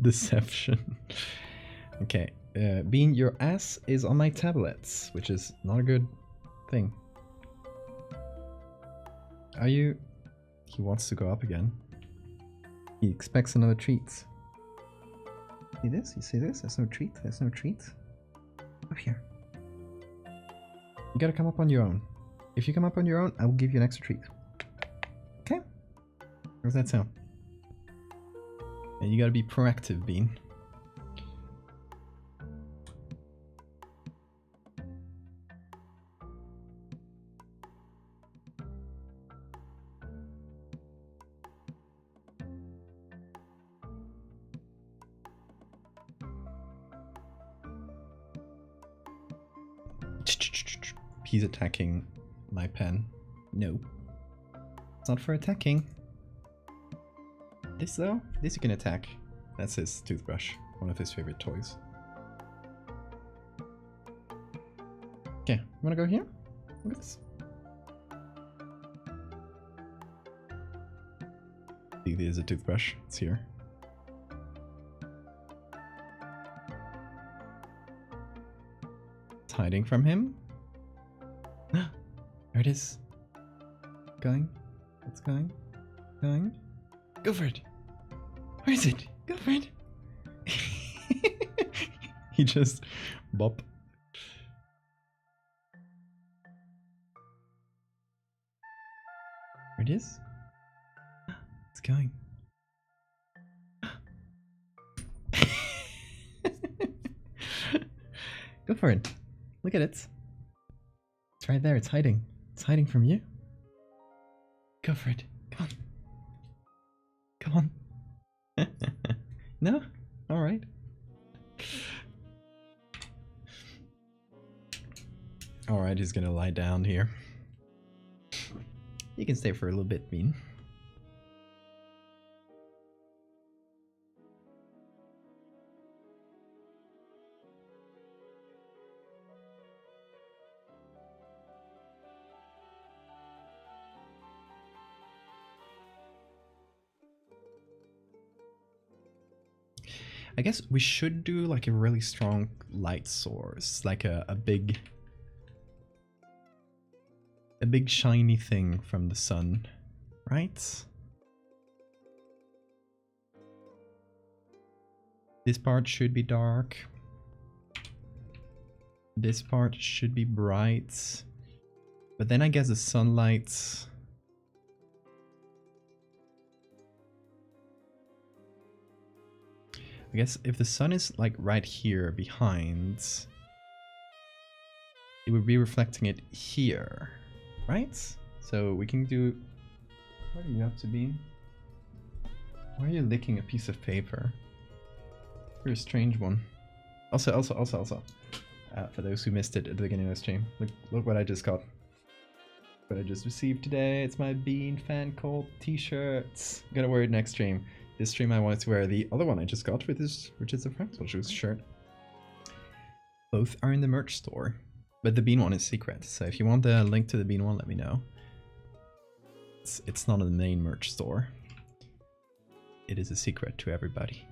deception. Okay, Bean, your ass is on my tablets, which is not a good thing. Are you? He wants to go up again. He expects another treat. See this? You see this? There's no treat. There's no treat. Up here. You gotta come up on your own. If you come up on your own, I will give you an extra treat. Okay? How does that sound? And you gotta be proactive, Bean. He's attacking my pen. No. It's not for attacking. This though? This you can attack. That's his toothbrush. One of his favorite toys. Okay, you wanna go here? Look at this. See, there's a toothbrush. It's here. It's hiding from him. There it is. Going. It's going. Going. Go for it. Where is it? Go for it. He just bop. There it is. It's going. Go for it. Look at it. It's right there. It's hiding. It's hiding from you. Go for it. Come on. Come on. No? Alright. Alright, he's gonna lie down here. You can stay for a little bit, Bean. I guess we should do like a really strong light source, like a big shiny thing from the sun, right? This part should be dark. This part should be bright. But then I guess the sunlight... I guess if the sun is like right here behind, it would be reflecting it here, right? So we can do... What are you up to, Bean? Why are you licking a piece of paper? You're a strange one. Also, for those who missed it at the beginning of the stream, look what I just got. What I just received today. It's my Bean fan cult t-shirts. I'm gonna wear it next stream. This stream I wanted to wear the other one I just got, which is a Fractal Juice shirt. Both are in the merch store. But the bean one is secret, so if you want the link to the bean one, let me know. It's not in the main merch store. It is a secret to everybody.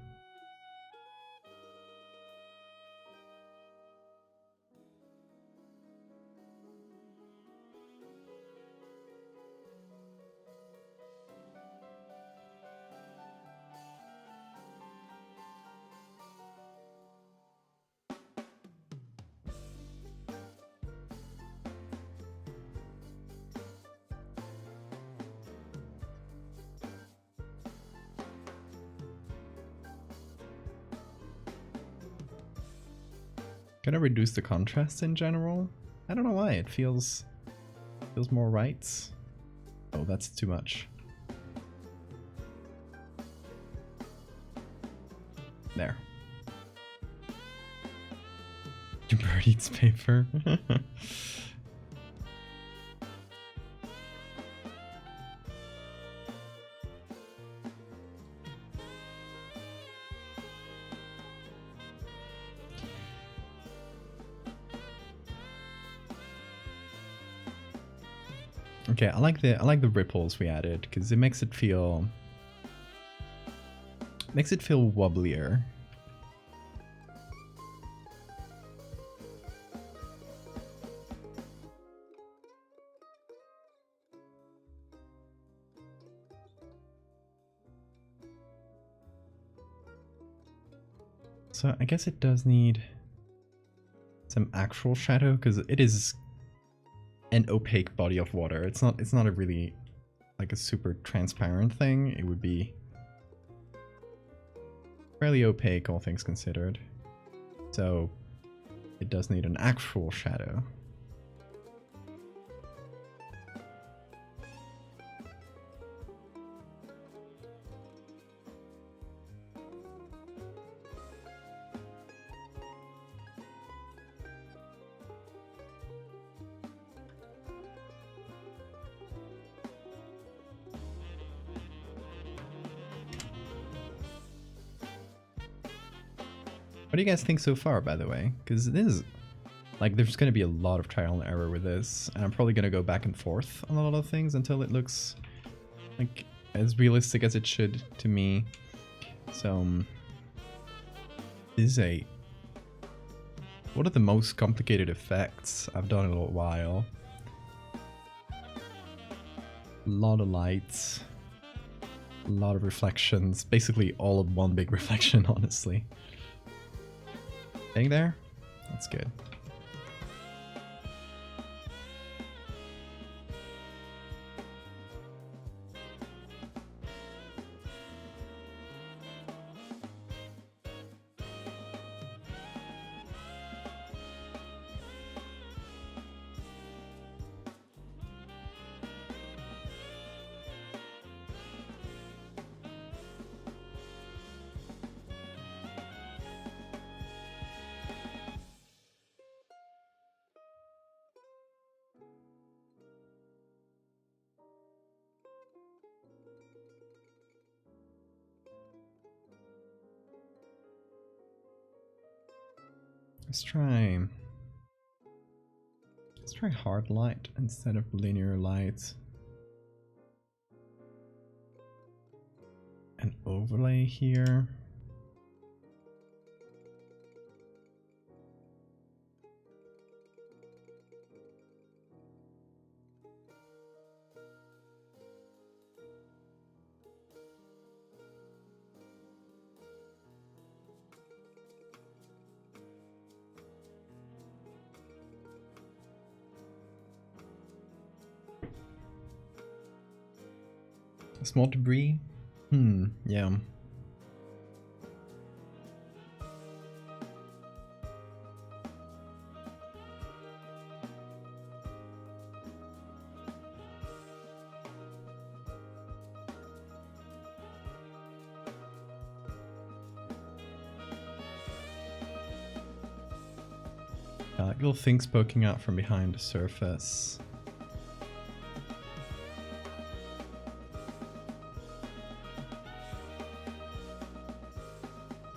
Gonna reduce the contrast in general. I don't know why, it feels more right. Oh, that's too much. There. Your bird eats paper. Okay, I like the ripples we added because it makes it feel wobblier. So I guess it does need some actual shadow because it is an opaque body of water. It's not a really like a super transparent thing. It would be fairly opaque, all things considered. So it does need an actual shadow. What do you guys think so far, by the way? Because this is, like, there's going to be a lot of trial and error with this, and I'm probably going to go back and forth on a lot of things until it looks, like, as realistic as it should to me. So, this is one of the most complicated effects I've done in a little while. A lot of lights, a lot of reflections, basically all of one big reflection, honestly. Getting there? That's good. Let's try hard light instead of linear light. An overlay here. Small debris? Yeah. Like little things poking out from behind the surface.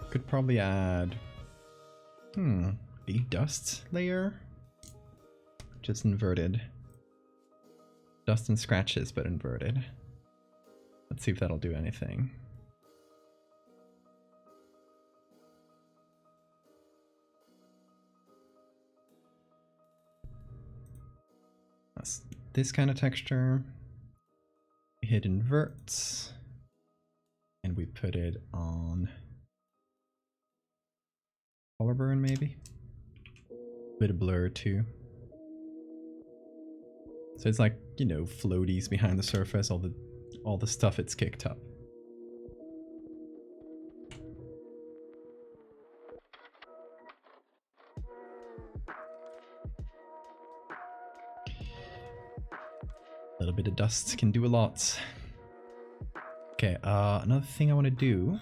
Could probably add a dust layer just inverted. Dust and scratches, but inverted. Let's see if that'll do anything. That's this kind of texture. We hit inverts, and we put it on color burn, maybe. Bit of blur too. So it's like, you know, floaties behind the surface, all the stuff it's kicked up. A little bit of dust can do a lot. Okay, another thing I want to do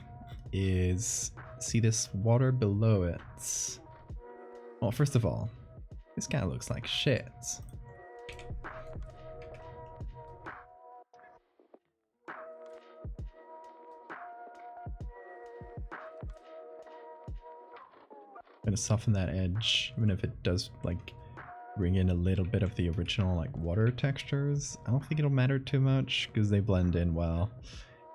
is see this water below it. Well, first of all, this guy looks like shit. I'm gonna soften that edge, even if it does like bring in a little bit of the original like water textures. I don't think it'll matter too much because they blend in well.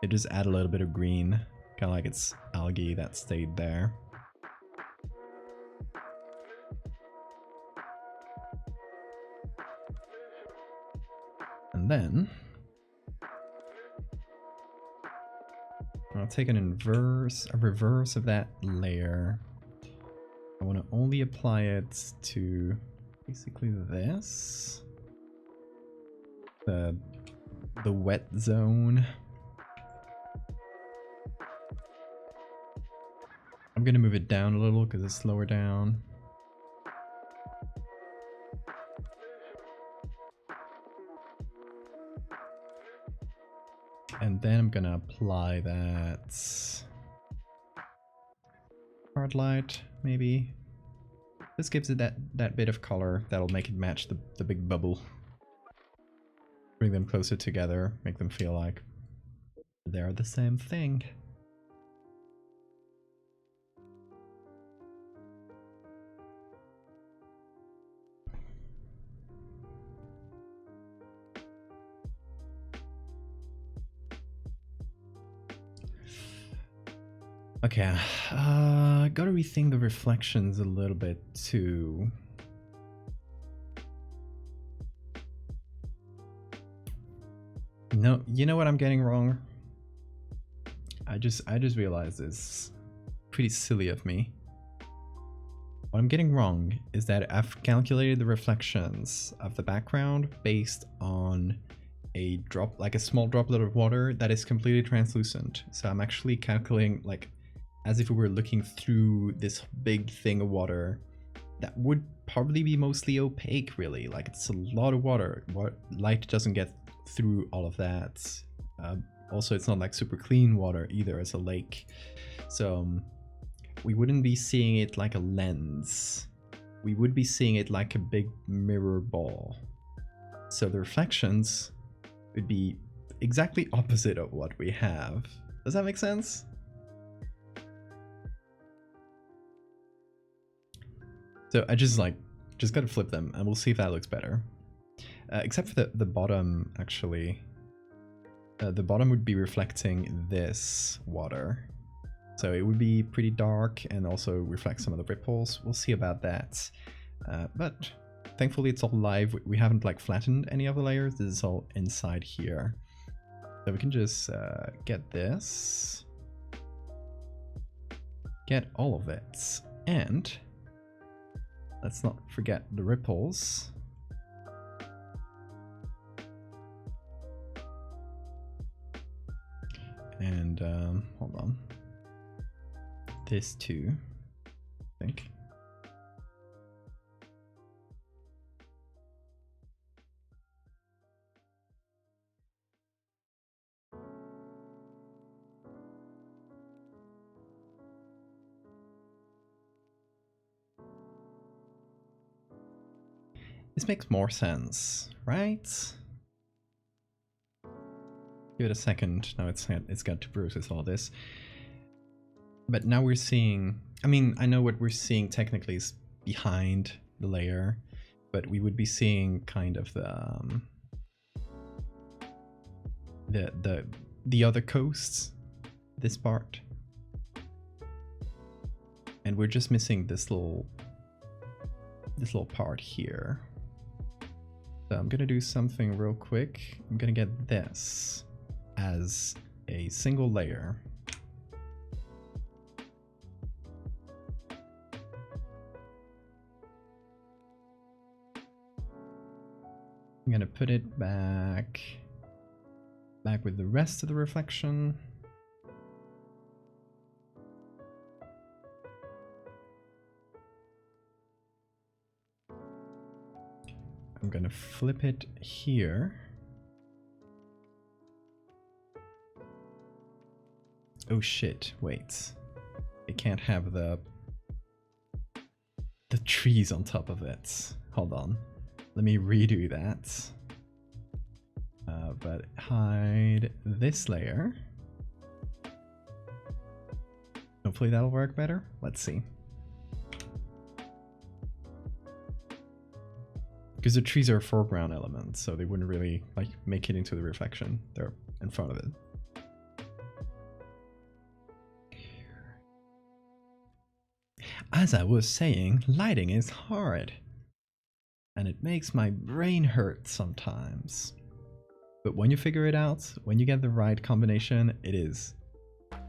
It just add a little bit of green, kind of like it's algae that stayed there. And then I'll take a reverse of that layer. I want to only apply it to basically this, the wet zone. I'm gonna move it down a little because it's slower down. And then I'm gonna apply that hard light, maybe. This gives it that bit of color that'll make it match the big bubble. Bring them closer together, make them feel like they're the same thing. Okay, gotta rethink the reflections a little bit too. No, you know what I'm getting wrong? I just realized this. Pretty silly of me. What I'm getting wrong is that I've calculated the reflections of the background based on a drop, like a small droplet of water that is completely translucent. So I'm actually calculating like as if we were looking through this big thing of water that would probably be mostly opaque, really. Like it's a lot of water. Light doesn't get through all of that. Also, it's not like super clean water either as a lake. So we wouldn't be seeing it like a lens. We would be seeing it like a big mirror ball. So the reflections would be exactly opposite of what we have. Does that make sense? So I just gotta flip them and we'll see if that looks better. Except for the bottom, actually. The bottom would be reflecting this water. So it would be pretty dark and also reflect some of the ripples. We'll see about that. But thankfully it's all live. We haven't like flattened any of the layers. This is all inside here. So we can just get this. Get all of it. And let's not forget the ripples. And hold on. This too, I think. This makes more sense, right? Give it a second. Now it's got to process all this. But now we're seeing, I mean, I know what we're seeing technically is behind the layer, but we would be seeing kind of the other coasts, this part, and we're just missing this little part here. So I'm gonna do something real quick. I'm gonna get this as a single layer. I'm gonna put it back with the rest of the reflection. I'm gonna flip it here. Oh shit, wait. It can't have the trees on top of it. Hold on. Let me redo that. But hide this layer. Hopefully that'll work better. Let's see. Because the trees are a foreground element, so they wouldn't really like make it into the reflection. They're in front of it. As I was saying, lighting is hard. And it makes my brain hurt sometimes. But when you figure it out, when you get the right combination, it is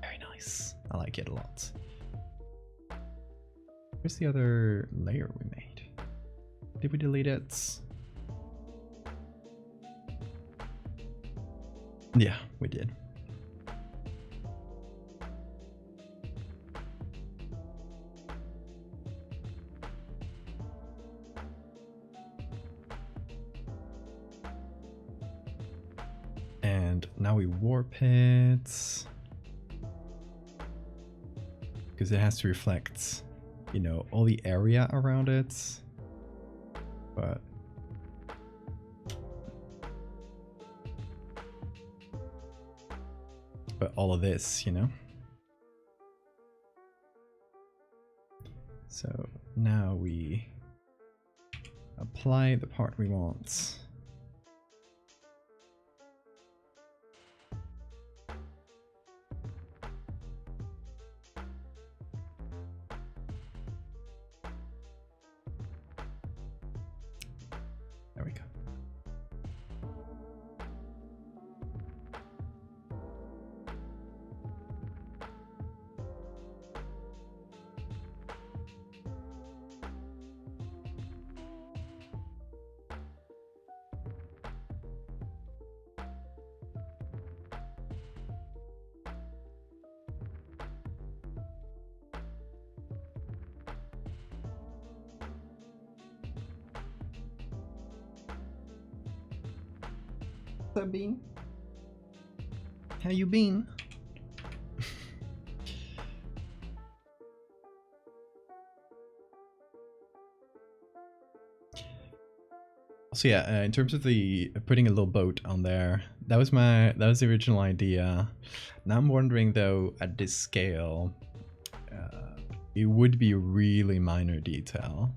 very nice. I like it a lot. Where's the other layer we made? Did we delete it? Yeah, we did. And now we warp it. Because it has to reflect, you know, all the area around it. But all of this, you know? So now we apply the part we want. There we go. What's up, Bean? How you been? So yeah, in terms of the putting a little boat on there, that was the original idea. Now I'm wondering though, at this scale, it would be a really minor detail.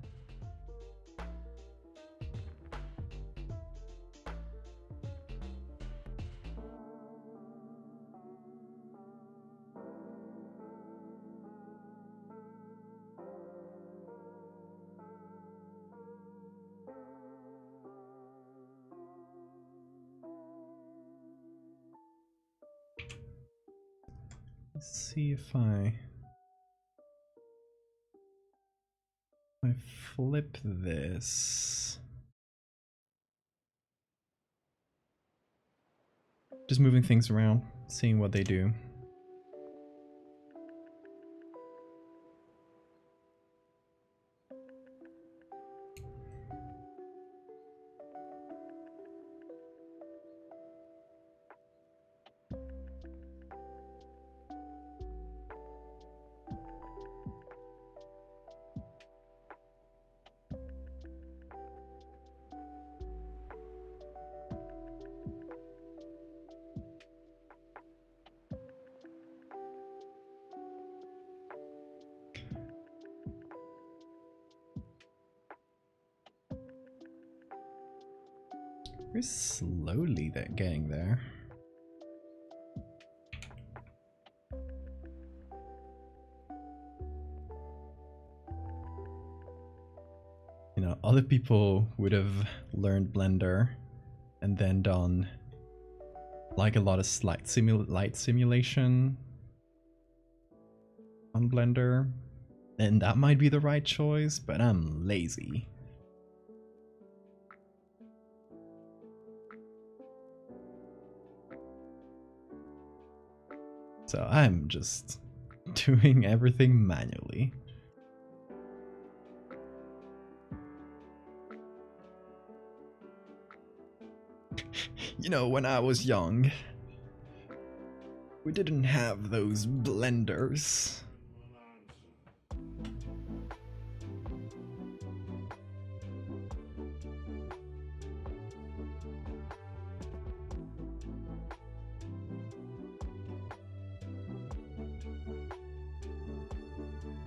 Let's see if I flip this. Just moving things around, seeing what they do. We're slowly getting there. You know, other people would have learned Blender and then done like a lot of light simulation on Blender, and that might be the right choice, but I'm lazy. So I'm just doing everything manually. You know, when I was young, we didn't have those blenders.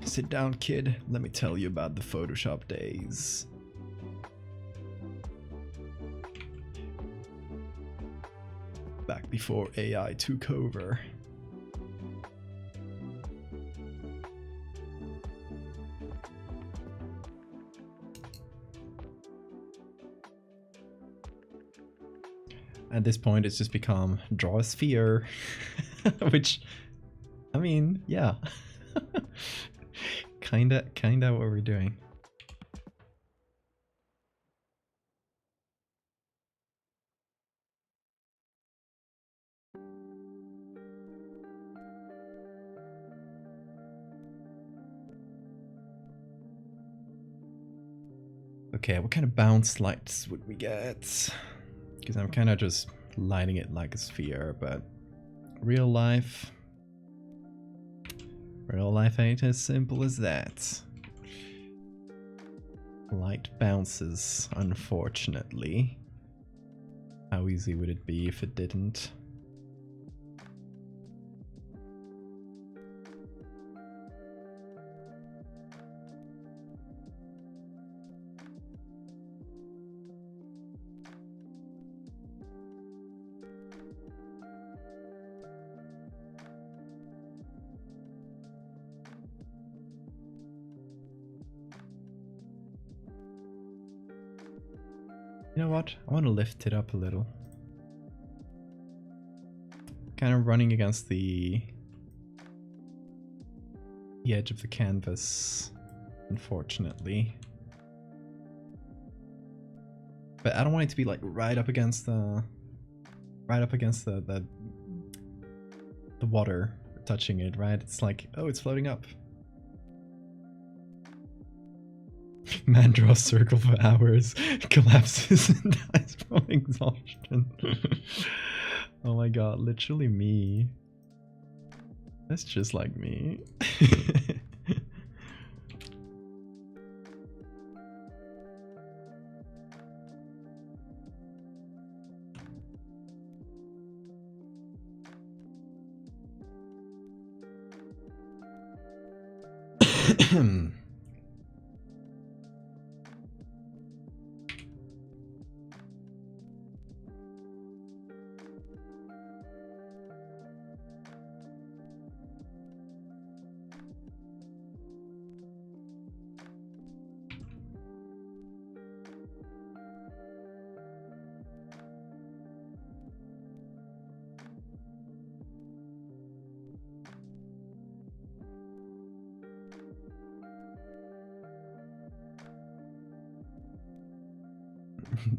Sit down, kid. Let me tell you about the Photoshop days. Back before AI took over. At this point, it's just become draw a sphere, which, I mean, yeah, kinda what we're doing. Okay, what kind of bounce lights would we get? Because I'm kind of just lighting it like a sphere, but real life ain't as simple as that. Light bounces, unfortunately. How easy would it be if it didn't? You know what? I want to lift it up a little. Kind of running against the edge of the canvas, unfortunately. But I don't want it to be like right up against the water touching it, right? It's like, oh, it's floating up. Man draws circle for hours, collapses and dies from exhaustion. Oh my god, literally me. That's just like me.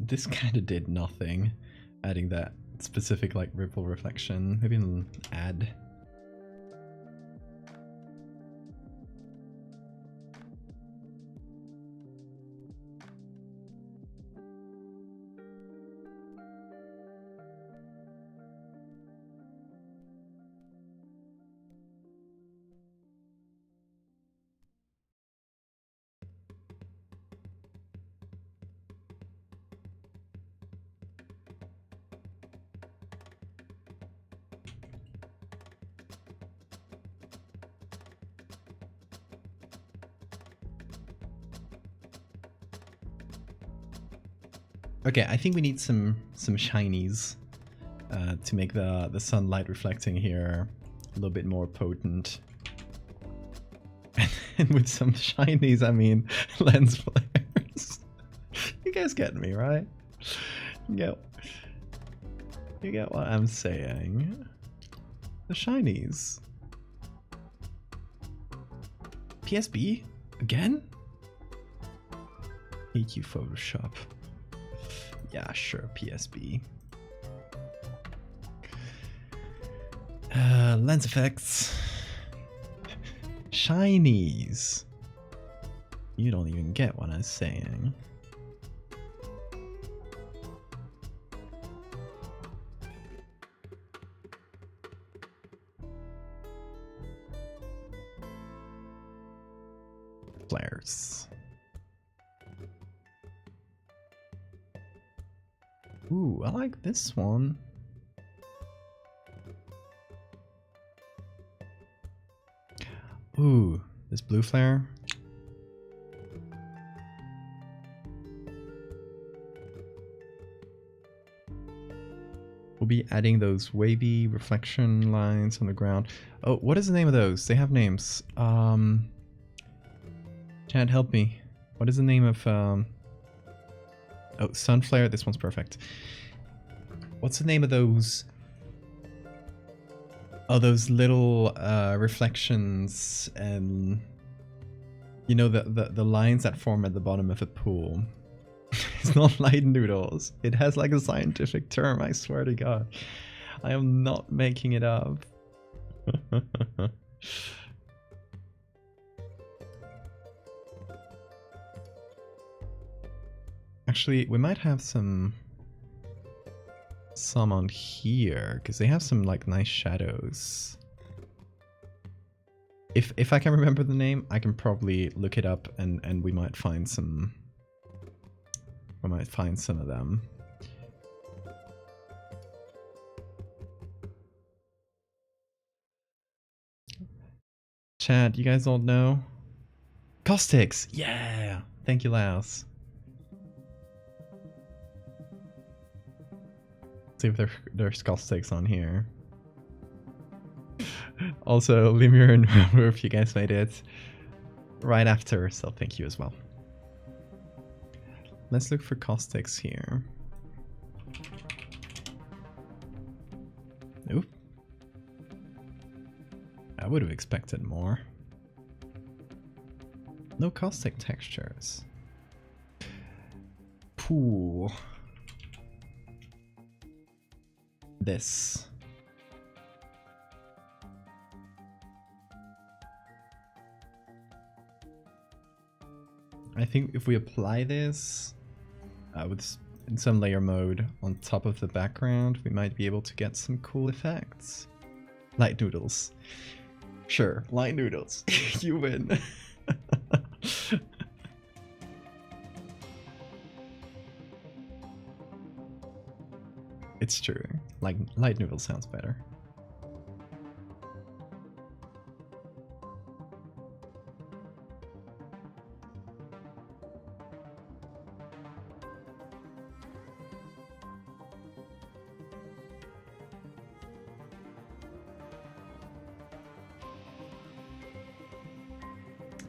This kind of did nothing, adding that specific like ripple reflection. Maybe an add. Okay, I think we need some shinies to make the sunlight reflecting here a little bit more potent. And with some shinies, I mean lens flares. You guys get me, right? You get what I'm saying. The shinies. PSB? Again? Hate you, Photoshop. Yeah, sure, PSB. Lens effects. Shinies. You don't even get what I'm saying. Flares. Ooh, I like this one. Ooh, this blue flare. We'll be adding those wavy reflection lines on the ground. Oh, what is the name of those? They have names. Chad, help me. What is the name of oh, sun flare? This one's perfect. What's the name of those? Oh, those little reflections and you know the lines that form at the bottom of a pool. It's not light noodles. It has like a scientific term, I swear to God. I am not making it up. Actually, we might have some on here because they have some like nice shadows. If I can remember the name, I can probably look it up and we might find some. We might find some of them. Chad, you guys all know? Caustics! Yeah! Thank you, Laos. See if there's caustics on here. Also, Lemur and Roof, you guys made it right after, so thank you as well. Let's look for caustics here. Oop. I would have expected more. No caustic textures. Pool. This. I think if we apply this in some layer mode on top of the background, we might be able to get some cool effects. Light noodles. Sure, light noodles. You win. It's true. Like light noodle sounds better.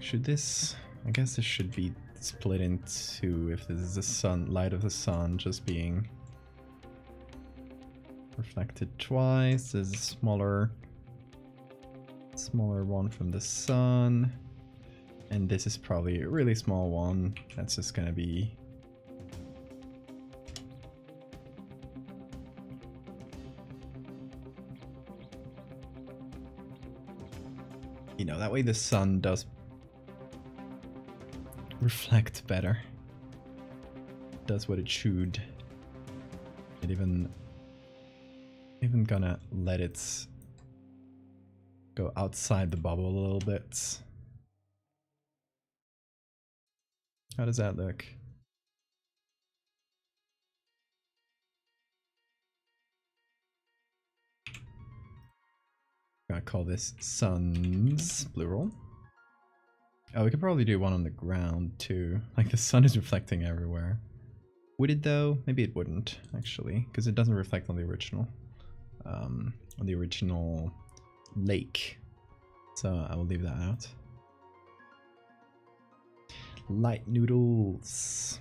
Should this, I guess this should be split into, if this is the sun, light of the sun just being reflected twice. There's a smaller one from the sun. And this is probably a really small one. That's just gonna be you know, that way the sun does reflect better. Does what it should. It even gonna let it go outside the bubble a little bit. How does that look? Gotta call this suns, plural. Oh, we could probably do one on the ground too. Like the sun is reflecting everywhere. Would it though? Maybe it wouldn't actually, because it doesn't reflect on the original lake. So I will leave that out. Light noodles.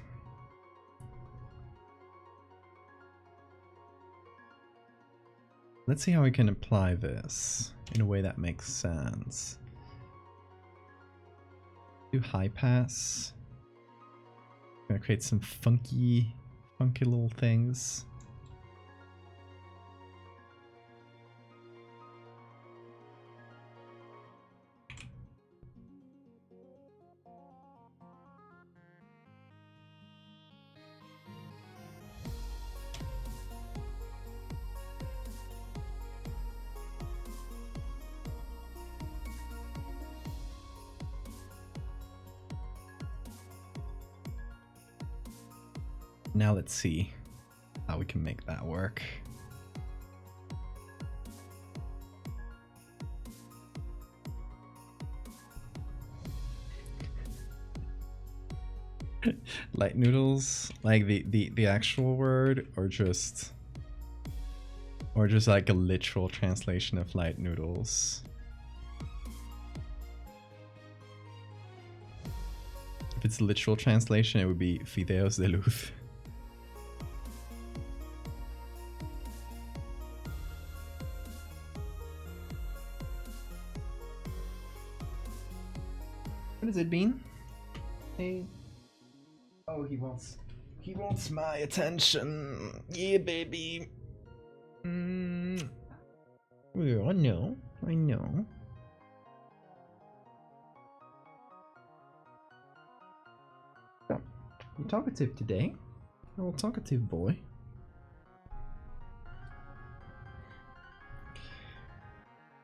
Let's see how we can apply this in a way that makes sense. Do high pass. Gonna create some funky little things. Now let's see how we can make that work. Light noodles, like the actual word, or just like a literal translation of light noodles? If it's a literal translation, it would be fideos de luz. What has it been? Hey. Oh, he wants my attention. Yeah, baby. Yeah, I know. Oh, you're talkative today. A little talkative boy.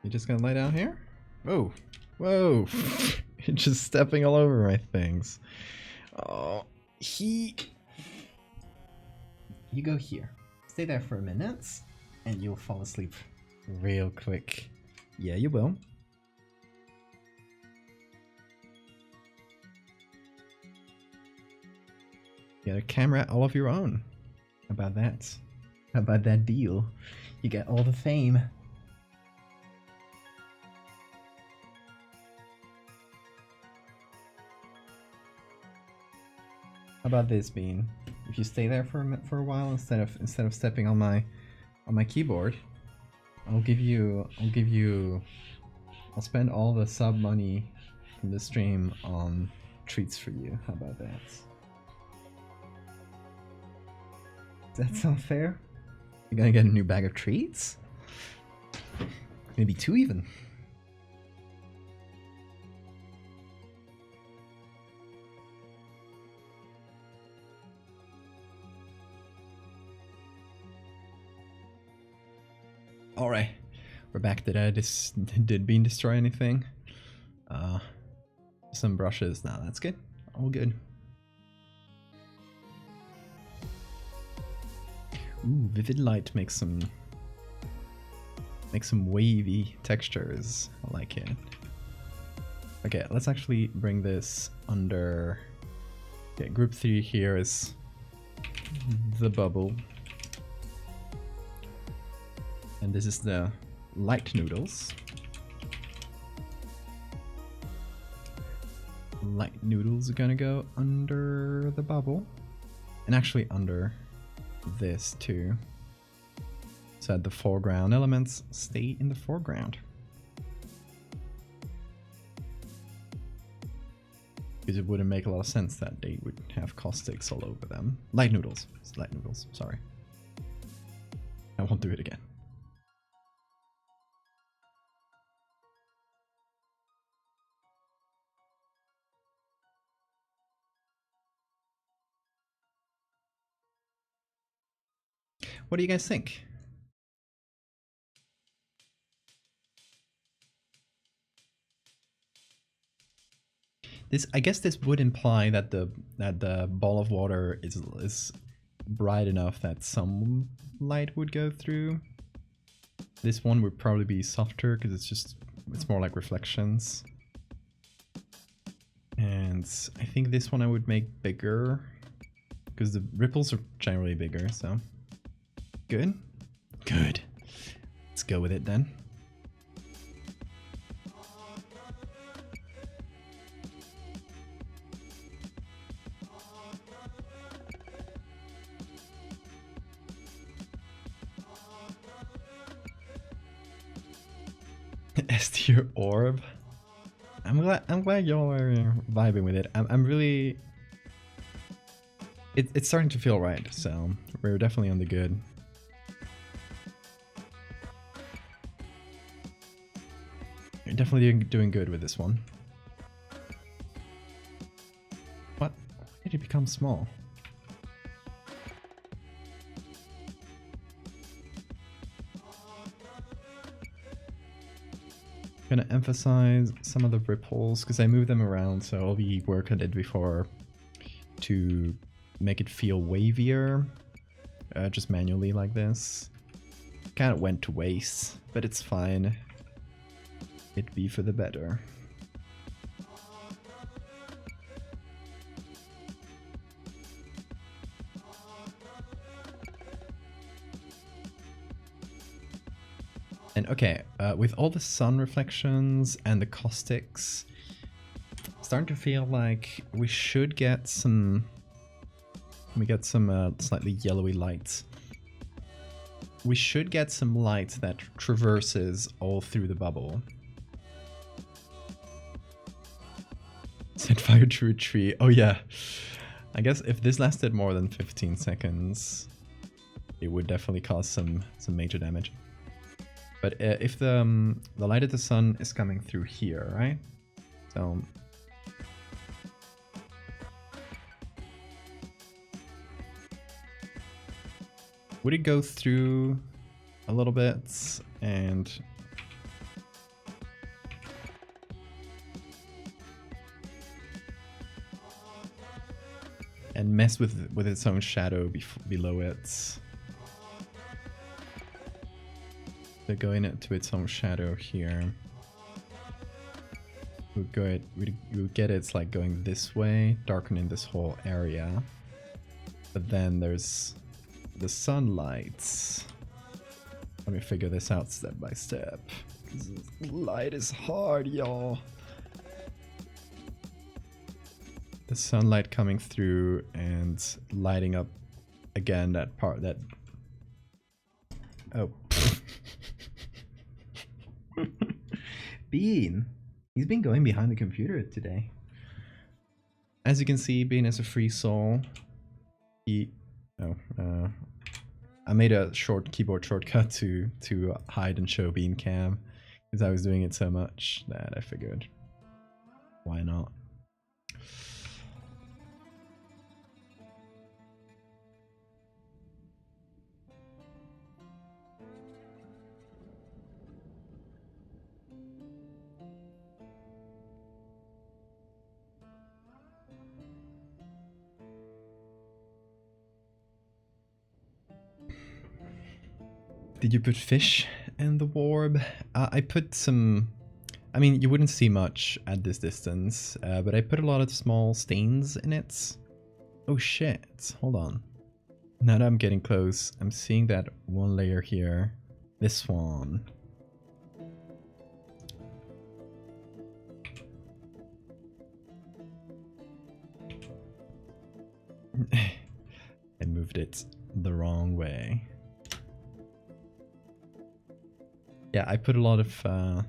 You just gonna lay down here? Whoa. Whoa. You're just stepping all over my things. Oh, you go here. Stay there for a minute, and you'll fall asleep real quick. Yeah, you will. You got a camera all of your own. How about that? How about that deal? You get all the fame. How about this, Bean? If you stay there for a while instead of stepping on my keyboard, I'll spend all the sub money from the stream on treats for you. How about that? Does that sound fair? You're gonna get a new bag of treats? Maybe 2 even. Alright, we're back. Did Bean destroy anything? Some brushes. Now that's good. All good. Ooh, vivid light makes some wavy textures. I like it. Okay, let's actually bring this under. Okay, group 3 here is the bubble. And this is the light noodles. Light noodles are gonna go under the bubble. And actually under this too. So that the foreground elements stay in the foreground. Because it wouldn't make a lot of sense that they would have caustics all over them. Light noodles. It's light noodles, sorry. I won't do it again. What do you guys think? I guess this would imply that the ball of water is bright enough that some light would go through. This one would probably be softer because it's more like reflections. And I think this one I would make bigger because the ripples are generally bigger, so good. Good. Let's go with it then. S tier orb. I'm glad y'all are vibing with it. I'm really. It's starting to feel right, so we're definitely on the good. You're definitely doing good with this one. What? Why did it become small? Gonna emphasize some of the ripples because I move them around, so all the work I did before to make it feel wavier, just manually like this, kind of went to waste, but it's fine. It'd be for the better. And okay, with all the sun reflections and the caustics, starting to feel like we should get some. We get some slightly yellowy lights. We should get some light that traverses all through the bubble. Set fire to a tree. Oh yeah. I guess if this lasted more than 15 seconds, it would definitely cause some major damage. But if the light of the sun is coming through here, right? So would it go through a little bit and mess with its own shadow below it? So going into its own shadow here. We would get it's like going this way, darkening this whole area. But then there's the sunlight. Let me figure this out step by step. Light is hard, y'all. The sunlight coming through and lighting up again that part that. Oh. Bean. He's been going behind the computer today. As you can see, Bean is a free soul. I made a short keyboard shortcut to hide and show Bean Cam because I was doing it so much that I figured, why not? Did you put fish in the warb? I put some. I mean, you wouldn't see much at this distance, but I put a lot of small stains in it. Oh shit, hold on. Now that I'm getting close, I'm seeing that one layer here. This one. I moved it the wrong way. Yeah, I put a lot of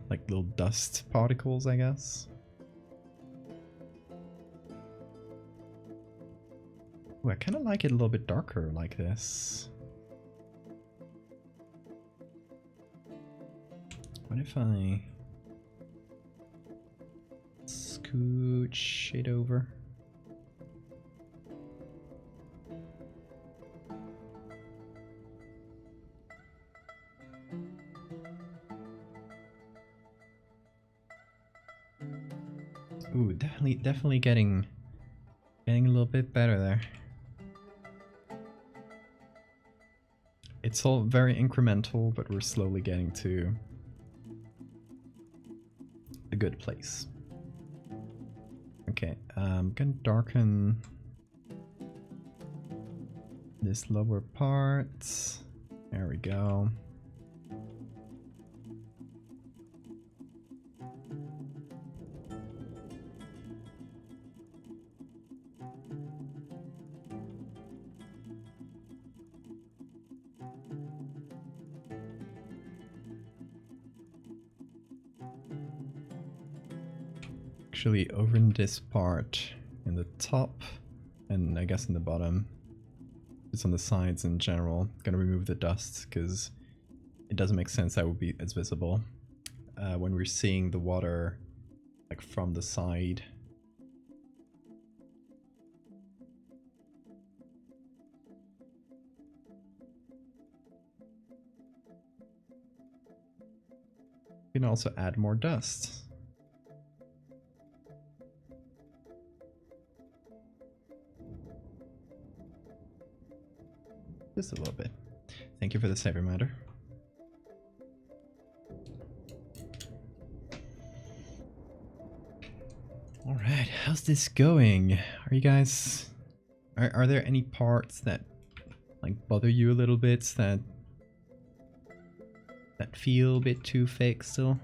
like little dust particles, I guess. Ooh, I kind of like it a little bit darker like this. What if I scooch it over? Ooh, definitely getting a little bit better there. It's all very incremental, but we're slowly getting to a good place. Okay, I'm gonna darken this lower part. There we go. Actually, over in this part, in the top, and I guess in the bottom, just on the sides in general, gonna remove the dust because it doesn't make sense that would be as visible when we're seeing the water like from the side. You can also add more dust. Just a little bit. Thank you for the save reminder. Alright, how's this going? Are you guys... Are there any parts that like bother you a little bit, that feel a bit too fake still?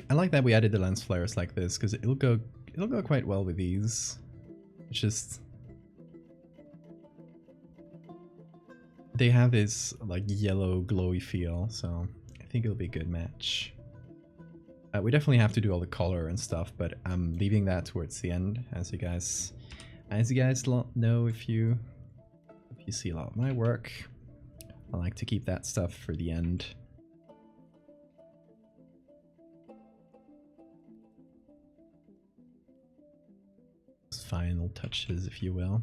I like that we added the lens flares like this because it'll go quite well with these. It's just they have this like yellow glowy feel, so I think it'll be a good match. We definitely have to do all the color and stuff, but I'm leaving that towards the end, as you guys know if you see a lot of my work. I like to keep that stuff for the end. Final touches, if you will.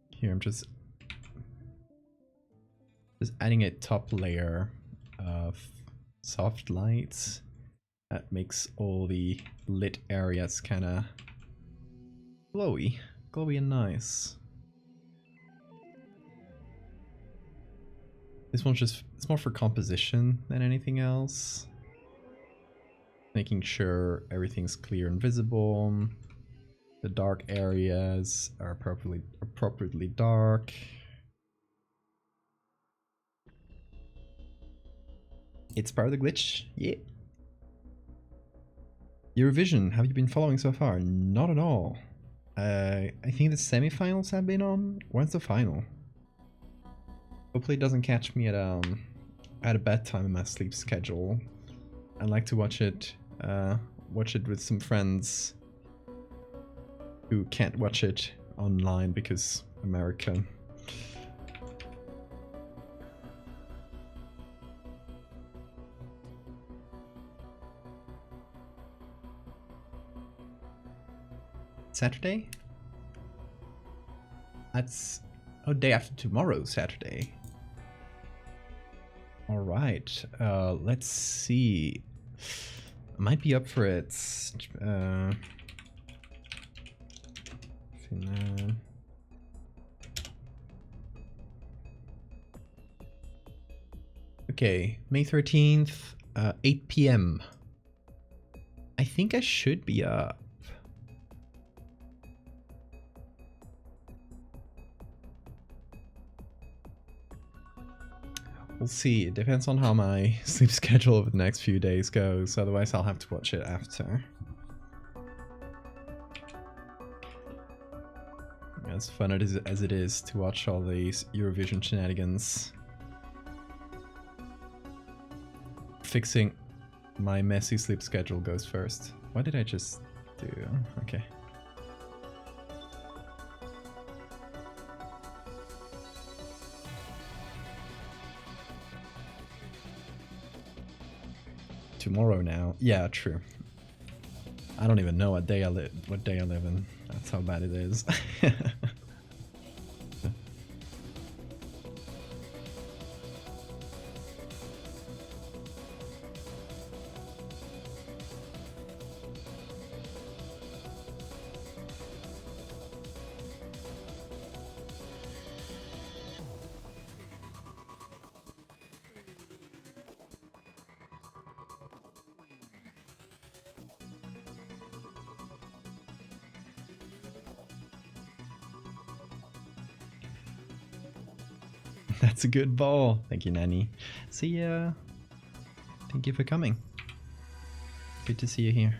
Here I'm just adding a top layer of soft lights that makes all the lit areas kind of glowy and nice. This one's just, it's more for composition than anything else. Making sure everything's clear and visible. The dark areas are appropriately dark. It's part of the glitch, yeah. Eurovision, have you been following so far? Not at all. I think the semi-finals have been on. When's the final? Hopefully it doesn't catch me at a bad time in my sleep schedule. I like to watch it with some friends who can't watch it online because America. Saturday? That's day after tomorrow, Saturday. All right, let's see. I might be up for it. Okay, May 13th, 8 p.m. I think I should be up. We'll see. It depends on how my sleep schedule over the next few days goes. Otherwise, I'll have to watch it after. As fun as it is to watch all these Eurovision shenanigans. Fixing my messy sleep schedule goes first. What did I just do? Okay. Tomorrow now. Yeah, true. I don't even know what day I live in. That's how bad it is. That's a good ball. Thank you, Nanny. See ya. Thank you for coming. Good to see you here.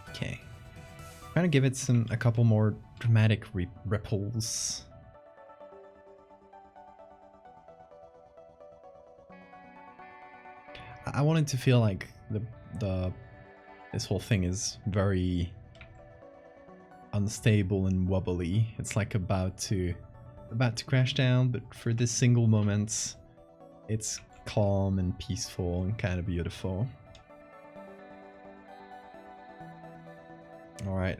Okay. Trying to give it a couple more dramatic ripples. I wanted to feel like this whole thing is very unstable and wobbly. It's like about to crash down, but for this single moment, it's calm and peaceful and kind of beautiful. All right.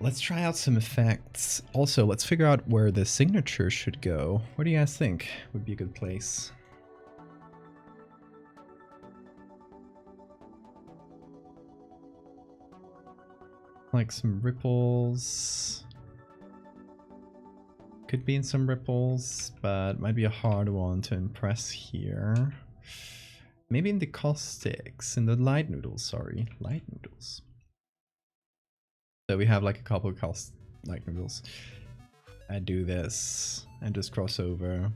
Let's try out some effects. Also, let's figure out where the signature should go. What do you guys think would be a good place? Like some ripples. Could be in some ripples, but might be a hard one to impress here. Maybe in the caustics, in the light noodles, sorry. Light noodles. So we have like a couple of light noodles. I do this and just cross over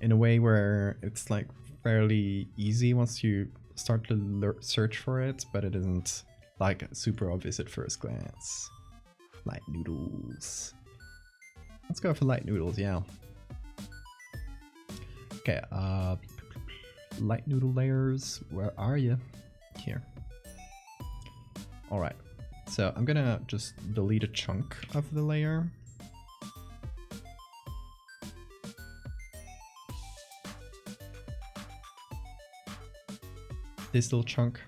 in a way where it's like fairly easy once you start to search for it, but it isn't like super obvious at first glance. Light noodles. Let's go for light noodles, yeah. Okay, light noodle layers, where are you? Here. Alright, so I'm gonna just delete a chunk of the layer. This little chunk.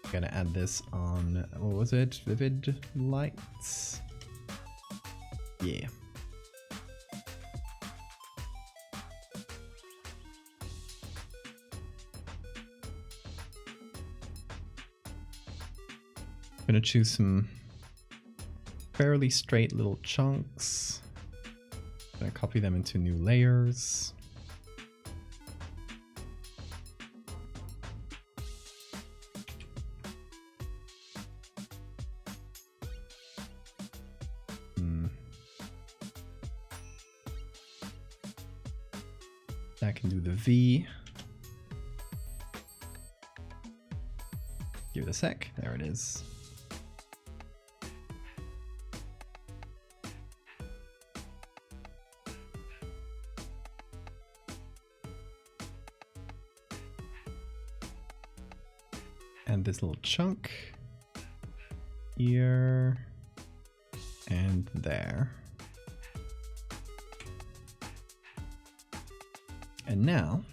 I'm gonna add this on, what was it? Vivid lights? Yeah. I'm gonna choose some fairly straight little chunks. I'm gonna copy them into new layers. I can do the V. Give it a sec. There it is. And this little chunk here and there. And now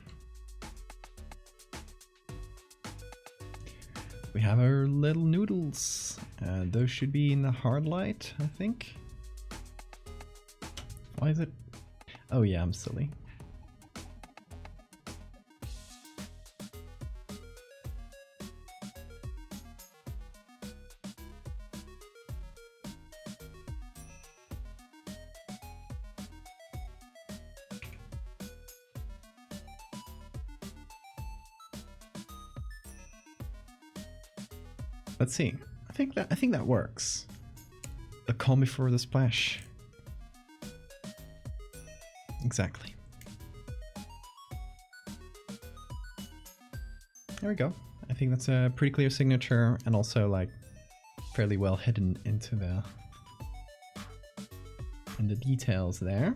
we have our little noodles. Those should be in the hard light, I think. Why is it? Oh yeah, I'm silly. Let's see. I think that works. The calm before the splash. Exactly. There we go. I think that's a pretty clear signature and also like fairly well hidden into the details there.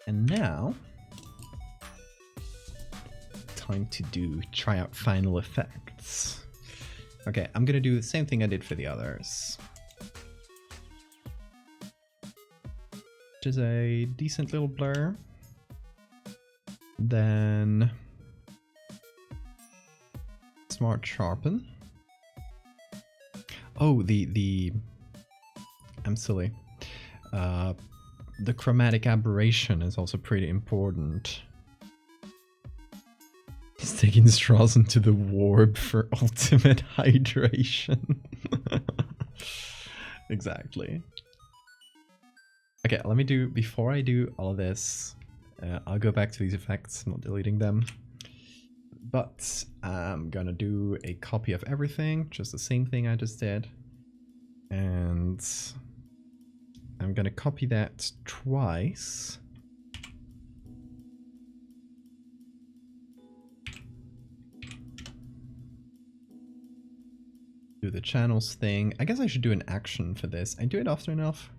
And now time to try out final effects. Okay, I'm gonna do the same thing I did for the others. Which is a decent little blur. Then smart sharpen. Oh, I'm silly. The chromatic aberration is also pretty important. He's taking straws into the warp for ultimate hydration. Exactly. Okay, let me do, before I do all of this, I'll go back to these effects, I'm not deleting them. But I'm gonna do a copy of everything, just the same thing I just did. And I'm gonna copy that twice. Do the channels thing. I guess I should do an action for this. I do it often enough.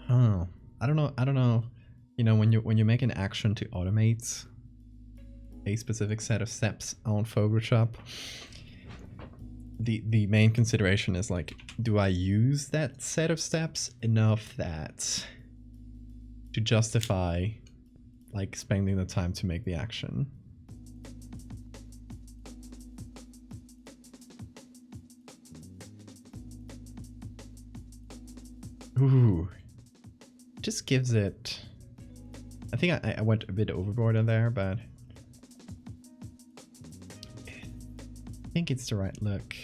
Oh, I don't know. You know, when you make an action to automate a specific set of steps on Photoshop, the main consideration is like, do I use that set of steps enough that to justify like spending the time to make the action? Ooh, just gives it. I think I went a bit overboard on there, but I think it's the right look.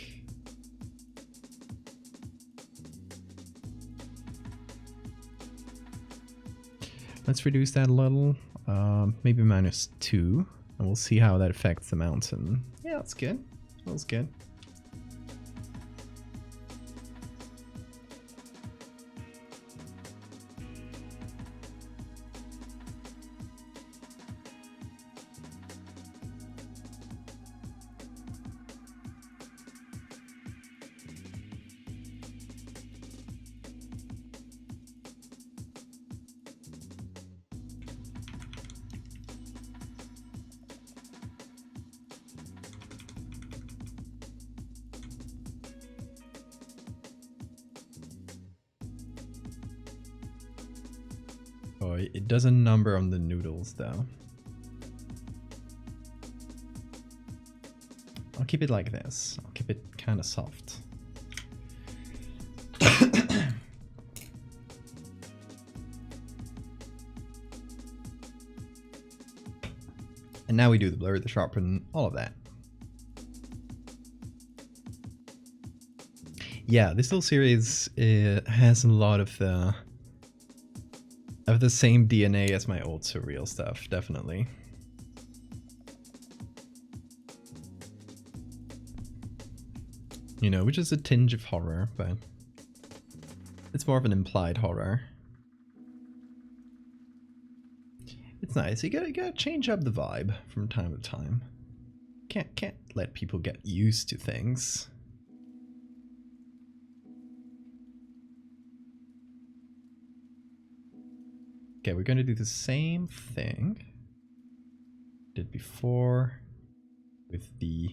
Let's reduce that a little, maybe -2, and we'll see how that affects the mountain. Yeah, that's good. That's good. Oh, it does a number on the noodles though. I'll keep it like this. I'll keep it kind of soft. And now we do the blur, the sharpen, all of that. Yeah, this little series has a lot of the same DNA as my old surreal stuff, definitely. You know, which is a tinge of horror, but it's more of an implied horror. It's nice. You gotta change up the vibe from time to time. Can't let people get used to things. Okay, we're gonna do the same thing did before with the.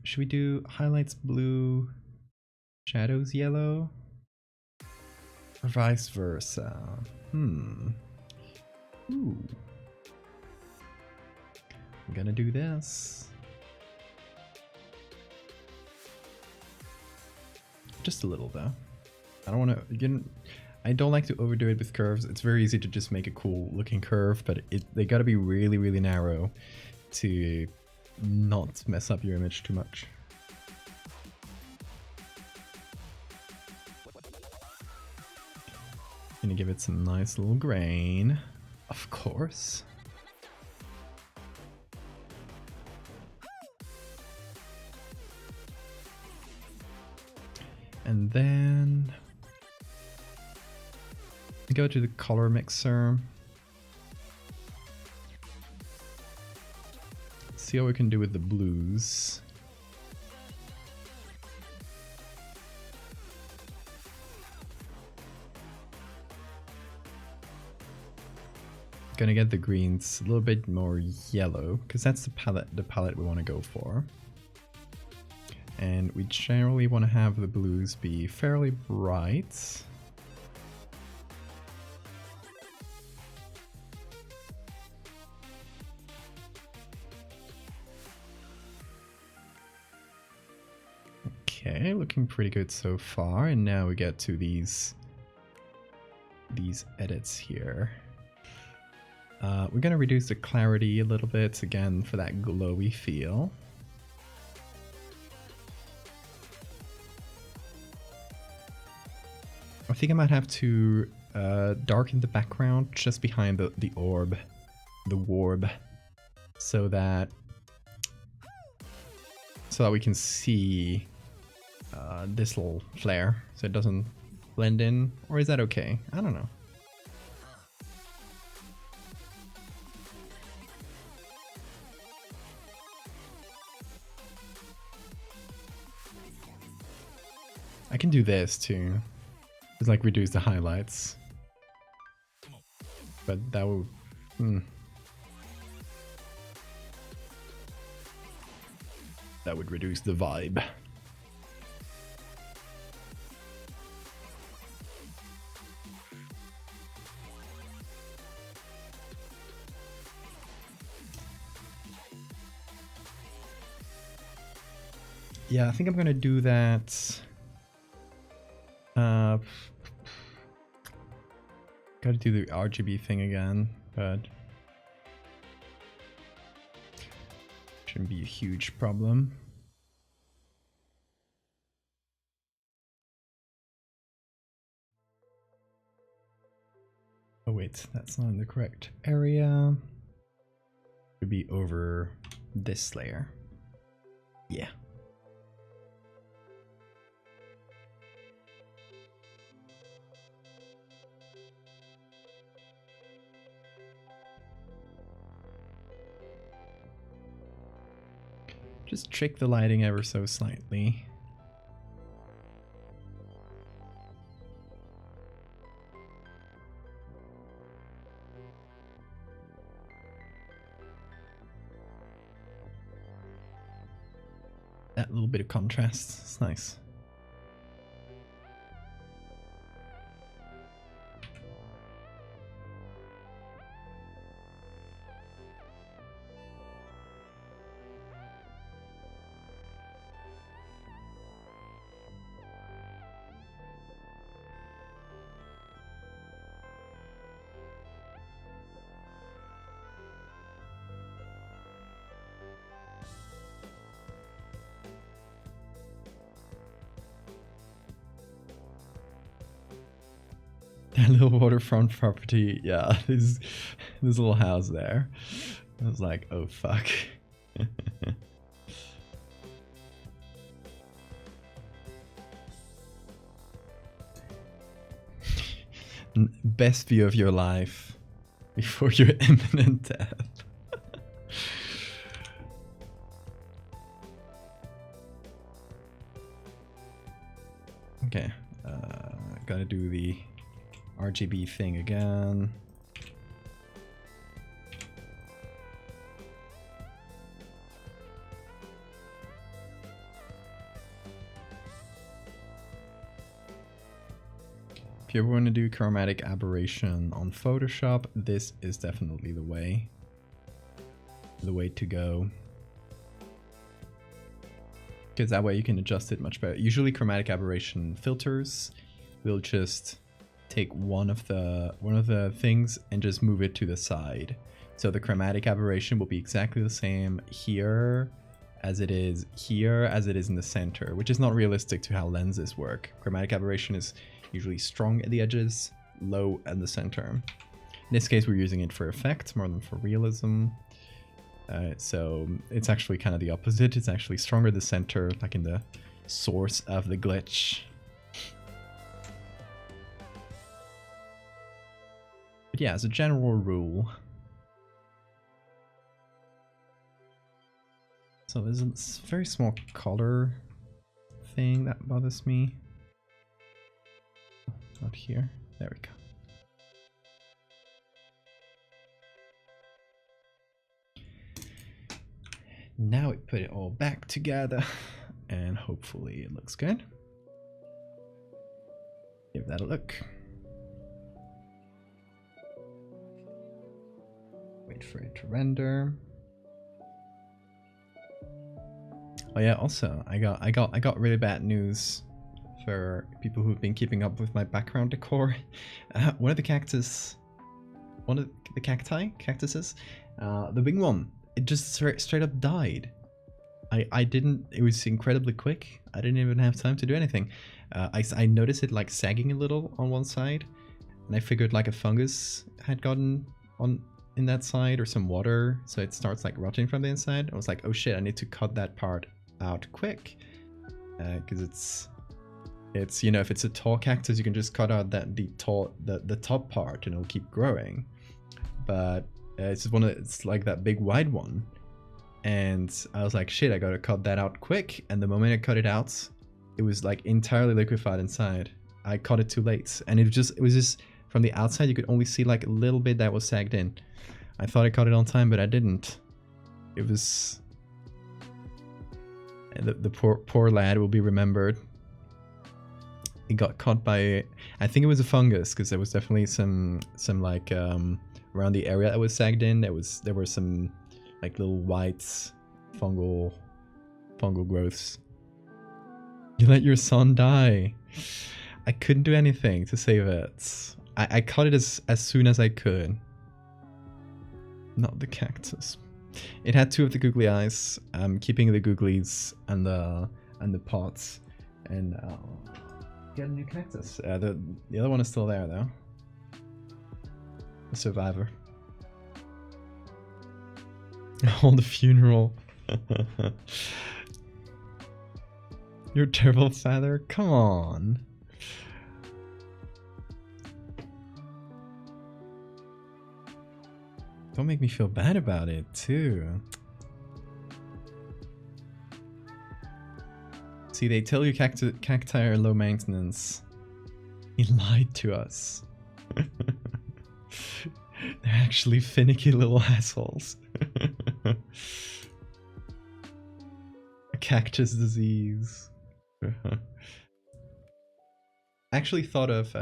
Should we do highlights blue, shadows yellow, or vice versa? Ooh. I'm gonna do this. Just a little though. I don't want to. I don't like to overdo it with curves. It's very easy to just make a cool looking curve, but they gotta be really, really narrow to not mess up your image too much. Gonna give it some nice little grain, of course. And then go to the color mixer. See how we can do with the blues. Gonna get the greens a little bit more yellow because that's the palette we want to go for. And we generally want to have the blues be fairly bright. Okay, looking pretty good so far. And now we get to these edits here. We're going to reduce the clarity a little bit, again, for that glowy feel. I think I might have to darken the background just behind the orb, the warb, so that we can see this little flare, so it doesn't blend in. Or is that okay? I don't know. I can do this too. Just like reduce the highlights. But that would... That would reduce the vibe. Yeah, I think I'm gonna do that. Gotta do the RGB thing again, but shouldn't be a huge problem. Oh wait, that's not in the correct area. Should be over this layer. Yeah. Just trick the lighting ever so slightly. That little bit of contrast, it's nice. That little waterfront property, yeah, this little house there. I was like, oh fuck. Best view of your life before your imminent death. Okay, gotta do the RGB thing again. If you ever want to do chromatic aberration on Photoshop, this is definitely the way to go. Because that way you can adjust it much better. Usually chromatic aberration filters will just take one of the things and just move it to the side. So the chromatic aberration will be exactly the same here as it is here as it is in the center, which is not realistic to how lenses work. Chromatic aberration is usually strong at the edges, low at the center. In this case, we're using it for effect more than for realism. So it's actually kind of the opposite. It's actually stronger at the center, like in the source of the glitch. But yeah, as a general rule. So there's a very small color thing that bothers me. Not here. There we go. Now we put it all back together. and hopefully it looks good. Give that a look. Wait for it to render. Oh yeah, also I got really bad news for people who've been keeping up with my background decor. One of the cactuses, the big one, it just straight up died. I didn't, it was incredibly quick. I didn't even have time to do anything. I noticed it like sagging a little on one side, and I figured like a fungus had gotten on in that side or some water, so it starts like rotting from the inside. I was like, oh shit, I need to cut that part out quick, because it's you know, if it's a tall cactus, you can just cut out that the top part and it'll keep growing. But it's like that big wide one, and I was like, shit, I gotta cut that out quick. And the moment I cut it out, it was like entirely liquefied inside. I cut it too late, and it was just from the outside you could only see like a little bit that was sagged in. I thought I cut it on time, but I didn't. It was the poor lad will be remembered. It got caught by, I think it was a fungus, because there was definitely some like around the area that was sagged in. There were some like little white fungal growths. You let your son die. I couldn't do anything to save it. I cut it as soon as I could. Not the cactus. It had 2 of the googly eyes. I'm keeping the googlies and the pots, and get a new cactus. The other one is still there though. The survivor. On the funeral. Your terrible father? Come on. Don't make me feel bad about it, too. See, they tell you cacti are low maintenance. He lied to us. They're actually finicky little assholes. A cactus disease. I actually thought of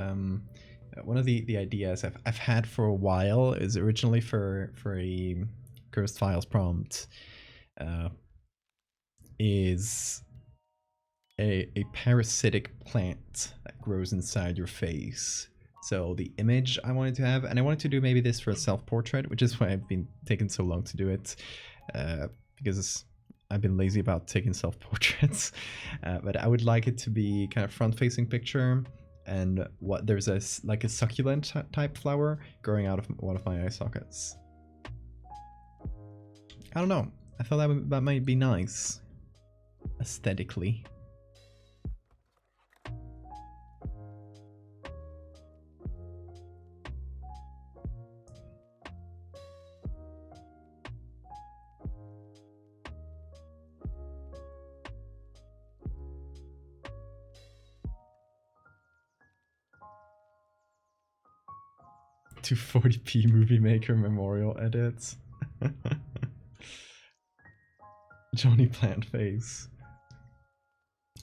one of the ideas I've had for a while is originally for a Cursed Files prompt, is a parasitic plant that grows inside your face. So the image I wanted to have, and I wanted to do maybe this for a self-portrait, which is why I've been taking so long to do it, because I've been lazy about taking self-portraits. But I would like it to be kind of front-facing picture, and there's a succulent type flower growing out of one of my eye sockets. I don't know. I thought that might be nice aesthetically. To 40p Movie Maker memorial edits. Johnny Plant face.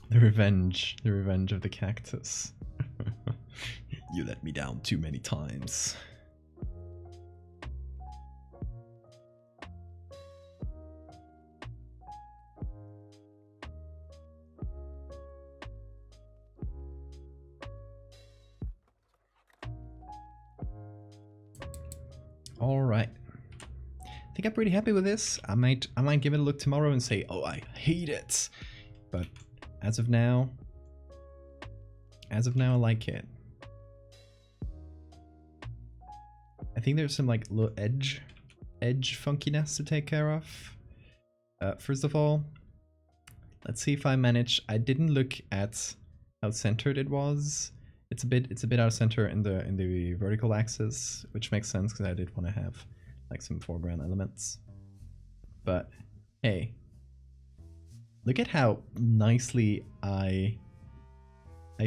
The revenge of the cactus. You let me down too many times. All right, I think I'm pretty happy with this. I might give it a look tomorrow and say, oh, I hate it. But as of now, I like it. I think there's some like little edge funkiness to take care of. First of all, let's see if I manage. I didn't look at how centered it was. It's a bit out of center in the vertical axis, which makes sense because I did want to have like some foreground elements. But hey, look at how nicely I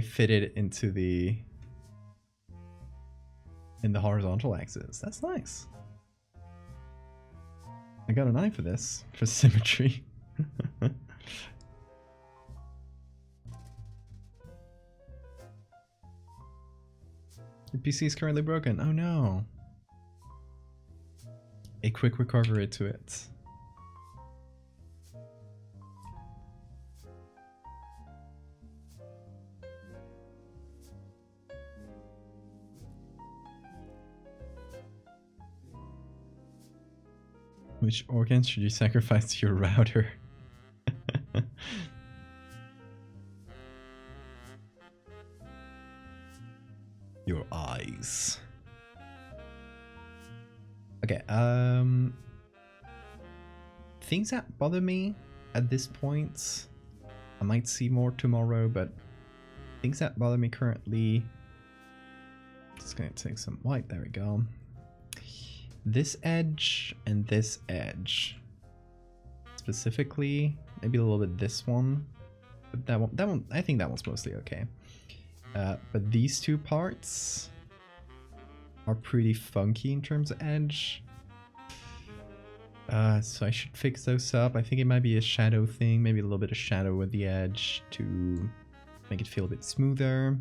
fitted into the horizontal axis. That's nice. I got an eye for this, for symmetry. The PC is currently broken. Oh no. A quick recovery to it. Which organs should you sacrifice to your router? Your eyes. Okay, things that bother me at this point, I might see more tomorrow, but things that bother me currently, just gonna take some white, there we go. This edge and this edge. Specifically, maybe a little bit this one, but that one, I think that one's mostly okay. But these two parts are pretty funky in terms of edge. So I should fix those up. I think it might be a shadow thing, maybe a little bit of shadow with the edge to make it feel a bit smoother.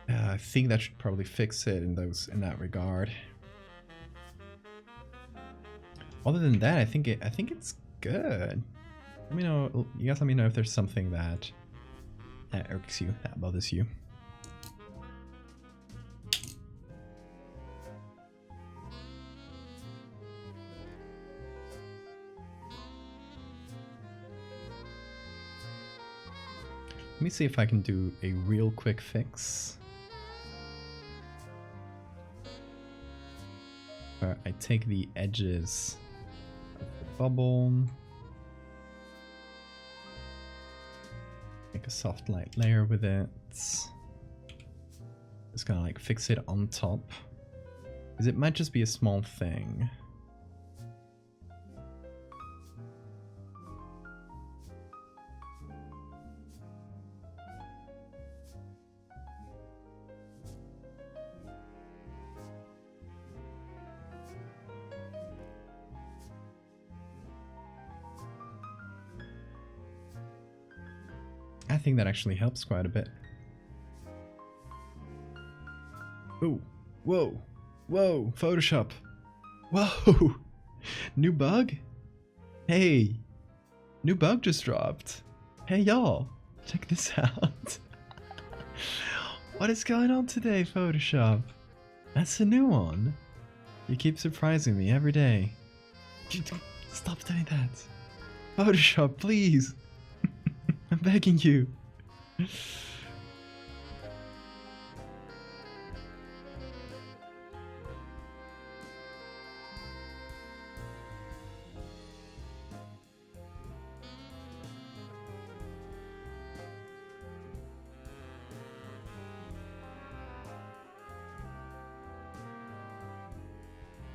I think that should probably fix it in that regard. Other than that, I think it's good. Let me know. You guys let me know if there's something that irks you, that bothers you. Let me see if I can do a real quick fix. Where I take the edges of the bubble, make a soft light layer with it. Just gonna like fix it on top, because it might just be a small thing. I think that actually helps quite a bit. Oh, whoa, whoa, Photoshop. Whoa, new bug? Hey, new bug just dropped. Hey y'all, check this out. What is going on today, Photoshop? That's a new one. You keep surprising me every day. Stop doing that. Photoshop, please. I'm begging you.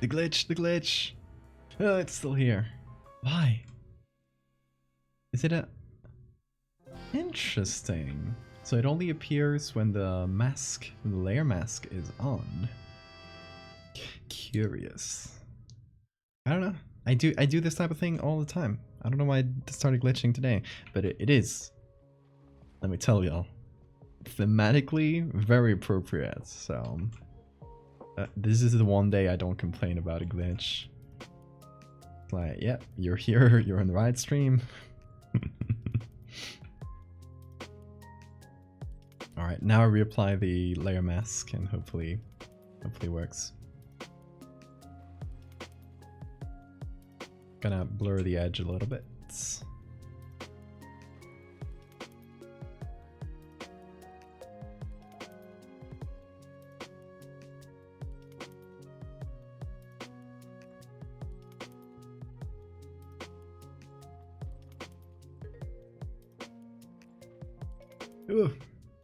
The glitch, the glitch. Oh, it's still here. Why? Is it a... Interesting. So it only appears when the mask, the layer mask is on. Curious. I don't know. I do this type of thing all the time. I don't know why it started glitching today, but it is. Let me tell y'all. Thematically, very appropriate. So this is the one day I don't complain about a glitch. It's like, yeah, you're here, you're on the right stream. Alright, now I reapply the layer mask and hopefully works. Gonna blur the edge a little bit. Ooh.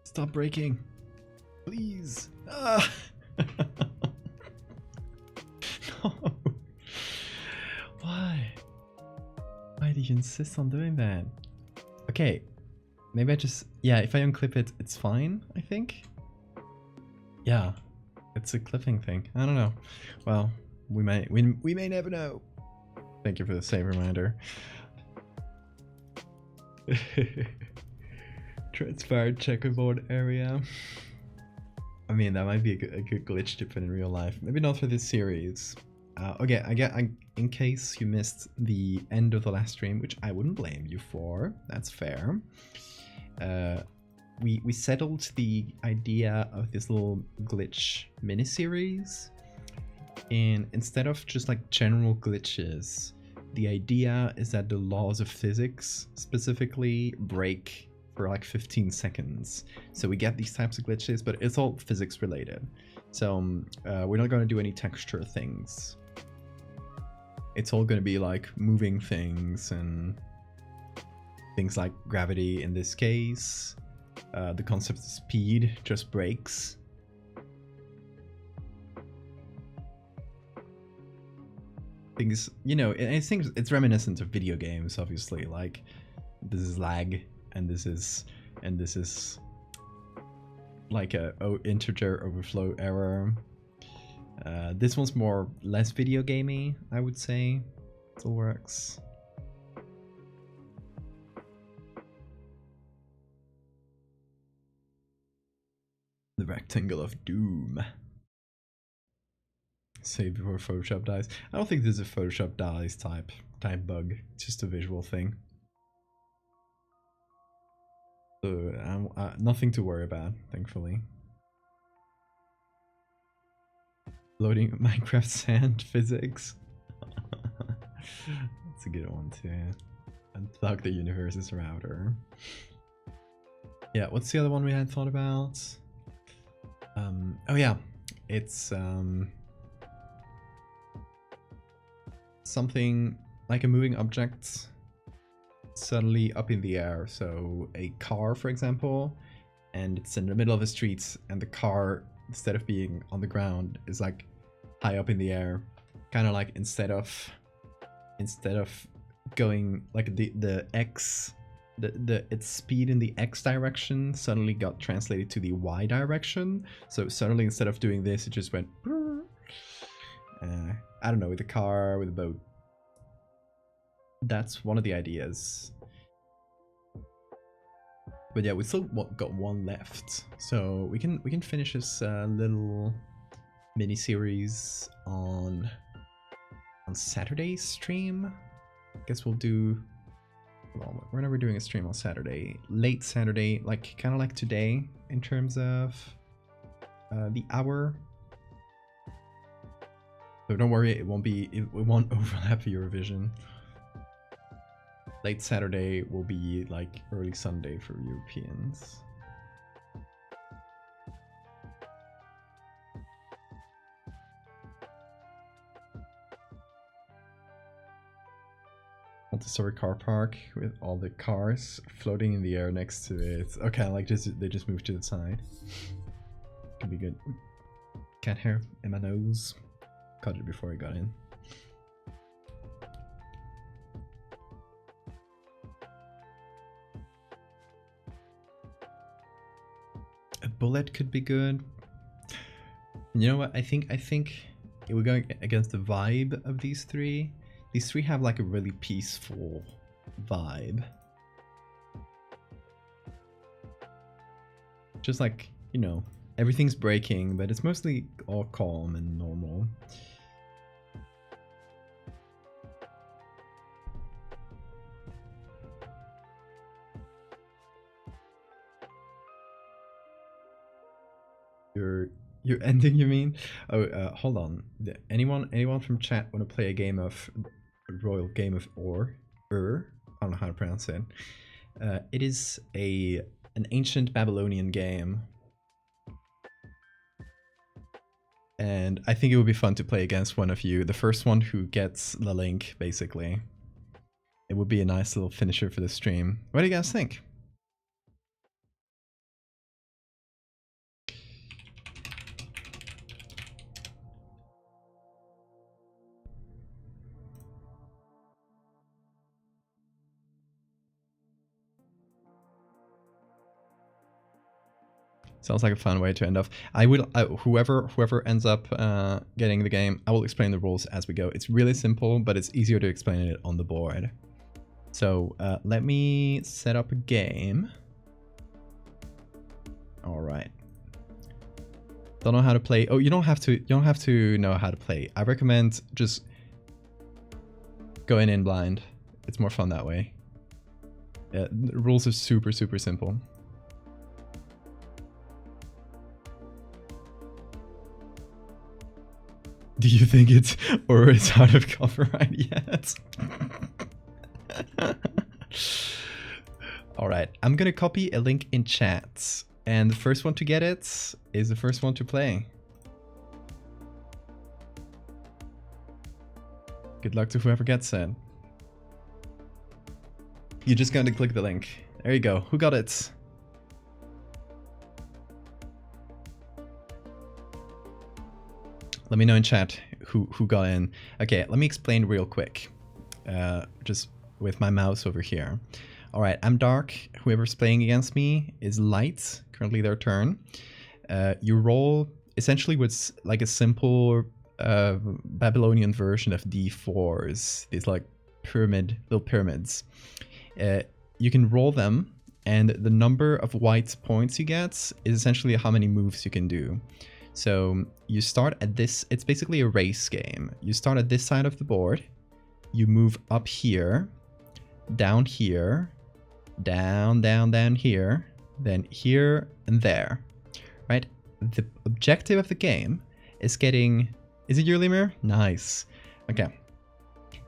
Stop breaking, please. Ah. No. Why? Why do you insist on doing that? Okay, maybe I just, yeah, if I unclip it, it's fine, I think. Yeah, it's a clipping thing. I don't know. Well, we may never know. Thank you for the save reminder. Transparent checkerboard area. I mean, that might be a good glitch to put in real life. Maybe not for this series. Okay, in case you missed the end of the last stream, which I wouldn't blame you for, that's fair. We settled the idea of this little glitch mini-series. And instead of just like general glitches, the idea is that the laws of physics specifically break for like 15 seconds. So we get these types of glitches, but it's all physics related. So we're not going to do any texture things. It's all going to be like moving things and things like gravity in this case. The concept of speed just breaks. Things, you know, I think it's reminiscent of video games, obviously. Like, this is lag, and this is like a integer overflow error. This one's less video gamey, I would say. It still works. The rectangle of doom. Save before Photoshop dies. I don't think this is a Photoshop dies type bug. It's just a visual thing. So nothing to worry about, thankfully. Loading Minecraft sand physics. That's a good one too. Unplug the universe's router. Yeah, what's the other one we had thought about? Oh yeah, it's something like a moving object suddenly up in the air. So a car, for example, and it's in the middle of the street, and the car, instead of being on the ground, is like high up in the air. Kind of like instead of going like its speed in the X direction suddenly got translated to the Y direction. So suddenly, instead of doing this, it just went. I don't know, with a car, with a boat. That's one of the ideas. But yeah, we still got one left, so we can finish this little mini series on Saturday's stream. I guess we'll do. Well, we're never doing a stream on Saturday. Late Saturday, like kind of like today in terms of the hour. So don't worry, it won't overlap Eurovision. Late Saturday will be like early Sunday for Europeans. Multi-story car park with all the cars floating in the air next to it. Okay, like they just moved to the side. Could be good. Cat hair in my nose. Cut it before I got in. A bullet could be good. You know what? I think we're going against the vibe of these three. These three have like a really peaceful vibe. Just like, you know, everything's breaking, but it's mostly all calm and normal. Your ending, you mean? Oh, hold on. Anyone from chat want to play a game of Royal Game of Or? I don't know how to pronounce it. It is an ancient Babylonian game. And I think it would be fun to play against one of you. The first one who gets the link, basically. It would be a nice little finisher for the stream. What do you guys think? Sounds like a fun way to end off. I will, whoever ends up getting the game, I will explain the rules as we go. It's really simple, but it's easier to explain it on the board. So let me set up a game. All right. don't know how to play. Oh, you don't have to know how to play. I recommend just going in blind. It's more fun that way. The rules are super simple. Do you think it's out of copyright yet? All right, I'm gonna copy a link in chat, and the first one to get it is the first one to play. Good luck to whoever gets it. You're just going to click the link. There you go. Who got it? Let me know in chat who got in. Okay, let me explain real quick. Just with my mouse over here. All right, I'm dark. Whoever's playing against me is light. Currently their turn. You roll essentially what's like a simple Babylonian version of D4s. These like little pyramids. You can roll them, and the number of white points you get is essentially how many moves you can do. So you start at this, it's basically a race game. You start at this side of the board, you move up here, down here, down here, then here and there, right? The objective of the game is getting, is it your lemur? Nice. Okay.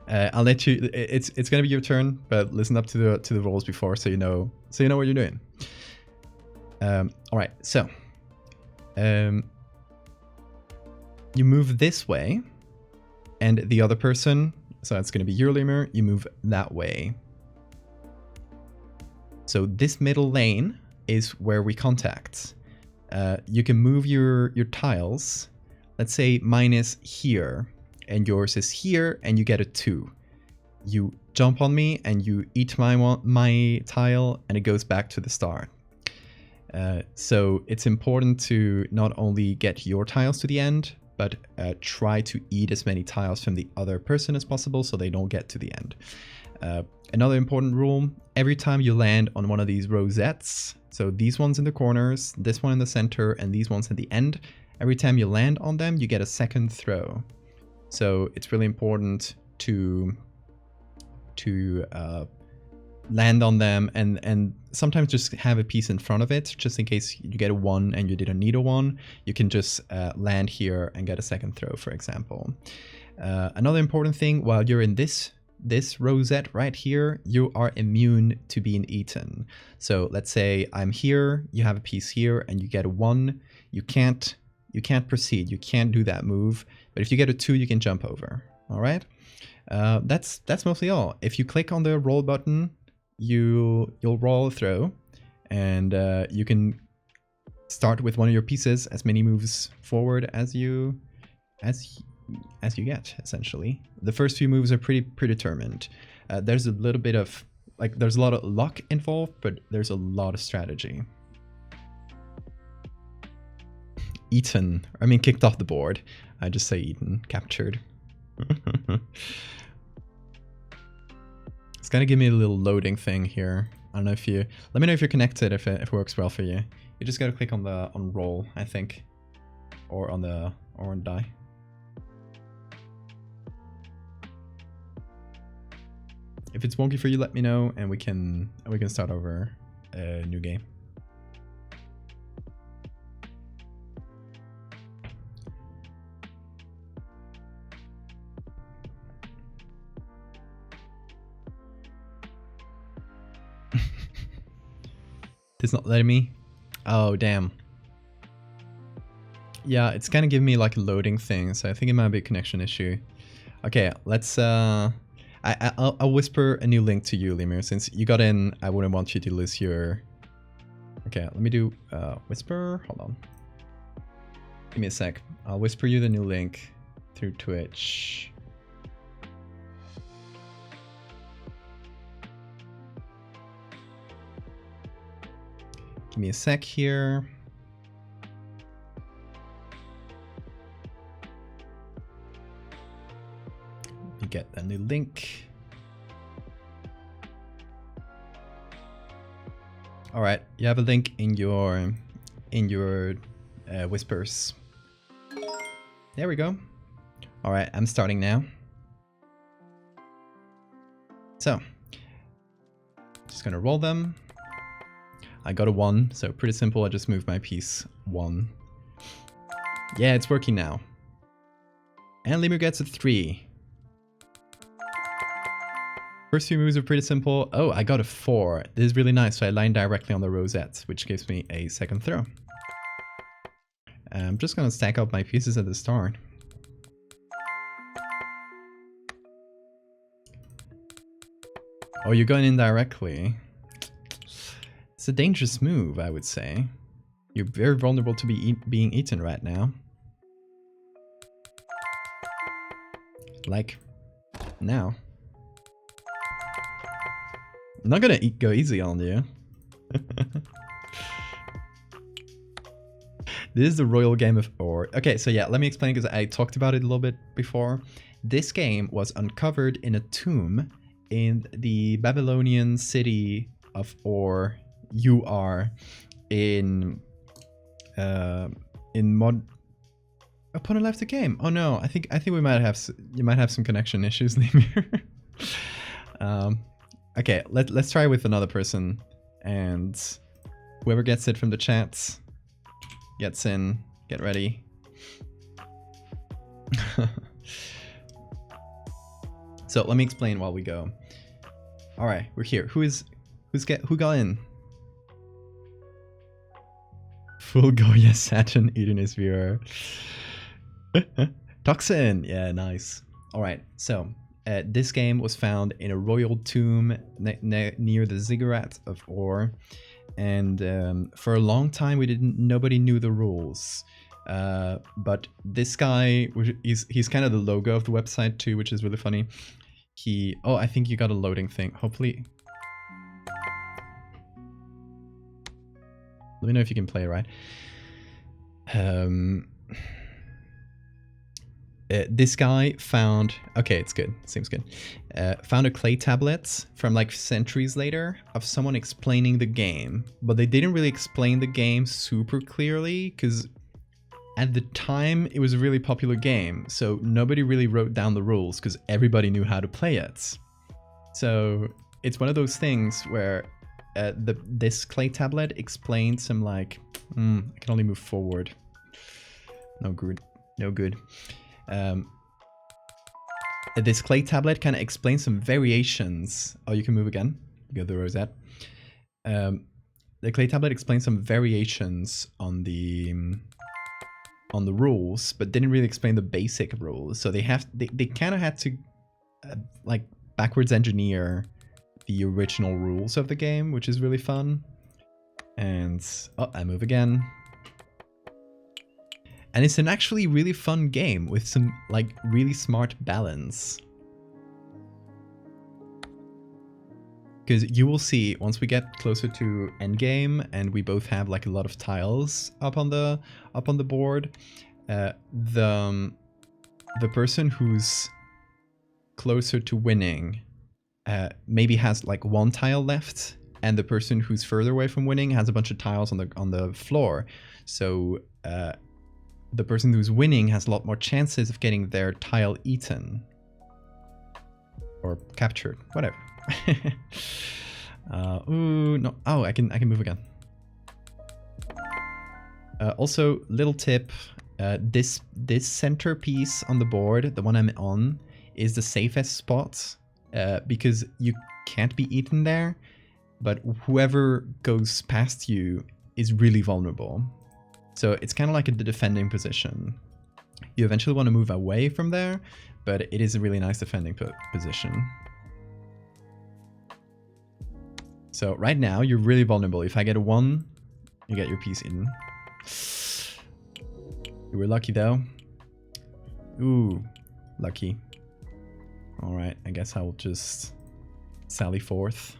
I'll let you. It's gonna be your turn, but listen up to the rules before, so you know what you're doing. All right. So, you move this way, and the other person. So it's gonna be your lemur. You move that way. So this middle lane is where we contact. You can move your tiles. Let's say mine is here. And yours is here, and you get a 2. You jump on me, and you eat my tile, and it goes back to the start. So it's important to not only get your tiles to the end, but try to eat as many tiles from the other person as possible so they don't get to the end. Another important rule, every time you land on one of these rosettes, so these ones in the corners, this one in the center, and these ones at the end, every time you land on them, you get a second throw. So it's really important to land on them and sometimes just have a piece in front of it, just in case you get a 1 and you didn't need a 1. You can just land here and get a second throw, for example. Another important thing, while you're in this rosette right here, you are immune to being eaten. So let's say I'm here, you have a piece here, and you get a 1. You can't proceed. You can't do that move. But if you get a 2, you can jump over. All right. That's mostly all. If you click on the roll button, you'll roll a throw, and you can start with one of your pieces, as many moves forward as you get. Essentially, the first few moves are pretty predetermined. There's a little bit of there's a lot of luck involved, but there's a lot of strategy. Eaten. I mean, kicked off the board. I just say eaten. Captured. It's gonna give me a little loading thing here. I don't know if you... Let me know if you're connected, if it works well for you. You just gotta click on roll, I think. Or on die. If it's wonky for you, let me know, and we can start over a new game. It's not letting me. Oh, damn. Yeah, it's kind of giving me like a loading thing, so I think it might be a connection issue. Okay, let's I'll whisper a new link to you, Lemur. Since you got in, I wouldn't want you to lose your... Okay, let me do whisper. Hold on. Give me a sec. I'll whisper you the new link through Twitch. Give me a sec here. You get a new link. All right, you have a link in your whispers. There we go. All right, I'm starting now. So, just gonna roll them. I got a 1, so pretty simple. I just moved my piece 1. Yeah, it's working now. And Lemur gets a 3. First few moves are pretty simple. Oh, I got a 4. This is really nice. So I line directly on the rosette, which gives me a second throw. I'm just gonna stack up my pieces at the start. Oh, you're going in directly. It's a dangerous move, I would say. You're very vulnerable to being eaten right now. Like, now. I'm not gonna go easy on you. This is the royal game of ore. Okay, so yeah, let me explain because I talked about it a little bit before. This game was uncovered in a tomb in the Babylonian city of Ur, in Upon I left the game. Oh no, I think we might have you might have some connection issues, Lemur. Okay, let's try with another person, and whoever gets it from the chats gets in. Get ready. So let me explain while we go. All right, we're here. Who got in? Full Goya Saturn eating his viewer. Toxin, yeah, nice. All right, so this game was found in a royal tomb near the ziggurat of Ur, and for a long time nobody knew the rules. But this guy, he's kind of the logo of the website too, which is really funny. Oh, I think you got a loading thing. Hopefully. Let me know if you can play it right. This guy found... Okay, it's good. Seems good. Found a clay tablet from like centuries later of someone explaining the game. But they didn't really explain the game super clearly because at the time it was a really popular game. So nobody really wrote down the rules because everybody knew how to play it. So it's one of those things where this clay tablet explained some like... I can only move forward. No good. No good. This clay tablet kind of explains some variations. Oh, you can move again. You got the rosette. The clay tablet explains some variations on the rules, but didn't really explain the basic rules. So they kind of had to like backwards engineer the original rules of the game, which is really fun. And oh, I move again. And it's an actually really fun game with some like really smart balance. Because you will see once we get closer to endgame and we both have like a lot of tiles up on the board, the person who's closer to winning maybe has like one tile left, and the person who's further away from winning has a bunch of tiles on the floor. So the person who's winning has a lot more chances of getting their tile eaten or captured, whatever. Ooh, no. Oh, I can move again. Also, little tip: this centerpiece on the board, the one I'm on, is the safest spot because you can't be eaten there, but whoever goes past you is really vulnerable. So it's kind of like the defending position. You eventually want to move away from there, but it is a really nice defending position. So right now, you're really vulnerable. If I get a 1, you get your piece eaten. You were lucky though. Ooh, lucky. Alright, I guess I'll just sally forth.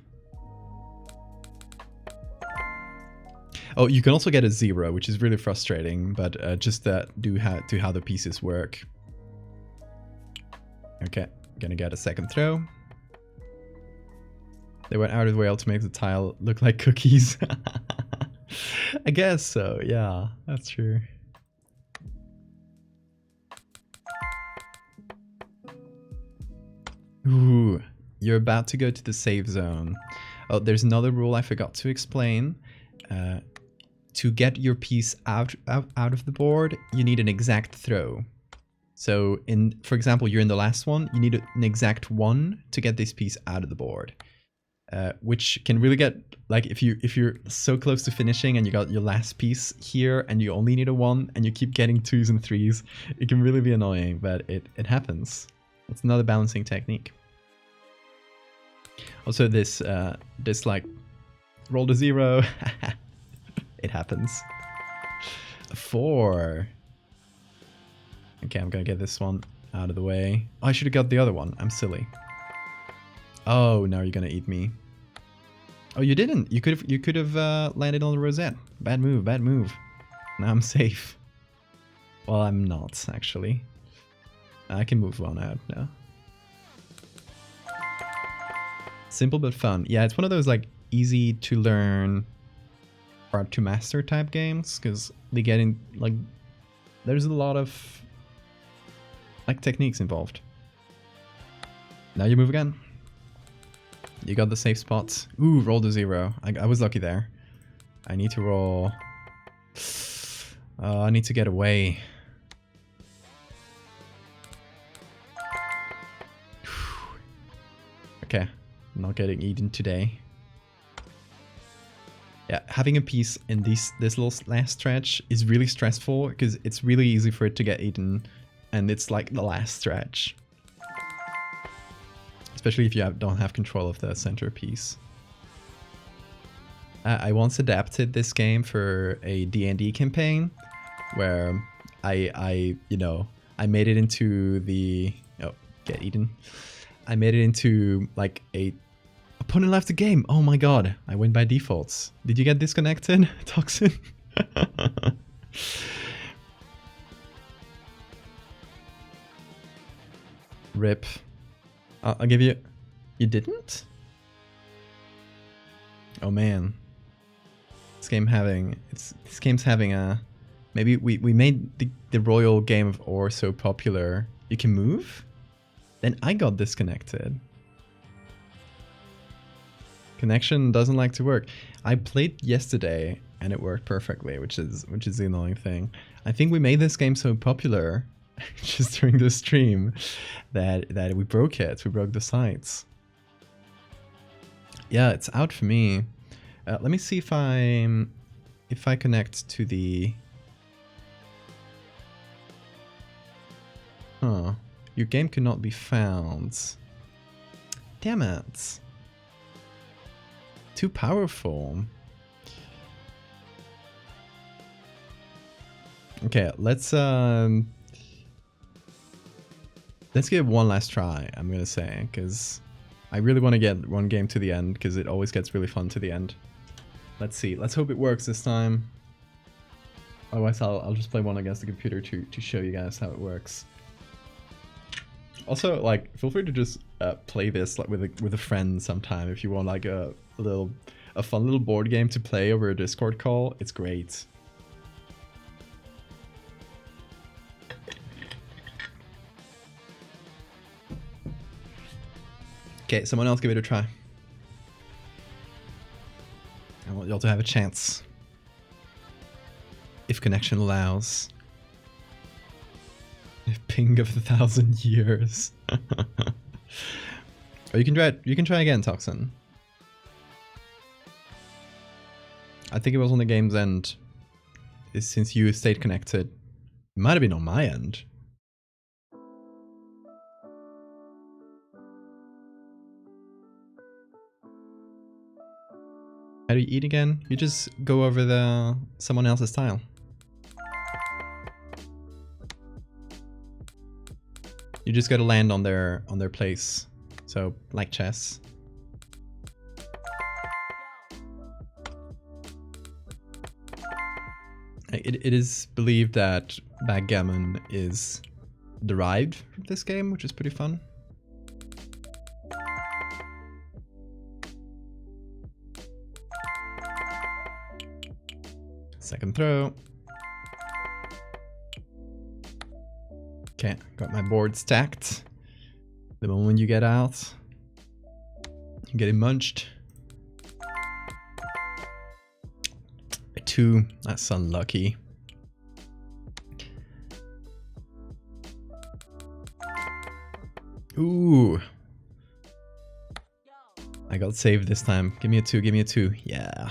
Oh, you can also get a 0, which is really frustrating, but just due to how the pieces work. Okay, gonna get a second throw. They went out of the way to make the tile look like cookies. I guess so, yeah, that's true. Ooh, you're about to go to the save zone. Oh, there's another rule I forgot to explain. To get your piece out of the board, you need an exact throw. So for example, you're in the last one, you need an exact 1 to get this piece out of the board. Which can really get, like, if you're so close to finishing and you got your last piece here and you only need a 1 and you keep getting 2s and 3s, it can really be annoying, but it happens. It's another balancing technique. Also this like roll to 0. It happens. 4. Okay, I'm gonna get this one out of the way. Oh, I should have got the other one. I'm silly. Oh, now you're gonna eat me. Oh, you didn't. You could have landed on the rosette. Bad move. Bad move. Now I'm safe. Well, I'm not actually. I can move one out now. Simple but fun. Yeah, it's one of those like easy to learn, hard to master type games because they get in like there's a lot of like techniques involved. Now you move again. You got the safe spots. Ooh, roll to 0. I was lucky there. I need to roll. I need to get away. Okay, I'm not getting eaten today. Yeah, having a piece in this little last stretch is really stressful because it's really easy for it to get eaten, and it's like the last stretch. Especially if you don't have control of the centerpiece. I once adapted this game for a D&D campaign where I made it into the... Oh, get eaten. I made it into like a... Opponent left the game! Oh my god, I win by defaults. Did you get disconnected, Toxin? Rip. I'll give you... You didn't? Oh man. This game's having a... Maybe we made the royal game of Ore so popular. You can move? Then I got disconnected. Connection doesn't like to work. I played yesterday and it worked perfectly, which is the annoying thing. I think we made this game so popular just during the stream that we broke it. We broke the sites. Yeah, it's out for me. Let me see if I connect to the... Huh. Your game cannot be found. Damn it. Too powerful. Okay, let's give it one last try, I'm gonna say, because I really want to get one game to the end, because it always gets really fun to the end. Let's see. Let's hope it works this time. Otherwise, I'll just play one against the computer to show you guys how it works. Also, like, feel free to just play this like with a friend sometime if you want like a fun little board game to play over a Discord call. It's great. Okay, someone else give it a try. I want y'all to have a chance. If connection allows. Ping of 1,000 years. Or you can try it. You can try again, Toxin. I think it was on the game's end. Since you stayed connected. It might have been on my end. How do you eat again? You just go over someone else's tile. You just gotta land on their place. So, like chess. It is believed that backgammon is derived from this game, which is pretty fun. Second throw. Okay, got my board stacked. The moment you get out, you're getting munched. A 2, that's unlucky. Ooh. I got saved this time. Give me a 2, give me a 2. Yeah.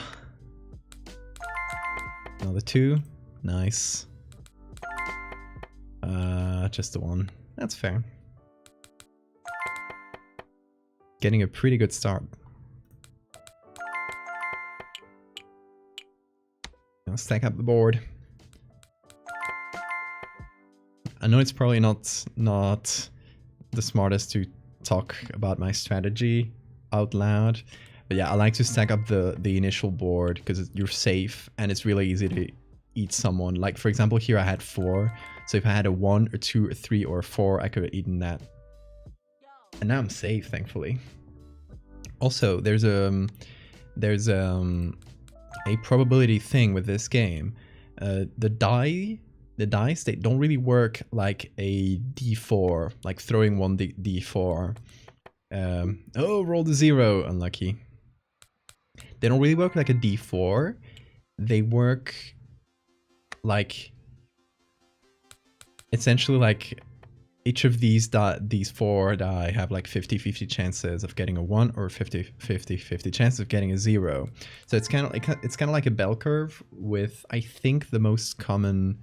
Another 2. Nice. Just the 1. That's fair. Getting a pretty good start. Now stack up the board. I know it's probably not the smartest to talk about my strategy out loud, but yeah, I like to stack up the initial board because you're safe and it's really easy to eat someone. Like for example, here I had 4, so if I had a 1 or 2 or 3 or 4, I could have eaten that. And now I'm safe, thankfully. Also, there's a probability thing with this game. The dice, they don't really work like a d4, like throwing one d4. Oh, rolled a 0, unlucky. They don't really work like a d4. They work like, essentially like each of these 4 die have like 50-50 chances of getting a 1 or 50-50 chance of getting a 0. So it's kind of like a bell curve with, I think, the most common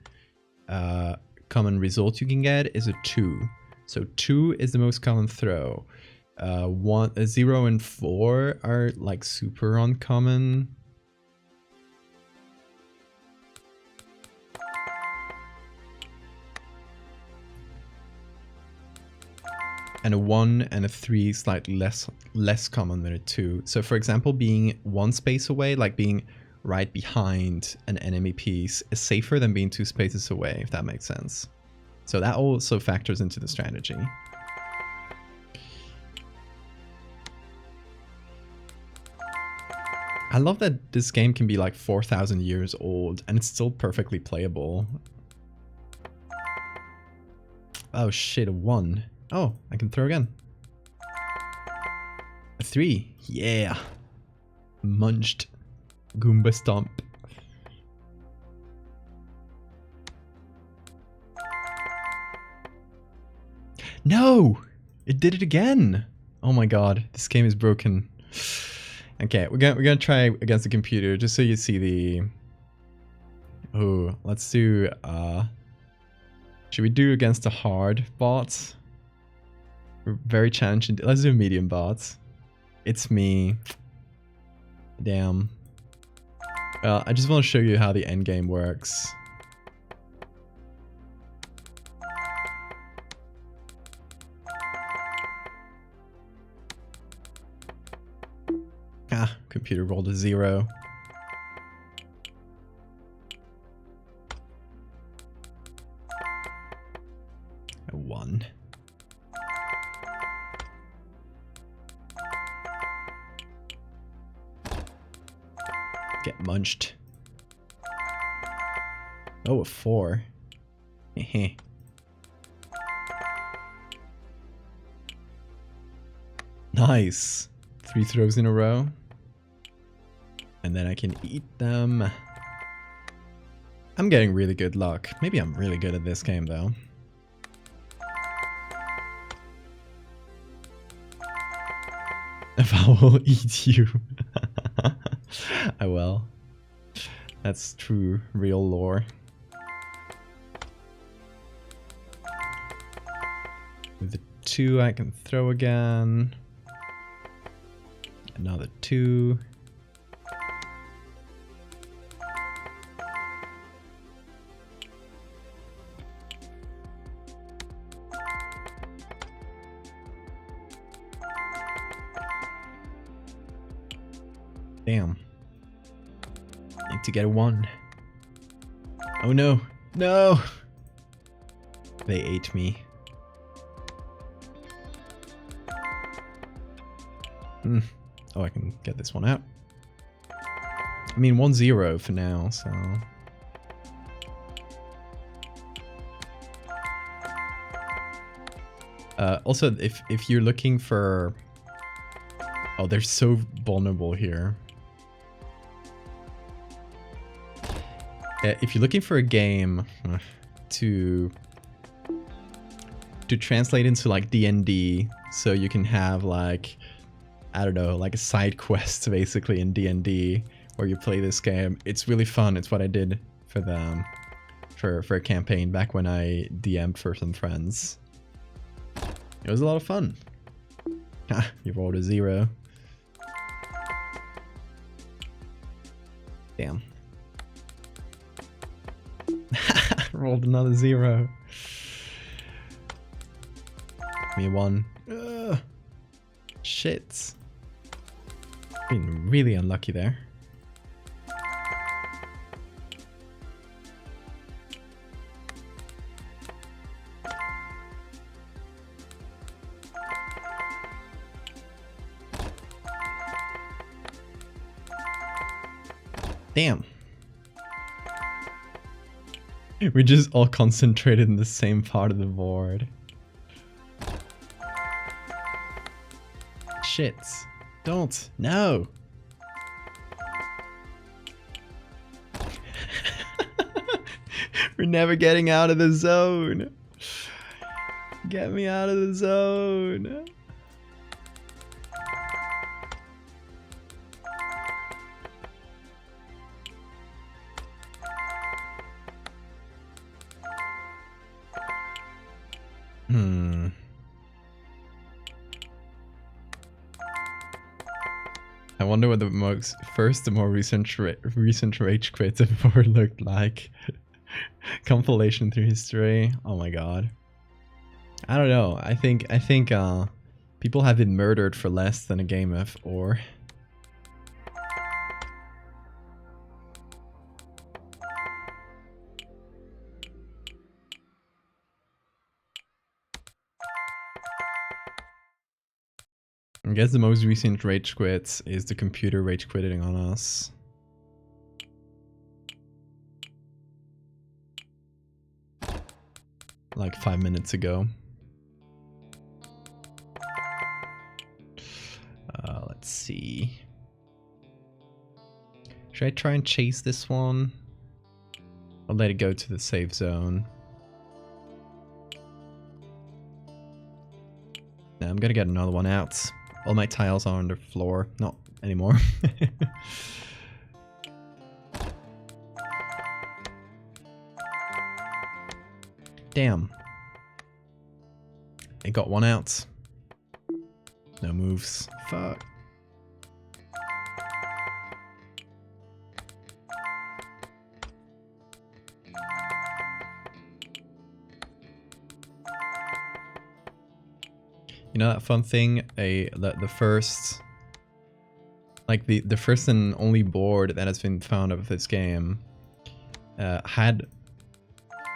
result you can get is a 2. So 2 is the most common throw. 0 and 4 are like super uncommon. And a 1 and a 3 slightly less common than a 2. So for example, being 1 space away, like being right behind an enemy piece, is safer than being 2 spaces away, if that makes sense. So that also factors into the strategy. I love that this game can be like 4,000 years old and it's still perfectly playable. Oh shit, a 1. Oh, I can throw again. A 3. Yeah. Munched. Goomba stomp. No! It did it again! Oh my god, this game is broken. Okay, we're gonna try against the computer just so you see the... Oh, let's do... Should we do against a hard bot? We're very challenging. Let's do a medium bot. It's me. Damn. Well, I just want to show you how the end game works. Ah, computer rolled a 0. A 1. Get munched. Oh, a 4. Heh. Nice. 3 throws in a row. And then I can eat them. I'm getting really good luck. Maybe I'm really good at this game though. If I will eat you. I will. That's true, real lore. With the 2 I can throw again. Another 2. Damn. Need to get a 1. Oh no. No! They ate me. Oh, I can get this one out. I mean, 1-0 for now, so... Also, if you're looking for... Oh, they're so vulnerable here. If you're looking for a game to translate into like D&D, so you can have like, I don't know, like a side quest basically in D&D where you play this game. It's really fun. It's what I did for the for a campaign back when I DM'd for some friends. It was a lot of fun. Ah, you rolled a 0. Damn. Rolled another 0. Give me a 1. Ugh. Shit. Been really unlucky there. Damn. We just all concentrated in the same part of the board. Shit. Don't. No. We're never getting out of the zone. Get me out of the zone. I wonder what the more recent rage quit of the board looked like. Compilation through history. Oh my god. I don't know. I think people have been murdered for less than a game of Or. I guess the most recent rage quit is the computer rage quitting on us. Like 5 minutes ago. Let's see. Should I try and chase this one? I'll let it go to the safe zone. Now I'm gonna get another one out. All my tiles are on the floor. Not anymore. Damn. I got one out. No moves. Fuck. You know that fun thing? The first, like the first and only board that has been found of this game had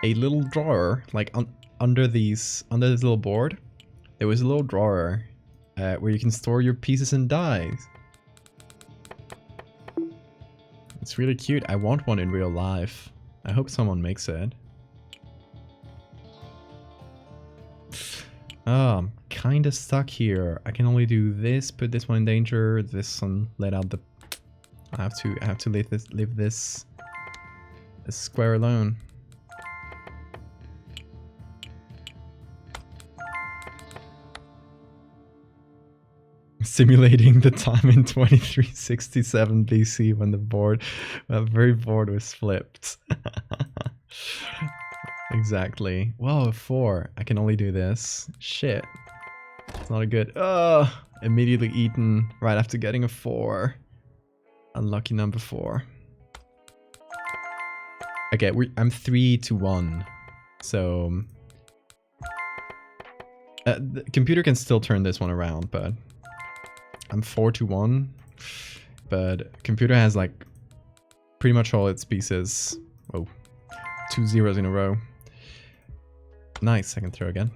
a little drawer, like under this little board. There was a little drawer where you can store your pieces and dies. It's really cute. I want one in real life. I hope someone makes it. Oh, I'm kind of stuck here. I can only do this, put this one in danger, this one let out the... I have to leave this square alone. Simulating the time in 2367 BC when the very board was flipped. Exactly. Whoa, 4. I can only do this. Shit. It's not a good... Oh, immediately eaten right after getting a 4. Unlucky number 4. Okay, I'm 3-1. So... the computer can still turn this one around, but... I'm 4-1. But computer has like... pretty much all its pieces. Whoa. 2 zeros in a row. Nice, second throw again.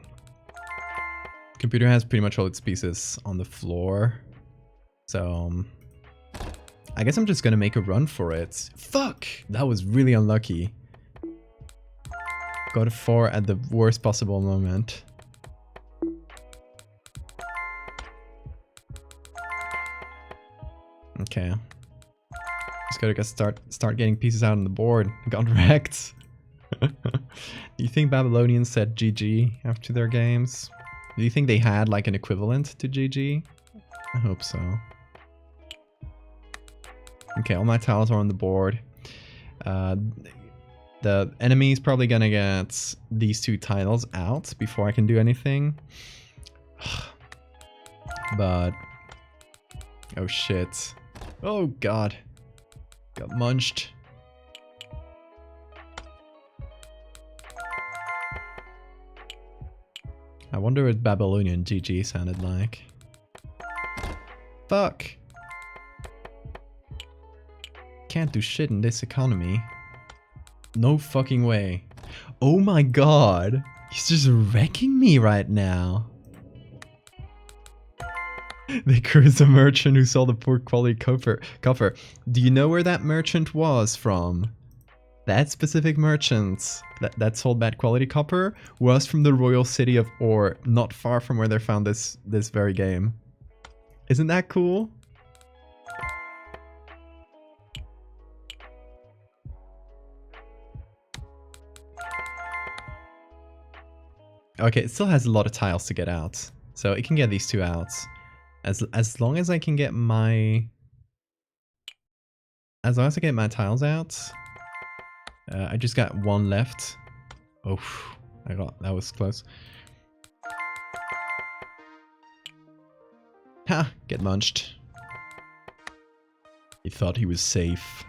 Computer has pretty much all its pieces on the floor. So... I guess I'm just gonna make a run for it. Fuck! That was really unlucky. Got a 4 at the worst possible moment. Okay. Just gotta start getting pieces out on the board. Got wrecked. Do you think Babylonians said GG after their games? Do you think they had like an equivalent to GG? I hope so. Okay, all my tiles are on the board. The enemy is probably gonna get these 2 tiles out before I can do anything. But... oh shit. Oh god. Got munched. I wonder what Babylonian GG sounded like. Fuck. Can't do shit in this economy. No fucking way. Oh my god. He's just wrecking me right now. They cursed a merchant who sold a poor quality copper. Do you know where that merchant was from? That specific merchant that sold bad quality copper was from the royal city of Or, not far from where they found this very game. Isn't that cool? Okay, it still has a lot of tiles to get out, so it can get these 2 out. As long as I can get my... as long as I get my tiles out... I just got 1 left. Oh, that was close. Ha! Get munched. He thought he was safe.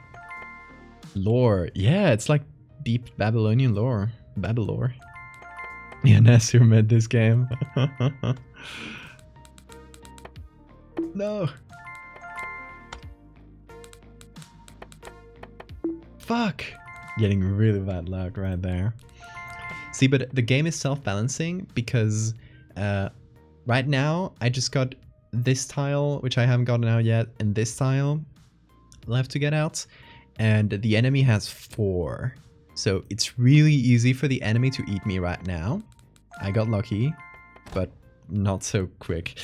Lore. Yeah, it's like deep Babylonian lore. Babylore. Yeah, Nasir made this game. No. Fuck. Getting really bad luck right there. See, but the game is self-balancing because right now I just got this tile, which I haven't gotten out yet, and this tile left to get out, and the enemy has 4. So it's really easy for the enemy to eat me right now. I got lucky, but not so quick.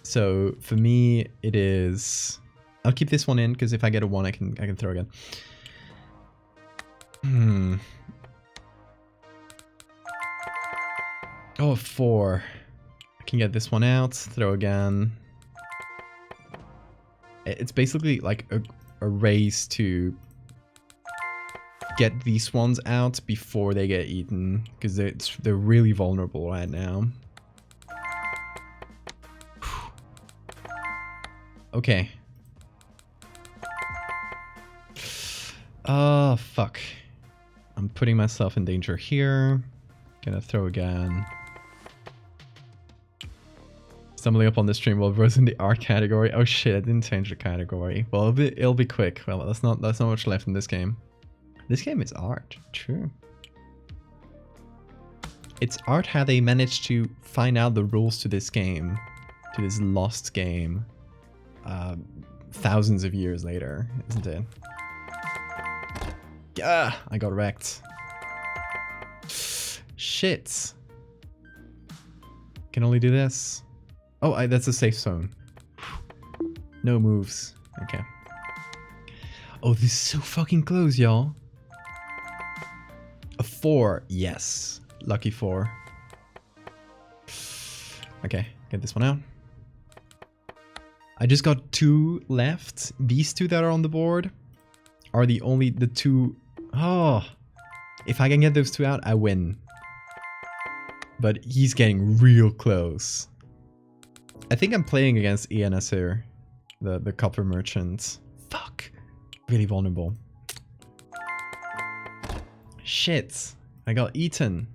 So for me, it is... I'll keep this one in because if I get a 1, I can throw again. Oh, 4. I can get this one out, throw again. It's basically like a race to get these ones out before they get eaten because they're really vulnerable right now. Okay. Oh, fuck. I'm putting myself in danger here. Gonna throw again. Stumbling up on the stream while Rose in the art category. Oh shit, I didn't change the category. Well, it'll be quick. Well, that's not much left in this game. This game is art. True. It's art how they managed to find out the rules to this game. To this lost game. Thousands of years later, isn't it? Ah, I got wrecked. Shit. Can only do this. Oh, that's a safe zone. No moves. Okay. Oh, this is so fucking close, y'all. A 4. Yes. Lucky 4. Okay, get this one out. I just got 2 left. These 2 that are on the board are the 2... Oh, if I can get those 2 out, I win. But he's getting real close. I think I'm playing against Ian Nasir, the copper merchant. Fuck. Really vulnerable. Shit. I got eaten.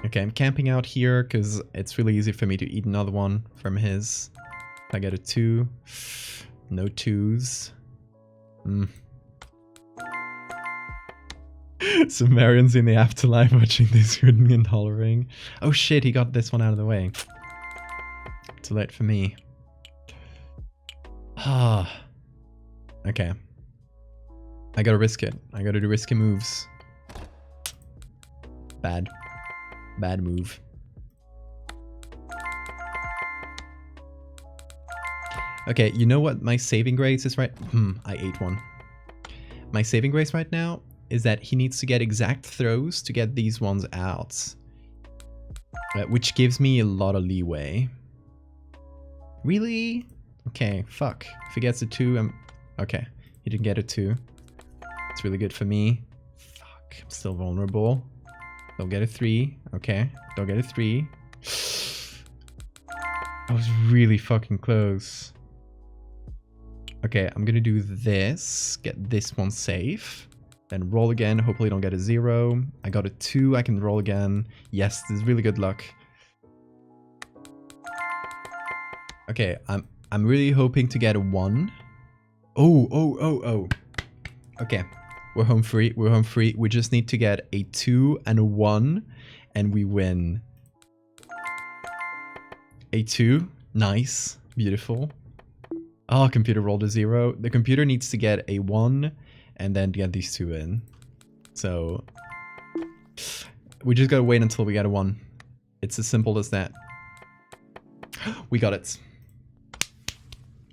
Okay, I'm camping out here because it's really easy for me to eat another one from his. If I get a 2. No 2s. Sumerians in the afterlife watching this hooting and hollering. Oh shit, he got this one out of the way. Too late for me. Ah. Okay. I gotta risk it. I gotta do risky moves. Bad. Bad move. Okay, you know what my saving grace is right? I ate one. My saving grace right now is that he needs to get exact throws to get these ones out. Which gives me a lot of leeway. Really? Okay, fuck. If he gets a 2, I'm... Okay, he didn't get a 2. It's really good for me. Fuck, I'm still vulnerable. Don't get a 3. Okay, don't get a 3. I was really fucking close. Okay, I'm gonna do this. Get this one safe. Then roll again. Hopefully don't get a 0. I got a 2. I can roll again. Yes, this is really good luck. Okay, I'm really hoping to get a 1. Oh. Okay, we're home free. We're home free. We just need to get a 2 and a 1, and we win. A 2. Nice. Beautiful. Oh, computer rolled a 0. The computer needs to get a 1 and then get these 2 in. So we just gotta wait until we get a 1. It's as simple as that. We got it.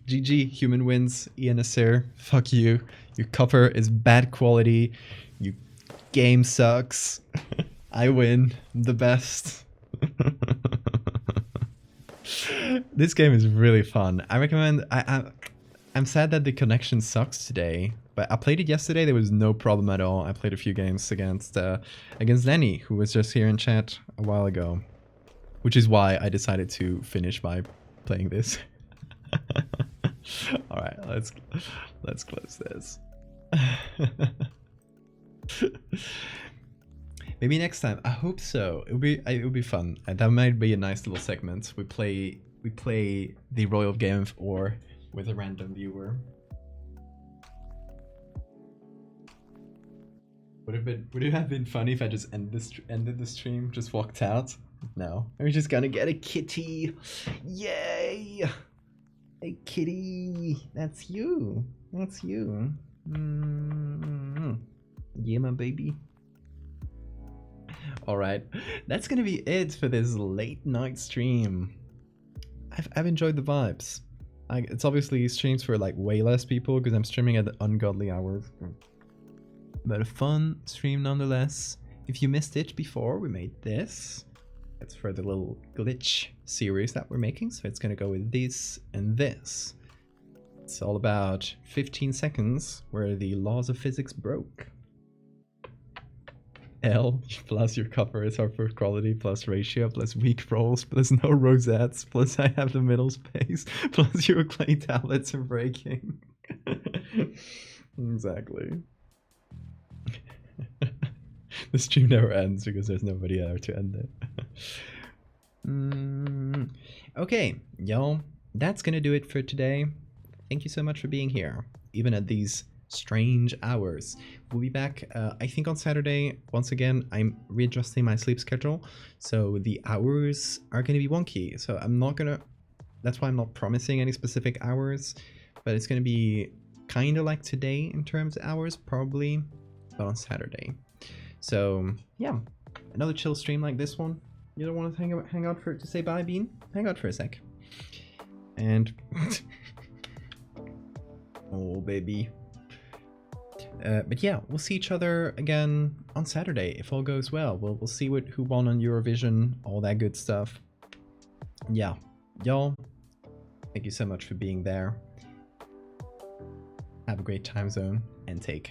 GG, human wins. ENSR, fuck you. Your cover is bad quality. Your game sucks. I win. I'm the best. This game is really fun. I recommend... I'm sad that the connection sucks today, but I played it yesterday. There was no problem at all. I played a few games against Lenny, who was just here in chat a while ago, which is why I decided to finish by playing this. All right, let's close this. Maybe next time. I hope so. It will be fun. That might be a nice little segment. We play the Royal Game of Or with a random viewer. Would it have been funny if I just ended the stream, just walked out? No. We're just gonna get a kitty. Yay! Hey kitty, that's you. That's you. Yeah, my baby. Alright, that's gonna be it for this late night stream. I've enjoyed the vibes. It's obviously streams for like way less people because I'm streaming at ungodly hours. But a fun stream nonetheless. If you missed it before, we made this. It's for the little glitch series that we're making. So it's gonna go with this and this. It's all about 15 seconds where the laws of physics broke. L plus your cover is our first quality plus ratio plus weak rolls plus no rosettes plus I have the middle space plus your clay tablets are breaking. Exactly. The stream never ends because there's nobody there to end it. Okay, y'all, that's gonna do it for today. Thank you so much for being here, even at these strange hours. We'll be back, I think on Saturday. Once again, I'm readjusting my sleep schedule, so the hours are gonna be wonky. So that's why I'm not promising any specific hours, but it's gonna be kind of like today in terms of hours, probably, but on Saturday. So yeah, another chill stream like this one. You don't want to hang out to say bye, Bean? Hang out for a sec. And oh baby. But yeah, we'll see each other again on Saturday if all goes well. We'll see who won on Eurovision, all that good stuff. Yeah, y'all, thank you so much for being there. Have a great time zone and take care.